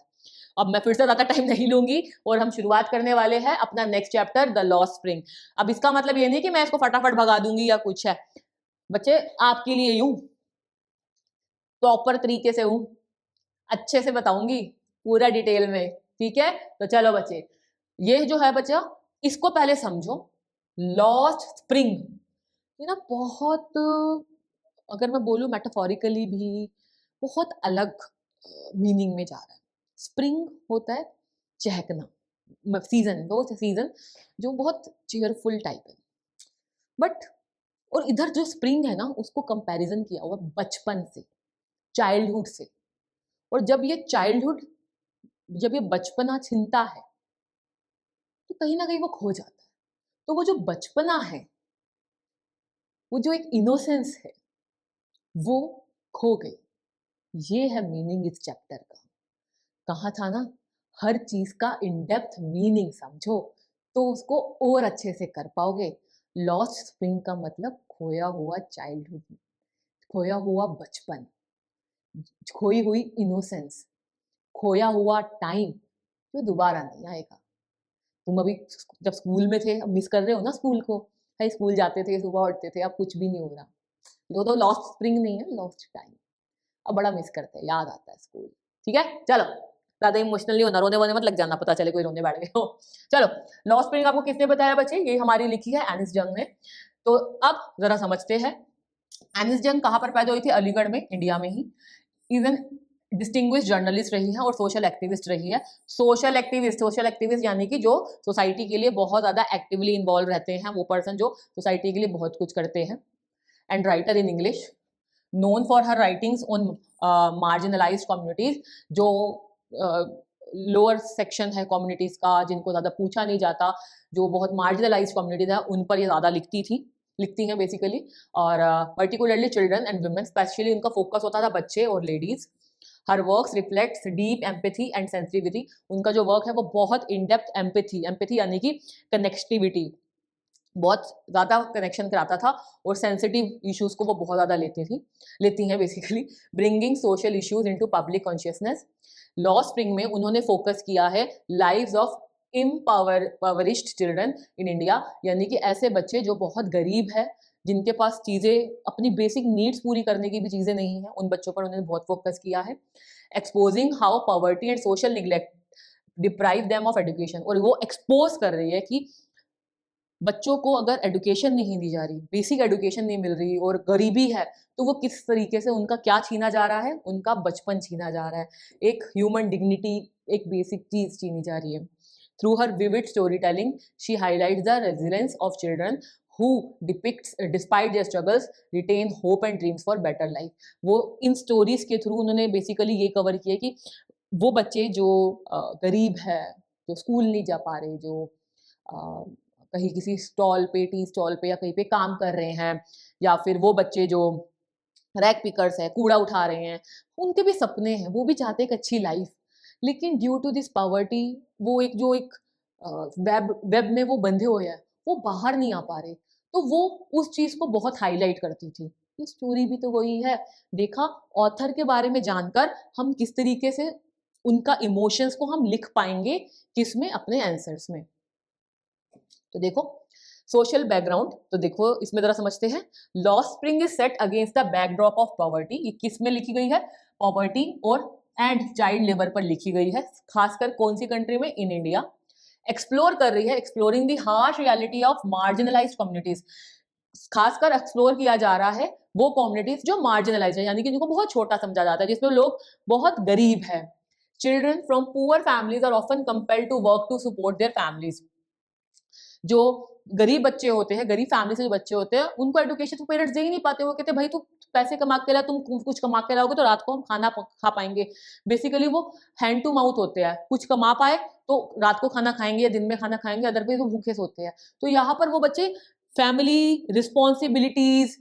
अब मैं फिर से ज्यादा टाइम नहीं लूंगी और हम शुरुआत करने वाले हैं अपना next chapter, the lost spring. अब इसका मतलब ये नहीं कि मैं इसको फटाफट भगा दूंगी या कुछ है, बच्चे आपके लिए यूं प्रॉपर तरीके से हूं, अच्छे से बताऊंगी पूरा डिटेल में, ठीक है? तो चलो बच्चे, ये जो है बच्चा, इसको पहले समझो। लॉस्ट स्प्रिंग ये ना बहुत, अगर मैं बोलूं मेटाफोरिकली भी बहुत अलग मीनिंग में जा रहा है। स्प्रिंग होता है चहकना, सीजन, वो सीजन जो बहुत चेयरफुल टाइप है, बट और इधर जो स्प्रिंग है ना उसको कंपैरिजन किया हुआ बचपन से, चाइल्डहुड से। और जब ये बचपना छिनता है तो कहीं ना कहीं वो खो जाता है। तो वो जो बचपना है, वो जो एक इनोसेंस है, वो खो गई। ये है मीनिंग इस चैप्टर का। कहा था ना, हर चीज का इन डेप्थ मीनिंग समझो तो उसको और अच्छे से कर पाओगे। लॉस्ट स्प्रिंग का मतलब खोया हुआ चाइल्डहुड, खोया हुआ बचपन, खोई हुई इनोसेंस, खोया हुआ टाइम जो दोबारा नहीं आएगा। तुम अभी जब स्कूल में थे, अब मिस कर रहे हो ना स्कूल को, भाई स्कूल जाते थे, सुबह उठते थे, अब कुछ भी नहीं हो रहा। वो तो लॉस्ट स्प्रिंग नहीं है, लॉस्ट टाइम। अब बड़ा मिस करते हैं, याद आता है स्कूल, ठीक है? चलो, ज्यादा इमोशनली होना, रोने वोने मत लग जाना, पता चले कोई रोने बैठ गए हो। चलो, लॉस्ट स्प्रिंग आपको किसने बताया बच्चे? ये हमारी लिखी है एनिस जंग ने। तो अब जरा समझते हैं, एनिस जंग कहाँ पर पैदा हुई थी? अलीगढ़ में, इंडिया में ही। इवन डिस्टिंग्विश जर्नलिस्ट रही है और सोशल एक्टिविस्ट रही है। सोशल एक्टिविस्ट यानी कि जो सोसाइटी के लिए बहुत ज्यादा एक्टिवली इन्वॉल्व रहते हैं, वो पर्सन जो सोसाइटी के लिए बहुत कुछ करते हैं। And writer in English, known for her writings on marginalized communities, जो लोअर सेक्शन है कम्युनिटीज का, जिनको ज़्यादा पूछा नहीं जाता, जो बहुत मार्जिनलाइज कम्युनिटीज है, उन पर ये ज़्यादा लिखती हैं बेसिकली। और particularly children and women, specially उनका फोकस होता था बच्चे और ladies. Her works reflects deep empathy and sensitivity. उनका जो वर्क है वो बहुत इन डेप्थ एम्पैथी यानी कि कनेक्टिविटी, बहुत ज़्यादा कनेक्शन कराता था, और सेंसिटिव इश्यूज को वो बहुत ज़्यादा लेती हैं basically. Bringing social issues into public consciousness. लॉ स्प्रिंग में उन्होंने फोकस किया है lives of impoverished children in India, यानी कि ऐसे बच्चे जो बहुत गरीब है, जिनके पास चीज़ें, अपनी बेसिक नीड्स पूरी करने की भी चीज़ें नहीं है, उन बच्चों पर उन्होंने बहुत फोकस किया है। Exposing how poverty and social neglect deprive them of education, और वो एक्सपोज कर रही है कि बच्चों को अगर एजुकेशन नहीं दी जा रही, बेसिक एजुकेशन नहीं मिल रही और गरीबी है, तो वो किस तरीके से उनका क्या छीना जा रहा है, उनका बचपन छीना जा रहा है, एक ह्यूमन डिग्निटी, एक बेसिक चीज छीनी जा रही है। Through her vivid story telling she highlights the resilience of children who depicts despite their struggles retain hope and dreams for better life। वो इन स्टोरीज के थ्रू उन्होंने बेसिकली ये कवर किया कि वो बच्चे जो गरीब है, जो स्कूल नहीं जा पा रहे, जो कहीं किसी स्टॉल पे, टी स्टॉल पे या कहीं पे काम कर रहे हैं, या फिर वो बच्चे जो रैक पिकर्स हैं, कूड़ा उठा रहे हैं, उनके भी सपने हैं, वो भी चाहते हैं एक अच्छी लाइफ, लेकिन ड्यू टू दिस पॉवर्टी वो एक वेब में वो बंधे हुए हैं, वो बाहर नहीं आ पा रहे। तो वो उस चीज को बहुत हाईलाइट करती थी। ये स्टोरी भी तो वही है। देखा, ऑथर के बारे में जानकर हम किस तरीके से उनका इमोशंस को हम लिख पाएंगे, किसमें, अपने आंसर्स में। तो देखो सोशल बैकग्राउंड, तो देखो इसमें जरा समझते हैं। Law spring is set against the backdrop of poverty. ये किस में लिखी गई है? पॉवर्टी और एंड चाइल्ड लेबर पर लिखी गई है, खासकर कौन सी कंट्री में? In India. एक्सप्लोर कर रही है, exploring the harsh reality of marginalised communities. खासकर एक्सप्लोर किया जा रहा है वो कम्युनिटीज जो मार्जिनलाइज है, यानी कि जिनको बहुत छोटा समझा जाता है, जिसमें लोग बहुत गरीब है। Children from poor families are often compelled to work to support their families. जो गरीब बच्चे होते हैं, गरीब फैमिली से जो बच्चे होते हैं, उनको एजुकेशन तो पेरेंट्स दे ही नहीं पाते। वो कहते हैं भाई तू पैसे कमा के ला, तुम कुछ कमा के लाओगे तो रात को हम खाना खा पाएंगे। बेसिकली वो हैंड टू माउथ होते हैं, कुछ कमा पाए तो रात को खाना खाएंगे या दिन में खाना खाएंगे, अदरवाइज वो भूखे सोते हैं। तो यहाँ पर वो बच्चे family responsibilities,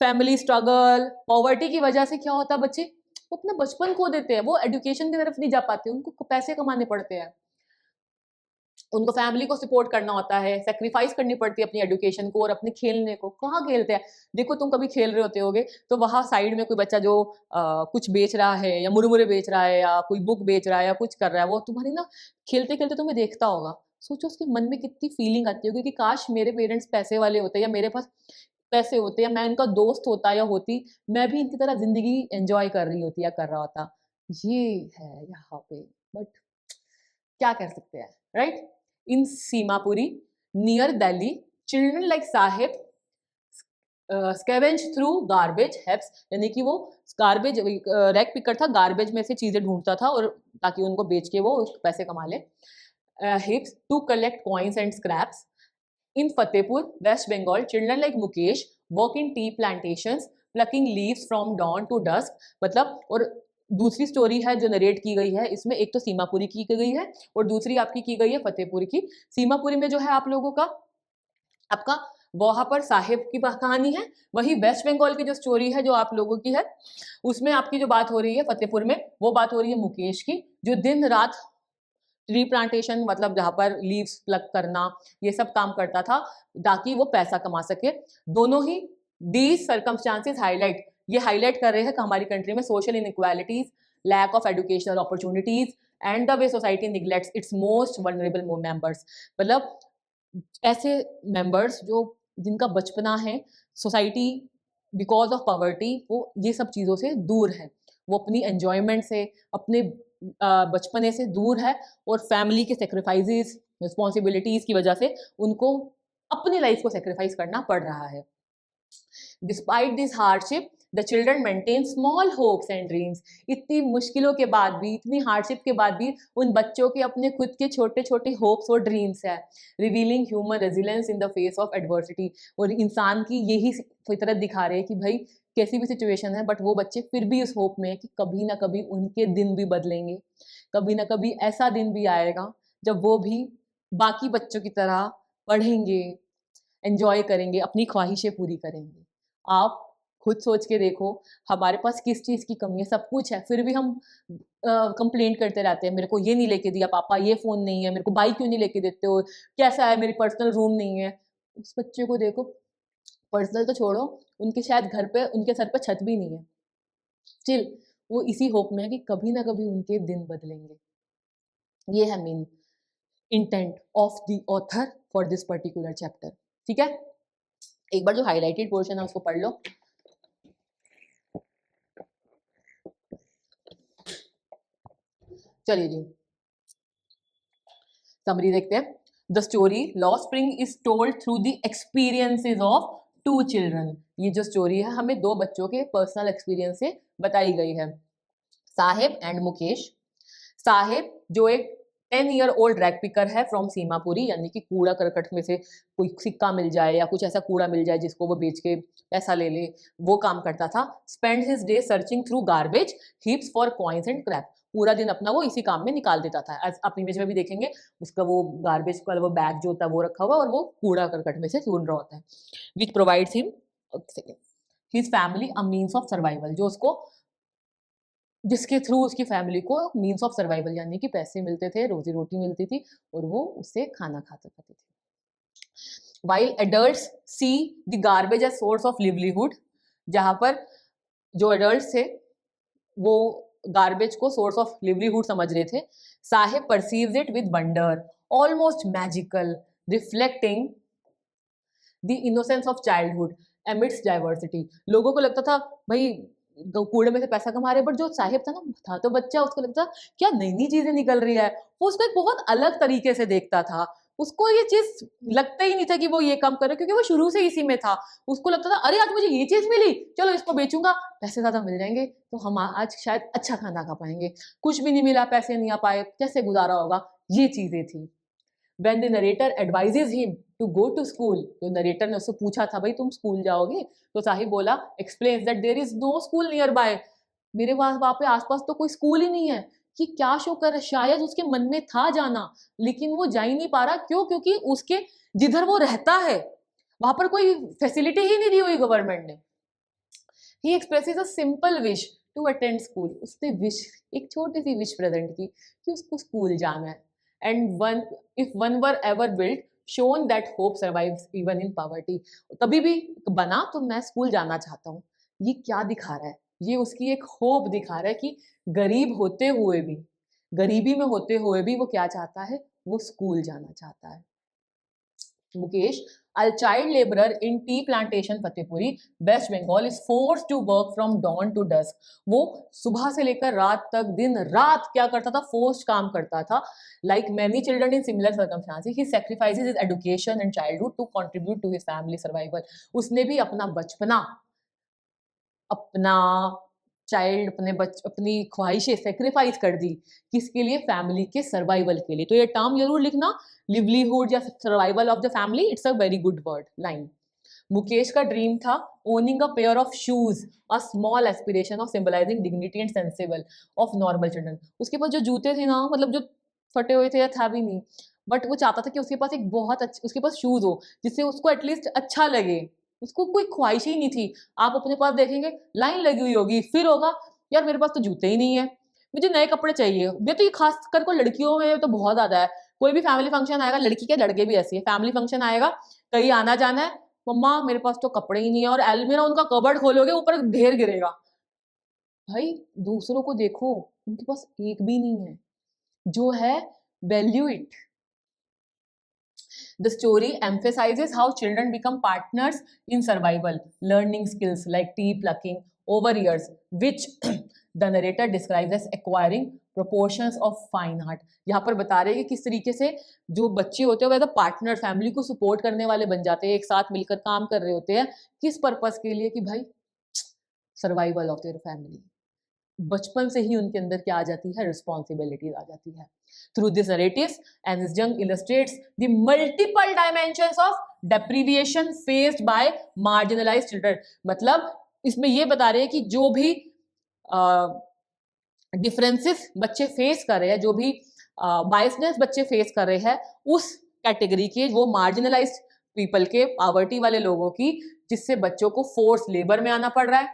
family struggle, poverty की वजह से क्या होता है, बच्चे वो अपना बचपन खो देते हैं, वो एजुकेशन की तरफ नहीं जा पाते, उनको पैसे कमाने पड़ते हैं, उनको फैमिली को सपोर्ट करना होता है, सेक्रीफाइस करनी पड़ती है अपनी एजुकेशन को और अपने खेलने को। कहाँ खेलते हैं? देखो तुम कभी खेल रहे होते होगे तो वहाँ साइड में कोई बच्चा जो कुछ बेच रहा है या मुरमुरे बेच रहा है या कोई बुक बेच रहा है या कुछ कर रहा है, वो तुम्हारी ना खेलते खेलते तुम्हें देखता होगा। सोचो उसके मन में कितनी फीलिंग आती होगी कि काश मेरे पेरेंट्स पैसे वाले होते या मेरे पास पैसे होते या मैं इनका दोस्त होता या होती, मैं भी इनकी तरह जिंदगी एंजॉय कर रही होती या कर रहा होता। ये है यहाँ पे, बट क्या कर सकते हैं, right? In Seemapuri near Delhi, children like Saheb scavenge through garbage heaps, यानी कि वो गार्बेज रैक पिकर था, गार्बेज में से चीजें ढूंढता था और ताकि उनको बेच के वो पैसे कमा ले। Heaps to collect coins and scraps. In Fatehpur West Bengal, children like Mukesh work in tea plantations plucking leaves from dawn to dusk. मतलब, और दूसरी स्टोरी है जो नरेट की गई है इसमें, एक तो सीमापुरी की गई है और दूसरी आपकी की गई है फतेहपुर की। सीमापुरी में जो है आप लोगों का आपका वहां पर साहिब की कहानी है, वही वेस्ट बंगाल की जो स्टोरी है जो आप लोगों की है, उसमें आपकी जो बात हो रही है फतेहपुर में, वो बात हो रही है मुकेश की, जो दिन रात ट्री प्लांटेशन, मतलब जहाँ पर लीव्स प्लग करना, ये सब काम करता था ताकि वो पैसा कमा सके। दोनों ही दीज सर्कमस्टांसेस हाईलाइट, ये हाईलाइट कर रहे हैं कि हमारी कंट्री में social inequalities, lack of educational opportunities and the way society neglects its most vulnerable members. मतलब ऐसे मेंबर्स जो जिनका बचपना है, सोसाइटी बिकॉज ऑफ पॉवर्टी वो ये सब चीज़ों से दूर है, वो अपनी एंजॉयमेंट से, अपने बचपने से दूर है और फैमिली के सेक्रीफाइसेस, रिस्पॉन्सिबिलिटीज की वजह से उनको अपनी लाइफ को सेक्रीफाइस करना पड़ रहा है। Despite this hardship the children maintain small hopes and dreams. इतनी मुश्किलों के बाद भी, इतनी हार्डशिप के बाद भी उन बच्चों के अपने खुद के छोटे छोटे होप्स और ड्रीम्स है। Revealing human resilience in the face of adversity. और इंसान की यही फितरत दिखा रहे हैं कि भाई कैसी भी सिचुएशन है बट वो बच्चे फिर भी उस होप में है कि कभी ना कभी उनके दिन भी बदलेंगे, कभी ना कभी ऐसा दिन भी आएगा जब वो भी बाकी बच्चों की तरह पढ़ेंगे, एंजॉय करेंगे, अपनी ख्वाहिशें पूरी करेंगे। आप खुद सोच के देखो, हमारे पास किस चीज़ की कमी है, सब कुछ है, फिर भी हम कंप्लेंट करते रहते हैं, मेरे को ये नहीं लेके दिया पापा, ये फ़ोन नहीं है, मेरे को बाइक क्यों नहीं लेके देते हो, कैसा है, मेरी पर्सनल रूम नहीं है। उस बच्चे को देखो, पर्सनल तो छोड़ो, उनके शायद घर पे उनके सर पे छत भी नहीं है, स्टिल वो इसी होप में है कि कभी ना कभी उनके दिन बदलेंगे। ये है main intent of the author for this particular chapter. ठीक है, एक बार जो हाईलाइटेड पोर्शन है उसको पढ़ लो। चलिए जी, समरी देखते हैं। द स्टोरी लॉ spring is told through the experiences of two children. ये जो स्टोरी है हमें दो बच्चों के पर्सनल एक्सपीरियंस से बताई गई है, साहिब एंड मुकेश। साहिब जो एक 10 ईयर ओल्ड रैग पिकर है फ्रॉम सीमापुरी, यानी कि कूड़ा करकट में से कोई सिक्का मिल जाए या कुछ ऐसा कूड़ा मिल जाए जिसको वो बेच के पैसा ले ले, वो काम करता था। Spend his day searching through garbage heaps for coins and crap. पूरा दिन अपना वो इसी काम में निकाल देता था। आप इमेज में भी देखेंगे, उसका वो गार्बेज का वो बैग जो होता है वो रखा हुआ और वो कूड़ा करकट में से ढूंढ रहा होता है। Which provides him his family a means of survival, जो उसको जिसके थ्रू उसकी फैमिली को मीन्स ऑफ सर्वाइवल यानी कि पैसे मिलते थे, रोजी रोटी मिलती थी और वो उससे खाना खाते थे। While adults see the garbage as source of livelihood, जहां पर जो एडल्ट्स थे वो गार्बेज को सोर्स ऑफ लिवलीहुड समझ रहे थे, Sahib perceives it with wonder almost magical, reflecting the innocence of childhood amidst diversity. लोगों को लगता था भाई कूड़े में से पैसा कमा रहे, बट जो साहिब था ना, था तो बच्चा, उसको लगता क्या नई नई चीजें निकल रही है, वो उसको एक बहुत अलग तरीके से देखता था। उसको ये चीज लगता ही नहीं था कि वो ये काम करे, क्योंकि वो शुरू से इसी में था। उसको लगता था अरे आज मुझे ये चीज मिली, चलो इसको बेचूंगा, पैसे ज्यादा मिल जाएंगे तो हम आज शायद अच्छा खाना खा पाएंगे। कुछ भी नहीं मिला, पैसे नहीं आ पाए, कैसे गुजारा होगा, ये चीजें थी। When the narrator advises him to go to school, तो नरेटर ने उससे पूछा था भाई तुम स्कूल जाओगे, तो साहिब बोला explains that there is no school nearby, मेरे पास वहां पे आसपास तो कोई स्कूल ही नहीं है। कि क्या शो कर, शायद उसके मन में था जाना लेकिन वो जा ही नहीं पा रहा, क्यों? क्योंकि उसके जिधर वो रहता है वहां पर कोई फैसिलिटी ही नहीं दी हुई गवर्नमेंट ने। He expresses a simple wish to attend school, उसने विश, एक छोटी सी विश प्रेजेंट की कि उसको स्कूल जाना है। And one if one were ever built shown that hope survives even in poverty, कभी भी बना तो मैं स्कूल जाना चाहता हूँ। ये क्या दिखा रहा है? ये उसकी एक होप दिखा रहा है कि गरीब होते हुए भी, गरीबी में होते हुए भी वो क्या चाहता है, वो स्कूल जाना चाहता है। Mukesh, a child laborer in tea plantation Fatehpuri West Bengal is forced to work from dawn to dusk। वो सुबह से लेकर रात तक दिन रात क्या करता था, फोर्स्ड काम करता था। like many children in similar circumstances he sacrifices his education and childhood to contribute to his family survival। उसने भी अपना बचपना, अपना चाइल्ड, अपनी ख्वाहिशें सेक्रीफाइस कर दी, किसके लिए? फैमिली के सर्वाइवल के लिए। तो ये टर्म जरूर लिखना, लिवलीहुड या survival of the family, it's a very good word line. Mukesh का ड्रीम था owning a pair of shoes, a small aspiration of symbolising dignity and sensible of normal children. उसके पास जो जूते थे ना, मतलब जो फटे हुए थे या था भी नहीं, बट वो चाहता था कि उसके पास एक बहुत अच्छे, उसके पास शूज हो जिससे उसको एटलीस्ट अच्छा लगे। उसको कोई ख्वाहिश ही नहीं थी। आप अपने पास देखेंगे लाइन लगी हुई होगी, फिर होगा यार मेरे पास तो जूते ही नहीं है, मुझे नए कपड़े चाहिए। मैं तो ये खास कर को लड़कियों में तो बहुत ज्यादा है, कोई भी फैमिली फंक्शन आएगा, लड़की के लड़के भी ऐसी है, फैमिली फंक्शन आएगा, कहीं आना जाना है, मम्मा मेरे पास तो कपड़े ही नहीं है, और अलमीरा उनका कबर्ड खोलोगे ऊपर ढेर गिरेगा। भाई दूसरों को देखो, उनके पास एक भी नहीं है, जो है value it. The story emphasizes how children become partners in survival, learning skills like tea plucking over years, which the narrator describes as acquiring proportions of fine art। यहाँ पर बता रहे हैं कि किस तरीके से जो बच्चे होते हैं वो पार्टनर, फैमिली को सपोर्ट करने वाले बन जाते हैं, एक साथ मिलकर काम कर रहे होते हैं। किस पर्पस के लिए? कि भाई सर्वाइवल ऑफ देयर फैमिली। बचपन से ही उनके अंदर क्या आ जाती है, रिस्पॉन्सिबिलिटीज आ जाती है। Through this narratives and this जंग illustrates the multiple dimensions of deprivation faced by marginalised children. मतलब इसमें ये बता रहे हैं कि जो भी डिफरेंसेस बच्चे फेस कर रहे हैं, जो भी बायसनेस बच्चे फेस कर रहे हैं, उस कैटेगरी के, वो मार्जिनलाइज्ड पीपल के, पावर्टी वाले लोगों की, जिससे बच्चों को फोर्स लेबर में आना पड़ रहा है,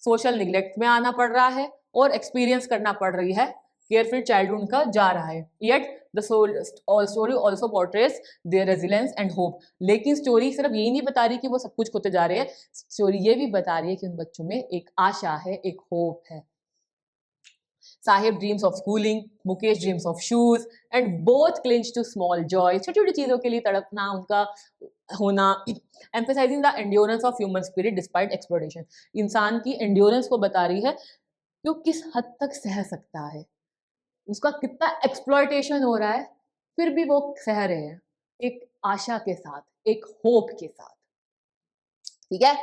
सोशल निग्लेक्ट में आना पड़ रहा है, और एक्सपीरियंस करना पड़ रही है केयरफ्री चाइल्डहुड उनका जा रहा है। Yet the story also portrays their resilience and hope. लेकिन स्टोरी सिर्फ यही नहीं बता रही कि वो सब कुछ होते जा रहे हैं, स्टोरी ये भी बता रही है कि उन बच्चों में एक आशा है, एक होप है। Saheb dreams of schooling, Mukesh dreams of shoes, and both clinch to small joy. छोटी छोटी चीजों के लिए तड़पना उनका होना। Emphasizing the endurance of human spirit despite exploitation. इंसान की एंड्योरेंस को बता रही है कि वो किस हद तक सह सकता है, उसका कितना एक्सप्लॉयटेशन हो रहा है, फिर भी वो सह रहे हैं एक आशा के साथ, एक होप के साथ। ठीक है,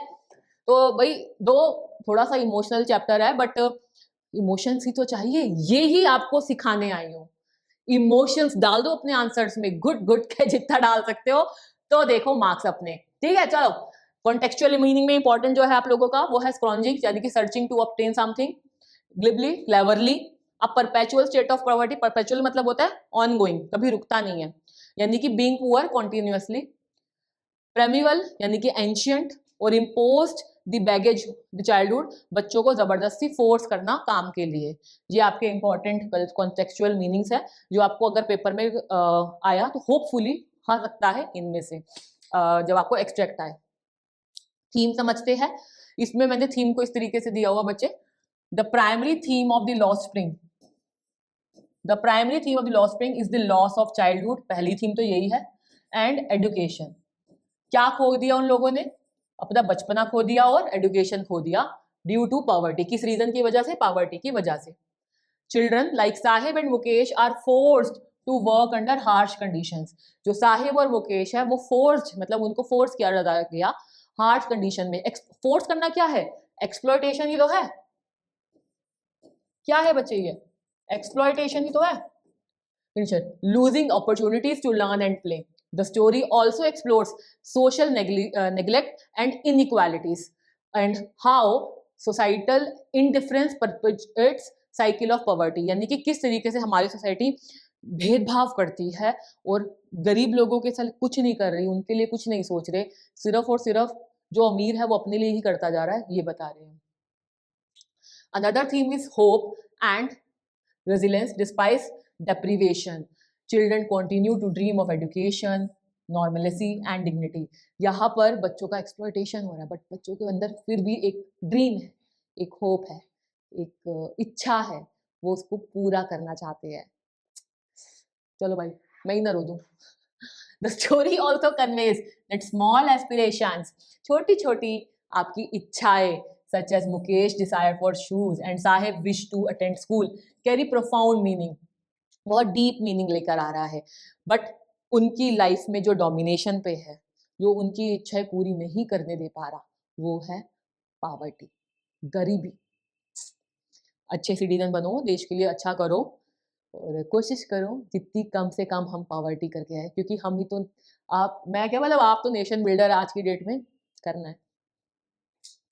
तो भाई दो थोड़ा सा इमोशनल चैप्टर है, बट इमोशंस ही तो चाहिए, ये ही आपको सिखाने आई हूँ। इमोशंस डाल दो अपने आंसर्स में, गुड गुड के जितना डाल सकते हो, तो देखो मार्क्स अपने। ठीक है, चलो कॉन्टेक्चुअल मीनिंग में इंपॉर्टेंट जो है आप लोगों का, वो है स्क्रॉन्जिंग, यानी कि searching to obtain something, glibly, cleverly, a perpetual state of poverty. Perpetual मतलब होता है ऑन गोइंग, कभी रुकता नहीं है, यानी कि बीइंग पुअर कॉन्टिन्यूअसली। प्रेमिवल यानी कि एंशियंट, और imposed the baggage the childhood, बच्चों को जबरदस्ती फोर्स करना काम के लिए। ये आपके इंपॉर्टेंट कॉन्टेक्चुअल मीनिंग्स है, जो आपको अगर पेपर में आया तो होपफुली आ सकता है इनमें से, जब आपको एक्सट्रैक्ट आए। थीम समझते हैं, इसमें मैंने थीम को इस तरीके से दिया हुआ बच्चे, the primary theme of the lost spring, the primary theme of the lost spring is the loss of childhood, पहली थीम तो यही है, एंड एजुकेशन। क्या खो दिया उन लोगों ने, अपना बचपना खो दिया और एजुकेशन खो दिया, ड्यू टू पॉवर्टी। किस रीजन की वजह से, पॉवर्टी की वजह से। Children like Saheb and Mukesh are forced to work under harsh conditions. जो साहिब और मुकेश है वो फोर्स्ड, मतलब उनको फोर्स किया गया हार्श कंडीशन में। फोर्स करना क्या है, एक्सप्लॉयटेशन ही तो है। क्या है बच्चे ये, एक्सप्लॉयटेशन ही तो है। Losing opportunities to learn and play. The story also explores social neglect and inequalities, and how societal indifference perpetuates cycle of poverty। यानी कि किस तरीके से हमारी सोसाइटी भेदभाव करती है और गरीब लोगों के साथ कुछ नहीं कर रही, उनके लिए कुछ नहीं सोच रहे, सिर्फ और सिर्फ जो अमीर है वो अपने लिए ही करता जा रहा है, ये बता रहे हैं। Another theme is hope and resilience despite deprivation. Children continue to dream of education, normalcy and dignity. यहाँ पर बच्चों का एक्सप्लॉयटेशन हो रहा है, बट बच्चों के अंदर फिर भी एक ड्रीम है, एक होप है, एक इच्छा है, वो उसको पूरा करना चाहते हैं। चलो भाई मैं ही ना रो दूं। The story also conveys that small aspirations, छोटी छोटी आपकी इच्छाएं, such as Mukesh desire for shoes and Sahib wish to attend school, carry profound meaning, बहुत डीप मीनिंग लेकर आ रहा है। बट उनकी लाइफ में जो डोमिनेशन पे है, जो उनकी इच्छाएं पूरी नहीं करने दे पा रहा, वो है पॉवर्टी, गरीबी। अच्छे सिटीजन बनो, देश के लिए अच्छा करो, और कोशिश करो जितनी कम से कम हम पॉवर्टी करके आए, क्योंकि हम ही तो, आप, मैं क्या मतलब, आप तो नेशन बिल्डर आज की डेट में करना है।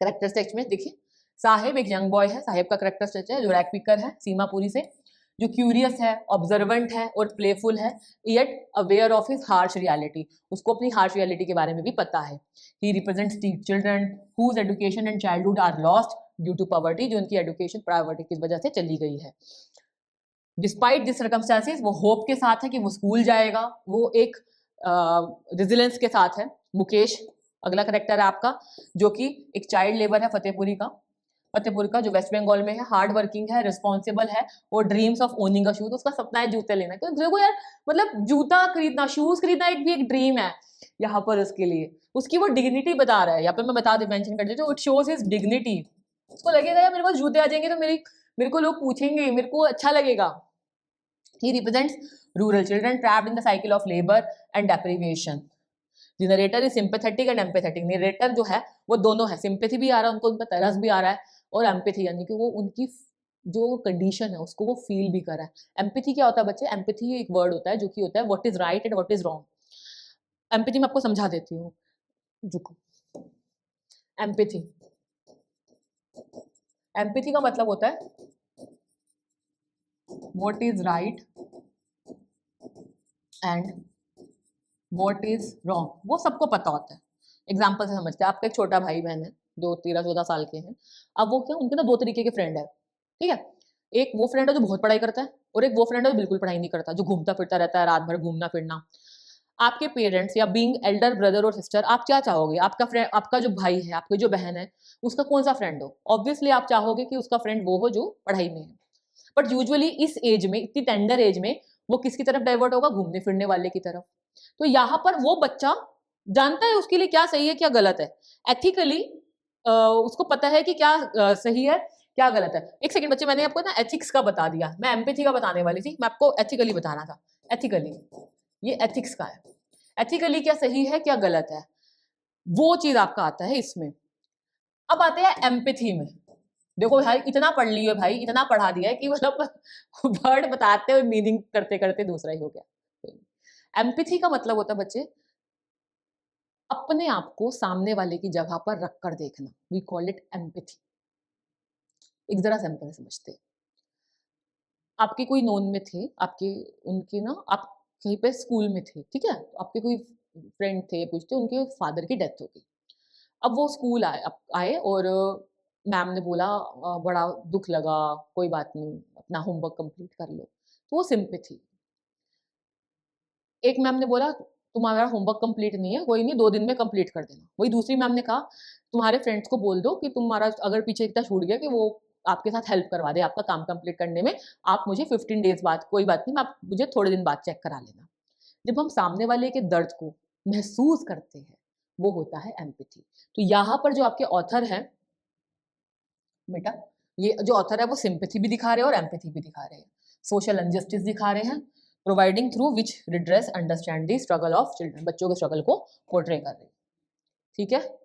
करेक्टर स्टेच में देखिए, साहिब एक यंग बॉय है, साहिब का करेक्टर स्टेच है जो रैक पिकर है सीमापुरी से, जो क्यूरियस है, ऑब्जर्वेंट है और प्लेफुल है, yet aware of his harsh reality, उसको अपनी हार्श रियलिटी के बारे में भी पता है। He represents children whose education and childhood are lost due to poverty, जो उनकी एजुकेशन पॉवर्टी की वजह से चली गई है। डिस्पाइट दिस सर्कमस्टांसेस, वो होप के साथ है कि वो स्कूल जाएगा, वो एक रेजिलेंस के साथ है। मुकेश अगला करेक्टर है आपका, जो कि एक चाइल्ड लेबर है फतेहपुरी का, फतेहपुर का, जो वेस्ट बंगाल में है, हार्ड वर्किंग है, रिस्पॉन्सिबल है, और dreams of owning a shoes, उसका सपना है जूते लेना। क्योंकि देखो यार, मतलब जूता खरीदना, शूज खरीदना एक भी एक ड्रीम है यहाँ पर उसके लिए। उसकी वो डिग्निटी बता रहा है, यहाँ पे मैं बता दे मेंशन कर देती हूँ, इट शोज हिज डिग्निटी। उसको लगेगा यार मेरे पास जूते आ जाएंगे तो मेरे को लोग पूछेंगे, मेरे को अच्छा लगेगा। He represents rural children trapped in the cycle of labor and deprivation. The narrator is sympathetic and empathetic. Narrator जो है वो दोनों है, sympathy भी आ रहा है उनको, उनका तरस भी आ रहा है, और empathy यानी कि वो उनकी जो कंडीशन है उसको वो फील भी कर रहा है। एम्पैथी क्या होता है बच्चे, एम्पैथी एक वर्ड होता है जो कि होता है what is right and what is wrong. Empathy मैं आपको समझा देती हूँ, रुको। एम्पैथी, एम्पैथी का मतलब होता है what is right and what is wrong, वो सबको पता होता है। एग्जाम्पल से समझते हैं, आपका एक छोटा भाई बहन है जो 13-14 साल के हैं। अब वो क्या, उनके ना 2 तरीके के फ्रेंड है, ठीक है। एक वो फ्रेंड है जो बहुत पढ़ाई करता है, और एक वो फ्रेंड है जो बिल्कुल पढ़ाई नहीं करता, जो घूमता फिरता रहता है, रात भर घूमना फिरना। आपके पेरेंट्स या बीइंग एल्डर ब्रदर और सिस्टर, आप क्या चाहोगे? आपका फ्रेंड, आपका जो भाई है, आपकी जो बहन है, उसका कौन सा फ्रेंड हो? ऑब्वियसली आप चाहोगे कि उसका फ्रेंड वो हो जो पढ़ाई में है। बट यूजुअली इस एज में, इतनी टेंडर एज में, वो किसकी तरफ डाइवर्ट होगा? घूमने फिरने वाले की तरफ। तो यहाँ पर वो बच्चा जानता है उसके लिए क्या सही है क्या गलत है, एथिकली उसको पता है कि क्या सही है क्या गलत है। एक सेकंड बच्चे, मैंने आपको ना एथिक्स का बता दिया, मैं एम्पैथी का बताने वाली थी, मैं आपको एथिकली बताना था। एथिकली, ये एथिक्स का है, एथिकली क्या सही है क्या गलत है, वो चीज आपका आता है इसमें। अब आते हैं एम्पैथी में। देखो भाई, इतना पढ़ लियो भाई, इतना पढ़ा दिया है कि मतलब वर्ड बताते हुए मीनिंग करते करते दूसरा ही हो गया। एम्पैथी का मतलब होता है बच्चे, अपने आप को सामने वाले की जगह पर रख कर देखना, वी कॉल इट एम्पैथी। एक जरा सिंपल समझते हैं। आपके कोई नोन में थे, आपके उनके ना, आप कहीं पे स्कूल में थे, ठीक है, तो आपके कोई फ्रेंड थे, पूछते, उनके फादर की डेथ हो गई। अब वो स्कूल आए और मैम ने बोला बड़ा दुख लगा, कोई बात नहीं, अपना होमवर्क कंप्लीट कर लो। तो वो सिंपैथी। एक मैम ने बोला तुम्हारा होमवर्क कंप्लीट नहीं है, कोई नहीं, 2 दिन में कंप्लीट कर देना। वही दूसरी मैम ने कहा तुम्हारे फ्रेंड्स को बोल दो कि तुम्हारा अगर पीछे इतना छूट गया कि वो आपके साथ हेल्प करवा दे आपका काम कंप्लीट करने में, आप मुझे 15 डेज बाद, कोई बात नहीं, आप मुझे थोड़े दिन बाद चेक करा लेना। जब हम सामने वाले के दर्द को महसूस करते हैं, वो होता है एम्पैथी। तो यहाँ पर जो आपके ऑथर हैं बेटा, ये जो ऑथर है वो सिंपैथी भी दिखा रहे हैं और एम्पैथी भी दिखा रहे हैं, सोशल अनजस्टिस दिखा रहे हैं, providing through which redress understand the struggle of children, बच्चों के स्ट्रगल को पोर्ट्रे कर रहे हैं, ठीक है।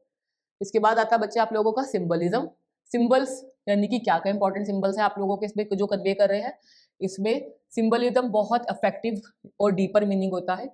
इसके बाद आता है बच्चे आप लोगों का सिंबलिज्म। सिंबल्स यानी कि क्या क्या इंपॉर्टेंट सिंबल्स है आप लोगों के इसमें जो कन्वे कर रहे हैं। इसमें सिंबलिज्म बहुत इफेक्टिव और डीपर मीनिंग होता है।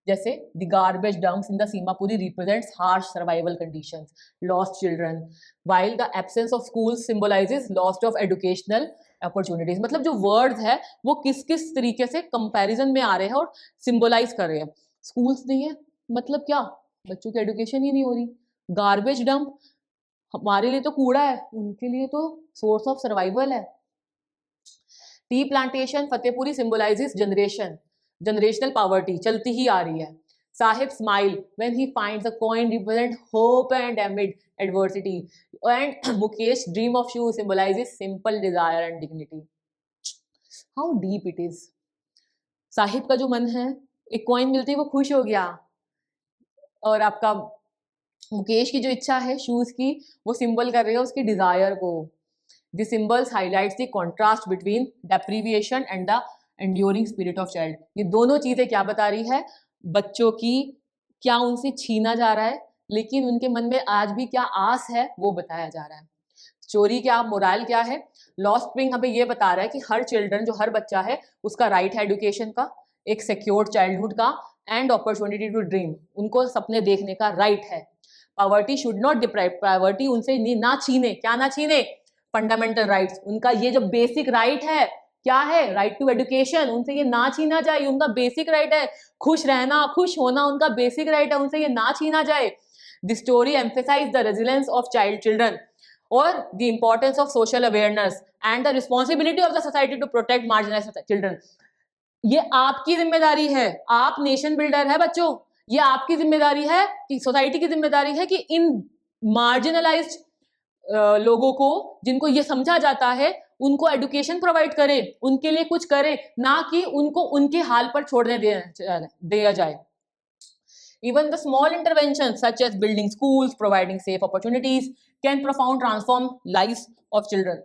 जैसे the garbage dumps in the Seemapuri represents harsh survival conditions, lost children, while the absence of schools symbolizes loss of educational opportunities। मतलब जो वर्ड्स है वो किस किस तरीके से कंपैरिजन में आ रहे हैं और सिंबलाइज कर रहे हैं। स्कूल्स नहीं है मतलब क्या, बच्चों की एजुकेशन ही नहीं हो रही। गार्बेज डंप हमारे लिए तो कूड़ा है, उनके लिए तो सोर्स ऑफ सर्वाइवल है। Tea plantation Fatehpuri symbolizes generation, generational poverty चलती ही आ रही है। Sahib smile when he finds a coin represent hope and एमिड adversity, and Mukesh dream of shoe symbolizes simple desire and dignity. How deep it is. Sahib का जो मन है, एक coin मिलती है वो खुश हो गया, और आपका मुकेश की जो इच्छा है शूज की, वो सिंबल कर रही है उसकी डिजायर को। The symbols highlights the contrast between deprivation and the enduring spirit of child। ये दोनों चीजें क्या बता रही है, बच्चों की क्या उनसे छीना जा रहा है, लेकिन उनके मन में आज भी क्या आस है वो बताया जा रहा है। स्टोरी क्या, मोरल क्या है। लॉस्ट विंग हमें ये बता रहा है कि हर चिल्ड्रन, जो हर बच्चा है, उसका राइट है एजुकेशन का, एक सिक्योर चाइल्डहुड का, एंड अपॉर्चुनिटी टू ड्रीम, उनको सपने देखने का राइट है। Poverty should not deprive, poverty उनसे ना छीने, क्या ना छीने, फंडामेंटल राइट्स, उनका ये जो बेसिक राइट है, क्या है, राइट टू एजुकेशन, उनसे ये ना छीना जाए, उनका बेसिक राइट है। खुश रहना, खुश होना उनका बेसिक राइट है, उनसे ये ना छीना जाए। The story emphasise the resilience of child children और the importance of social awareness and the responsibility of the society to protect marginalised children. ये आपकी जिम्मेदारी है, आप नेशन बिल्डर है बच्चों, ये आपकी जिम्मेदारी है कि सोसाइटी की जिम्मेदारी है कि इन मार्जिनलाइज्ड लोगों को, जिनको ये समझा जाता है, उनको एजुकेशन प्रोवाइड करे, उनके लिए कुछ करे, ना कि उनको उनके हाल पर छोड़ने दिया जाए। Even the small interventions such as building schools, providing safe opportunities can profound transform lives of children।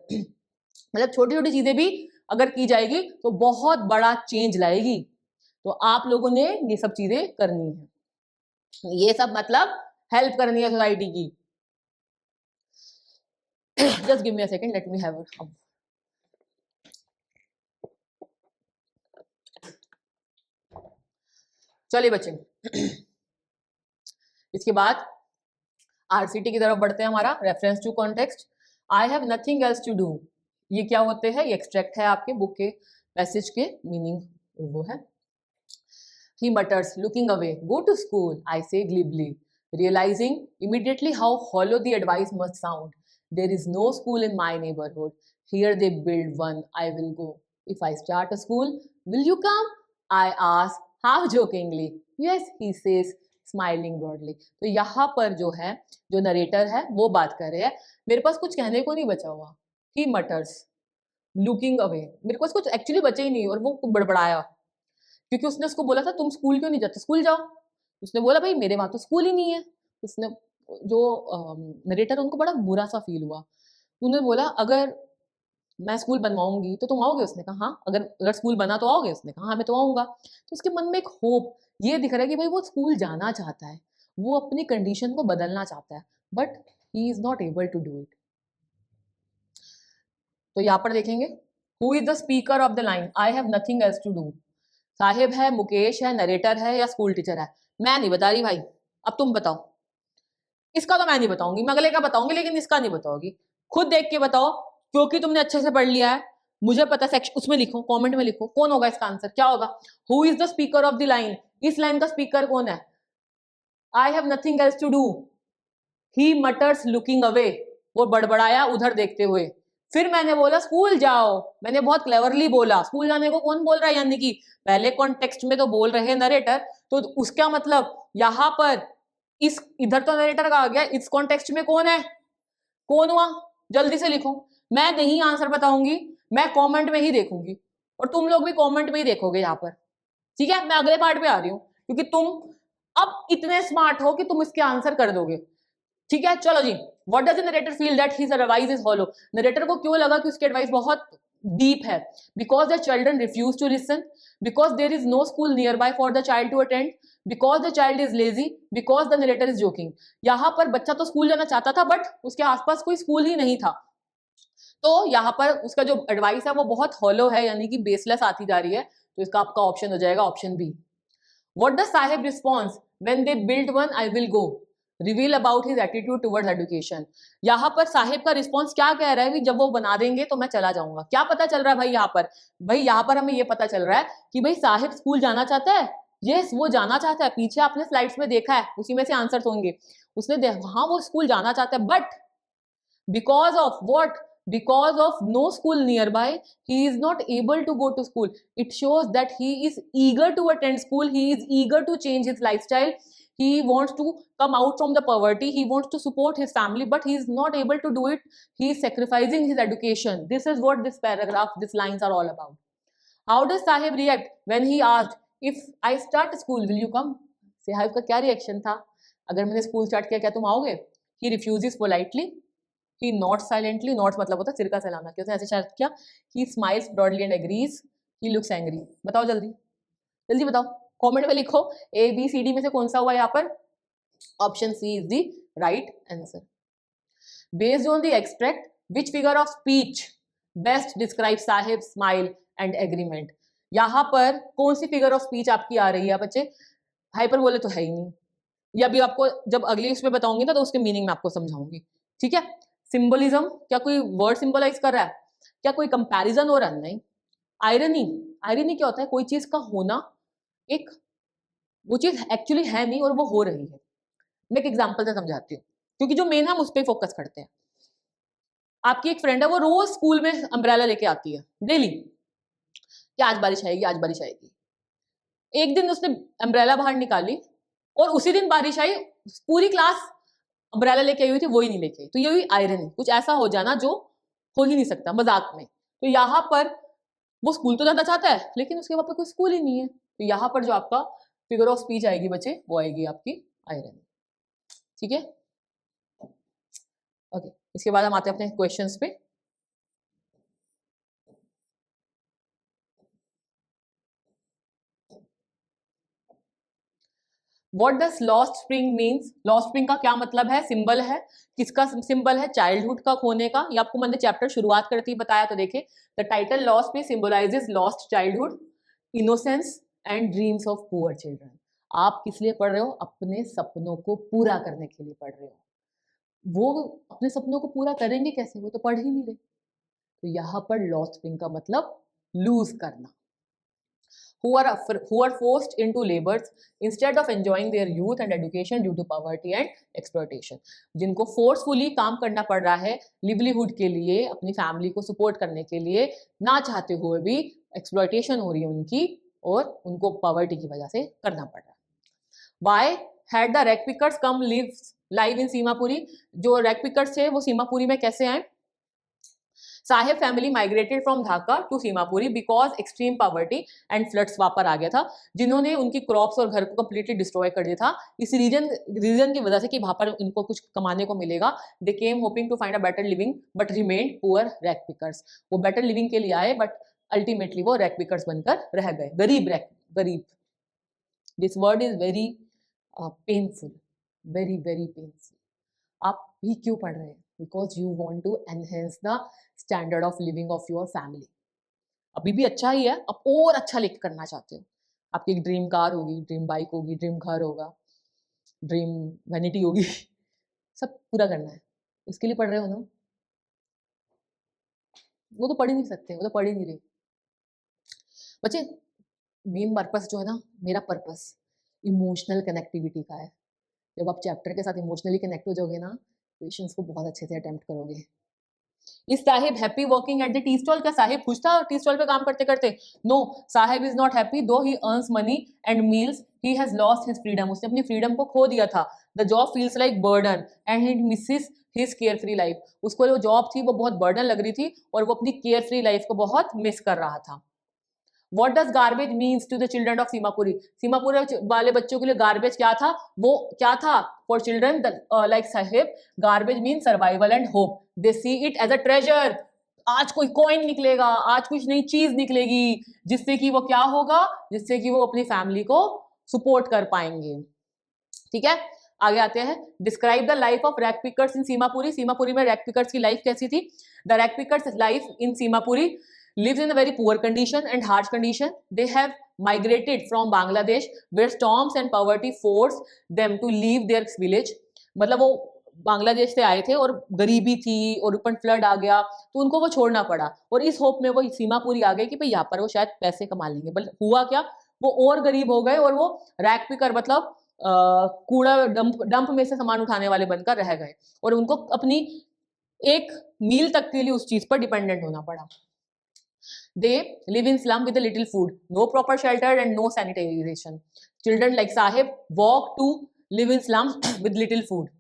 मतलब छोटी छोटी चीजें भी अगर की जाएगी तो बहुत बड़ा चेंज लाएगी। तो आप लोगों ने ये सब चीजें करनी है, ये सब मतलब हेल्प करनी है सोसाइटी की। Just give me a second, let me have a चलिए बच्चे, इसके बाद आरसीटी की तरफ बढ़ते हैं। हमारा reference to context, I have nothing else to do, ये क्या होते हैं, ये एक्सट्रैक्ट है आपके बुक के पैसेज के मीनिंग वो है। He mutters, looking away. Go to school, I say glibly, realizing immediately how hollow the advice must sound. There is no school in my neighborhood. Here they build one, I will go. If I start a school, will you come? I ask, half jokingly. Yes, he says, smiling broadly. तो यहाँ पर जो है, जो narrator है वो बात कर रहे हैं, मेरे पास कुछ कहने को नहीं बचा हुआ। ही मटर्स लुकिंग अवे, मेरे पास कुछ एक्चुअली बचे ही नहीं और वो बड़बड़ाया, क्योंकि उसने उसको बोला था तुम स्कूल क्यों नहीं जाते, स्कूल जाओ। उसने बोला भाई मेरे वहां तो स्कूल ही नहीं है। उसने जो नरेटर, उनको बड़ा बुरा सा फील हुआ। उन्होंने बोला अगर मैं स्कूल बनवाऊंगी तो तुम आओगे? उसने कहा हाँ, अगर अगर स्कूल बना तो आओगे? उसने कहा हाँ मैं तो आऊंगा। तो उसके मन में एक होप ये दिख रहा है कि भाई वो स्कूल जाना चाहता है, वो अपनी कंडीशन को बदलना चाहता है, but he is not able to do it. तो यहाँ पर देखेंगे, who is the speaker of the line, I have nothing else to do. Saheb है, मुकेश है, नरेटर है या स्कूल टीचर है? मैं नहीं बता रही भाई, अब तुम बताओ। इसका तो मैं नहीं बताऊंगी, मैं अगले का बताऊंगी, लेकिन इसका नहीं बताओगी। खुद देख के बताओ, क्योंकि तुमने अच्छे से पढ़ लिया है। मुझे पता, सेक्शन उसमें लिखो, कमेंट में लिखो कौन होगा इसका आंसर, क्या होगा। Who is the speaker of the line, इस लाइन का स्पीकर कौन है? I have nothing else to do, he mutters looking away, वो बड़बड़ाया उधर देखते हुए। फिर मैंने बोला स्कूल जाओ, मैंने बहुत क्लेवरली बोला। स्कूल जाने को कौन बोल रहा है, यानी कि पहले कॉन्टेक्स्ट में तो बोल रहे हैं नरेटर, तो उसका मतलब यहाँ पर इस इधर तो नरेटर का आ गया, इस कॉन्टेक्स्ट में कौन है, कौन हुआ? जल्दी से लिखो। मैं नहीं आंसर बताऊंगी, मैं कमेंट में ही देखूंगी, और तुम लोग भी कमेंट में ही देखोगे यहाँ पर, ठीक है। मैं अगले पार्ट पे आ रही हूँ, क्योंकि तुम अब इतने स्मार्ट हो कि तुम इसके आंसर कर दोगे, ठीक है। चलो जी, what does the narrator feel that his advice is hollow, narrator को क्यों लगा कि उसकी एडवाइस बहुत डीप है? Because the children refuse to listen, because there is no school nearby for the child to attend, because the child is lazy, because the narrator is joking. यहाँ पर बच्चा तो स्कूल जाना चाहता था, but उसके आसपास कोई स्कूल ही नहीं था, तो यहाँ पर उसका जो एडवाइस है वो बहुत हॉलो है, यानी कि बेसलेस आती जा रही है। तो इसका आपका ऑप्शन हो जाएगा option B. What does Sahib response when they build one I will go? Reveal about his attitude towards education. यहाँ पर साहिब का रिस्पॉन्स क्या कह रहा है कि जब वो बना देंगे तो मैं चला जाऊंगा। क्या पता चल रहा है भाई यहाँ पर? भाई यहाँ पर हमें ये पता चल रहा है कि भाई साहिब स्कूल जाना चाहता है। यस, वो जाना चाहता है, पीछे आपने स्लाइड्स में देखा है, उसी में से आंसर्स होंगे। उसने हाँ वो स्कूल जाना चाहता है, but because of what? Because of no school nearby, he is not able to go to school. It shows that he is eager to attend school, he is eager to change his lifestyle, he wants to come out from the poverty, he wants to support his family, but he is not able to do it. He is sacrificing his education. This is what this paragraph, these lines are all about. How does Sahib react when he asked, if I start school will you come? Sahib का क्या reaction था, अगर मैंने school start किया क्या तुम आओगे? He refuses politely, he nods silently, nods मतलब होता है सिर का सहलाना, कि उसने ऐसे शायद किया। he smiles broadly and agrees, he looks angry। बताओ जल्दी, जल्दी बताओ, कमेंट में लिखो ए बी सी डी में से कौन सा हुआ यहाँ पर। Option C is the right answer. Based on the extract which figure of speech best describe Saheb smile and agreement. यहाँ पर कौन सी फिगर ऑफ स्पीच आपकी आ रही है बच्चे? हाइपर बोले तो है ही नहीं, या अभी आपको जब अगली इसमें बताऊंगी ना तो उसके मीनिंग में आपको समझाऊंगी, ठीक है। सिंबलिज्म, क्या कोई वर्ड सिंबलाइज कर रहा है? क्या कोई कंपैरिजन हो रहा है? नहीं। आयरनी, आयरनी क्या होता है? कोई चीज का होना, एक वो चीज एक्चुअली है नहीं और वो हो रही है। मैं एक एग्जांपल से समझाती हूँ, क्योंकि जो मेन हम उस पर फोकस करते हैं। आपकी एक फ्रेंड है, वो रोज स्कूल में अम्ब्रेला लेके आती है डेली, कि आज बारिश आएगी, आज बारिश आएगी। एक दिन उसने अम्ब्रेला बाहर निकाली और उसी दिन बारिश आई, पूरी क्लास अम्ब्रेला लेके आई हुई थी, वो ही नहीं लेके आई। तो ये हुई आयरनी, कुछ ऐसा हो जाना जो हो ही नहीं सकता मजाक में। तो यहाँ पर वो स्कूल तो जाना चाहता है, लेकिन उसके वहां पर कोई स्कूल ही नहीं है। तो यहाँ पर जो आपका फिगर ऑफ स्पीच आएगी बच्चे, वो आएगी आपकी आयरनी, ठीक है। ओके, इसके बाद हम आते हैं अपने क्वेश्चंस पे। What does lost spring means? Lost spring का क्या मतलब है? सिंबल है, किसका सिंबल है? चाइल्डहुड का खोने का। ये आपको मैंने चैप्टर शुरुआत करती ही बताया, तो देखिए the title lost spring symbolizes lost childhood, innocence and dreams of poor children. आप किस लिए पढ़ रहे हो? अपने सपनों को पूरा करने के लिए पढ़ रहे हो। वो अपने सपनों को पूरा करेंगे कैसे? वो तो पढ़ ही नहीं रहे। तो यहाँ पर लॉस्ट स्प्रिंग का मतलब लूज करना, who are forced into labors instead of enjoying their youth and education due to poverty and exploitation. जिनको फोर्सफुली काम करना पड़ रहा है लिवलीहुड के लिए, अपनी फैमिली को सपोर्ट करने के लिए, ना चाहते हुए भी एक्सप्लॉयटेशन हो रही है उनकी और उनको पॉवर्टी की वजह से करना पड़ रहा है। Why had the rag pickers come live in Seemapuri? जो रैग पिकर्स थे वो सीमापुरी में कैसे आए? Saheb family migrated from Dhaka to Seemapuri because extreme poverty and floods वहां पर आ गया था, जिन्होंने उनकी क्रॉप्स और घर को कंप्लीटली डिस्ट्रॉय कर दिया था। इस रीजन की वजह से कि वहां पर इनको कुछ कमाने को मिलेगा, they came hoping to find a better living but remained poor rag pickers. वो बेटर लिविंग के लिए आए बट अल्टीमेटली वो रैग पिकर्स बनकर रह गए, गरीब। This word is very painful, very very painful. आप भी क्यों पढ़ रहे हैं? Because you want to enhance the standard of living of your family. अभी भी अच्छा ही है, आप और अच्छा लेकर करना चाहते हो। आपकी एक ड्रीम कार होगी, ड्रीम बाइक होगी, ड्रीम घर होगा, ड्रीम वैनिटी होगी, सब पूरा करना है, उसके लिए पढ़ रहे हो ना? वो तो पढ़ ही नहीं सकते, वो तो पढ़ ही नहीं रहे बच्चे। मेन पर्पस जो है ना, मेरा पर्पस इमोशनल कनेक्टिविटी का है। जब आप चैप्टर के साथ इमोशनली कनेक्ट हो जाओगे ना, क्वेश्चंस को बहुत अच्छे से अटेम्प्ट करोगे। Is Sahib happy working at the tea stall? क्या साहिब खुश था टी स्टॉल पे काम करते करते? No, Saheb is not happy though he earns money and meals, he has lost his freedom. उसने अपनी फ्रीडम को खो दिया था। The job feels like burden and he misses his care free life. उसको जो जॉब थी वो बहुत बर्डन लग रही थी और वो अपनी केयर फ्री लाइफ को बहुत मिस कर रहा था। What does garbage means to the children of Seemapuri? Seemapuri वाले बच्चों के लिए गार्बेज क्या था? वो क्या था? For children like Sahib, garbage means survival and hope. They see it as a treasure. आज कोई कॉइन निकलेगा, आज कुछ नई चीज निकलेगी जिससे कि वो क्या होगा, जिससे कि वो अपनी फैमिली को सपोर्ट कर पाएंगे। ठीक है, आगे आते हैं। Describe the life of rag pickers in Seemapuri. Seemapuri में रैग पिकर्स की लाइफ कैसी थी? The rag pickers life in Seemapuri lives in a very poor condition and harsh condition. They have migrated from Bangladesh where storms and poverty forced them to leave their village. मतलब वो बांग्लादेश से आए थे और गरीबी थी और ऊपर फ्लड आ गया तो उनको वो छोड़ना पड़ा, और इस होप में वो सीमापुरी आ गए कि भाई यहाँ पर वो शायद पैसे कमा लेंगे। बट हुआ क्या, वो और गरीब हो गए और वो रैग पिकर मतलब कूड़ा डंप में से सामान उठाने वाले बनकर रह गए और उनको अपनी एक मील तक के लिए उस चीज पर डिपेंडेंट होना पड़ा। They live in slum with a little food, no proper shelter and no sanitization. Children like Sahib walk to live in slums with little food.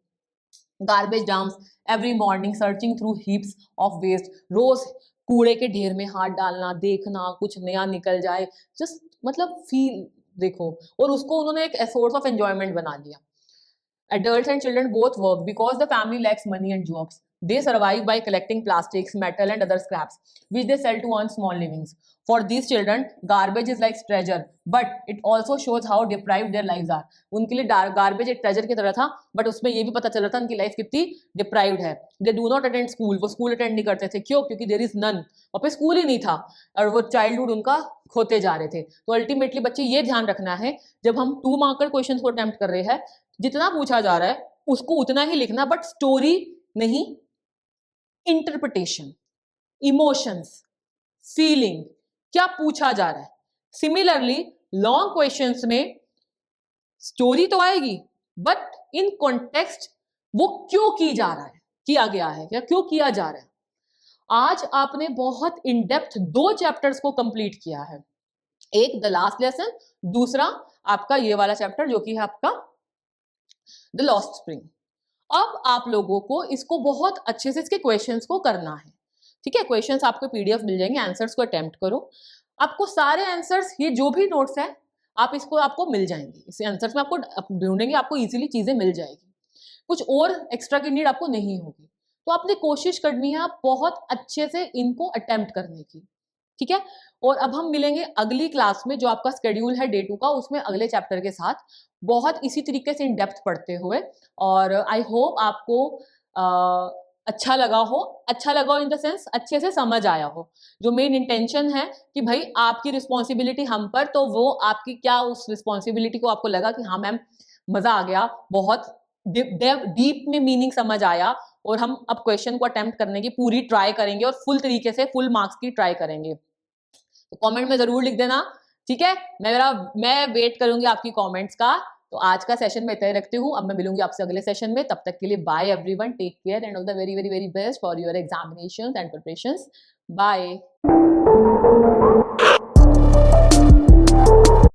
Garbage dumps every morning, searching through heaps of waste. रोज कूड़े के ढेर में हाथ डालना, देखना कुछ नया निकल जाए, जस्ट मतलब फील देखो, और उसको उन्होंने एक सोर्स ऑफ एंजॉयमेंट बना लिया। Adults and children both work because the family lacks money and jobs. They survive by collecting plastics, metal and other scraps, which they sell to earn small livings. For these children, garbage is like treasure, but it also shows how deprived their lives are. उनके लिए garbage एक treasure की तरह था, but उसमें ये भी पता चल रहा था उनकी life कितनी deprived है। They do not attend school. वो school attend नहीं करते थे। क्यों? क्योंकि there is none. वहाँ पे school ही नहीं था और वो childhood उनका खोते जा रहे थे। तो ultimately बच्चे ये ध्यान रखना है, जब हम 2 मार्कर क्वेश्चन को अटेम्प्ट कर रहे हैं, जितना पूछा जा रहा है उसको उतना ही लिखना, बट स्टोरी नहीं, इंटरप्रिटेशन, इमोशंस, फीलिंग, क्या पूछा जा रहा है। सिमिलरली लॉन्ग क्वेश्चंस में स्टोरी तो आएगी बट इन कॉन्टेक्स्ट वो क्यों की जा रहा है, किया गया है या क्यों किया जा रहा है। आज आपने बहुत इन डेप्थ 2 चैप्टर्स को कंप्लीट किया है, एक द लास्ट लेसन, दूसरा आपका ये वाला चैप्टर जो कि है आपका द लॉस्ट स्प्रिंग। अब आप लोगों को इसको बहुत अच्छे से इसके क्वेश्चंस को करना है। ठीक है, क्वेश्चंस आपको पीडीएफ मिल जाएंगे, आंसर्स को अटेम्प्ट करो। आपको सारे आंसर्स, ये जो भी नोट्स है आप इसको आपको मिल जाएंगे, इस आंसर्स में आपको ढूंढेंगे, आपको इजीली चीजें मिल जाएगी, कुछ और एक्स्ट्रा की नीड आपको नहीं होगी। तो आपने कोशिश करनी है आप बहुत अच्छे से इनको अटेम्प्ट करने की। ठीक है, और अब हम मिलेंगे अगली क्लास में, जो आपका स्केड्यूल है डे 2 का, उसमें अगले चैप्टर के साथ बहुत इसी तरीके से इन डेप्थ पढ़ते हुए। और आई होप आपको अच्छा लगा हो इन द सेंस अच्छे से समझ आया हो। जो मेन इंटेंशन है कि भाई आपकी रिस्पॉन्सिबिलिटी हम पर, तो वो आपकी क्या उस रिस्पॉन्सिबिलिटी को आपको लगा कि हाँ मैम मजा आ गया, बहुत डीप में मीनिंग समझ आया, और हम अब क्वेश्चन को अटेम्प्ट करने की पूरी ट्राई करेंगे और फुल तरीके से फुल मार्क्स की ट्राई करेंगे। कमेंट में जरूर लिख देना, ठीक है। मैं वेट करूंगी आपकी कमेंट्स का। तो आज का सेशन मैं इतना ही रखती हूँ, अब मैं मिलूंगी आपसे अगले सेशन में। तब तक के लिए bye everyone, take care and all the very very very best for your examinations and preparations. Bye.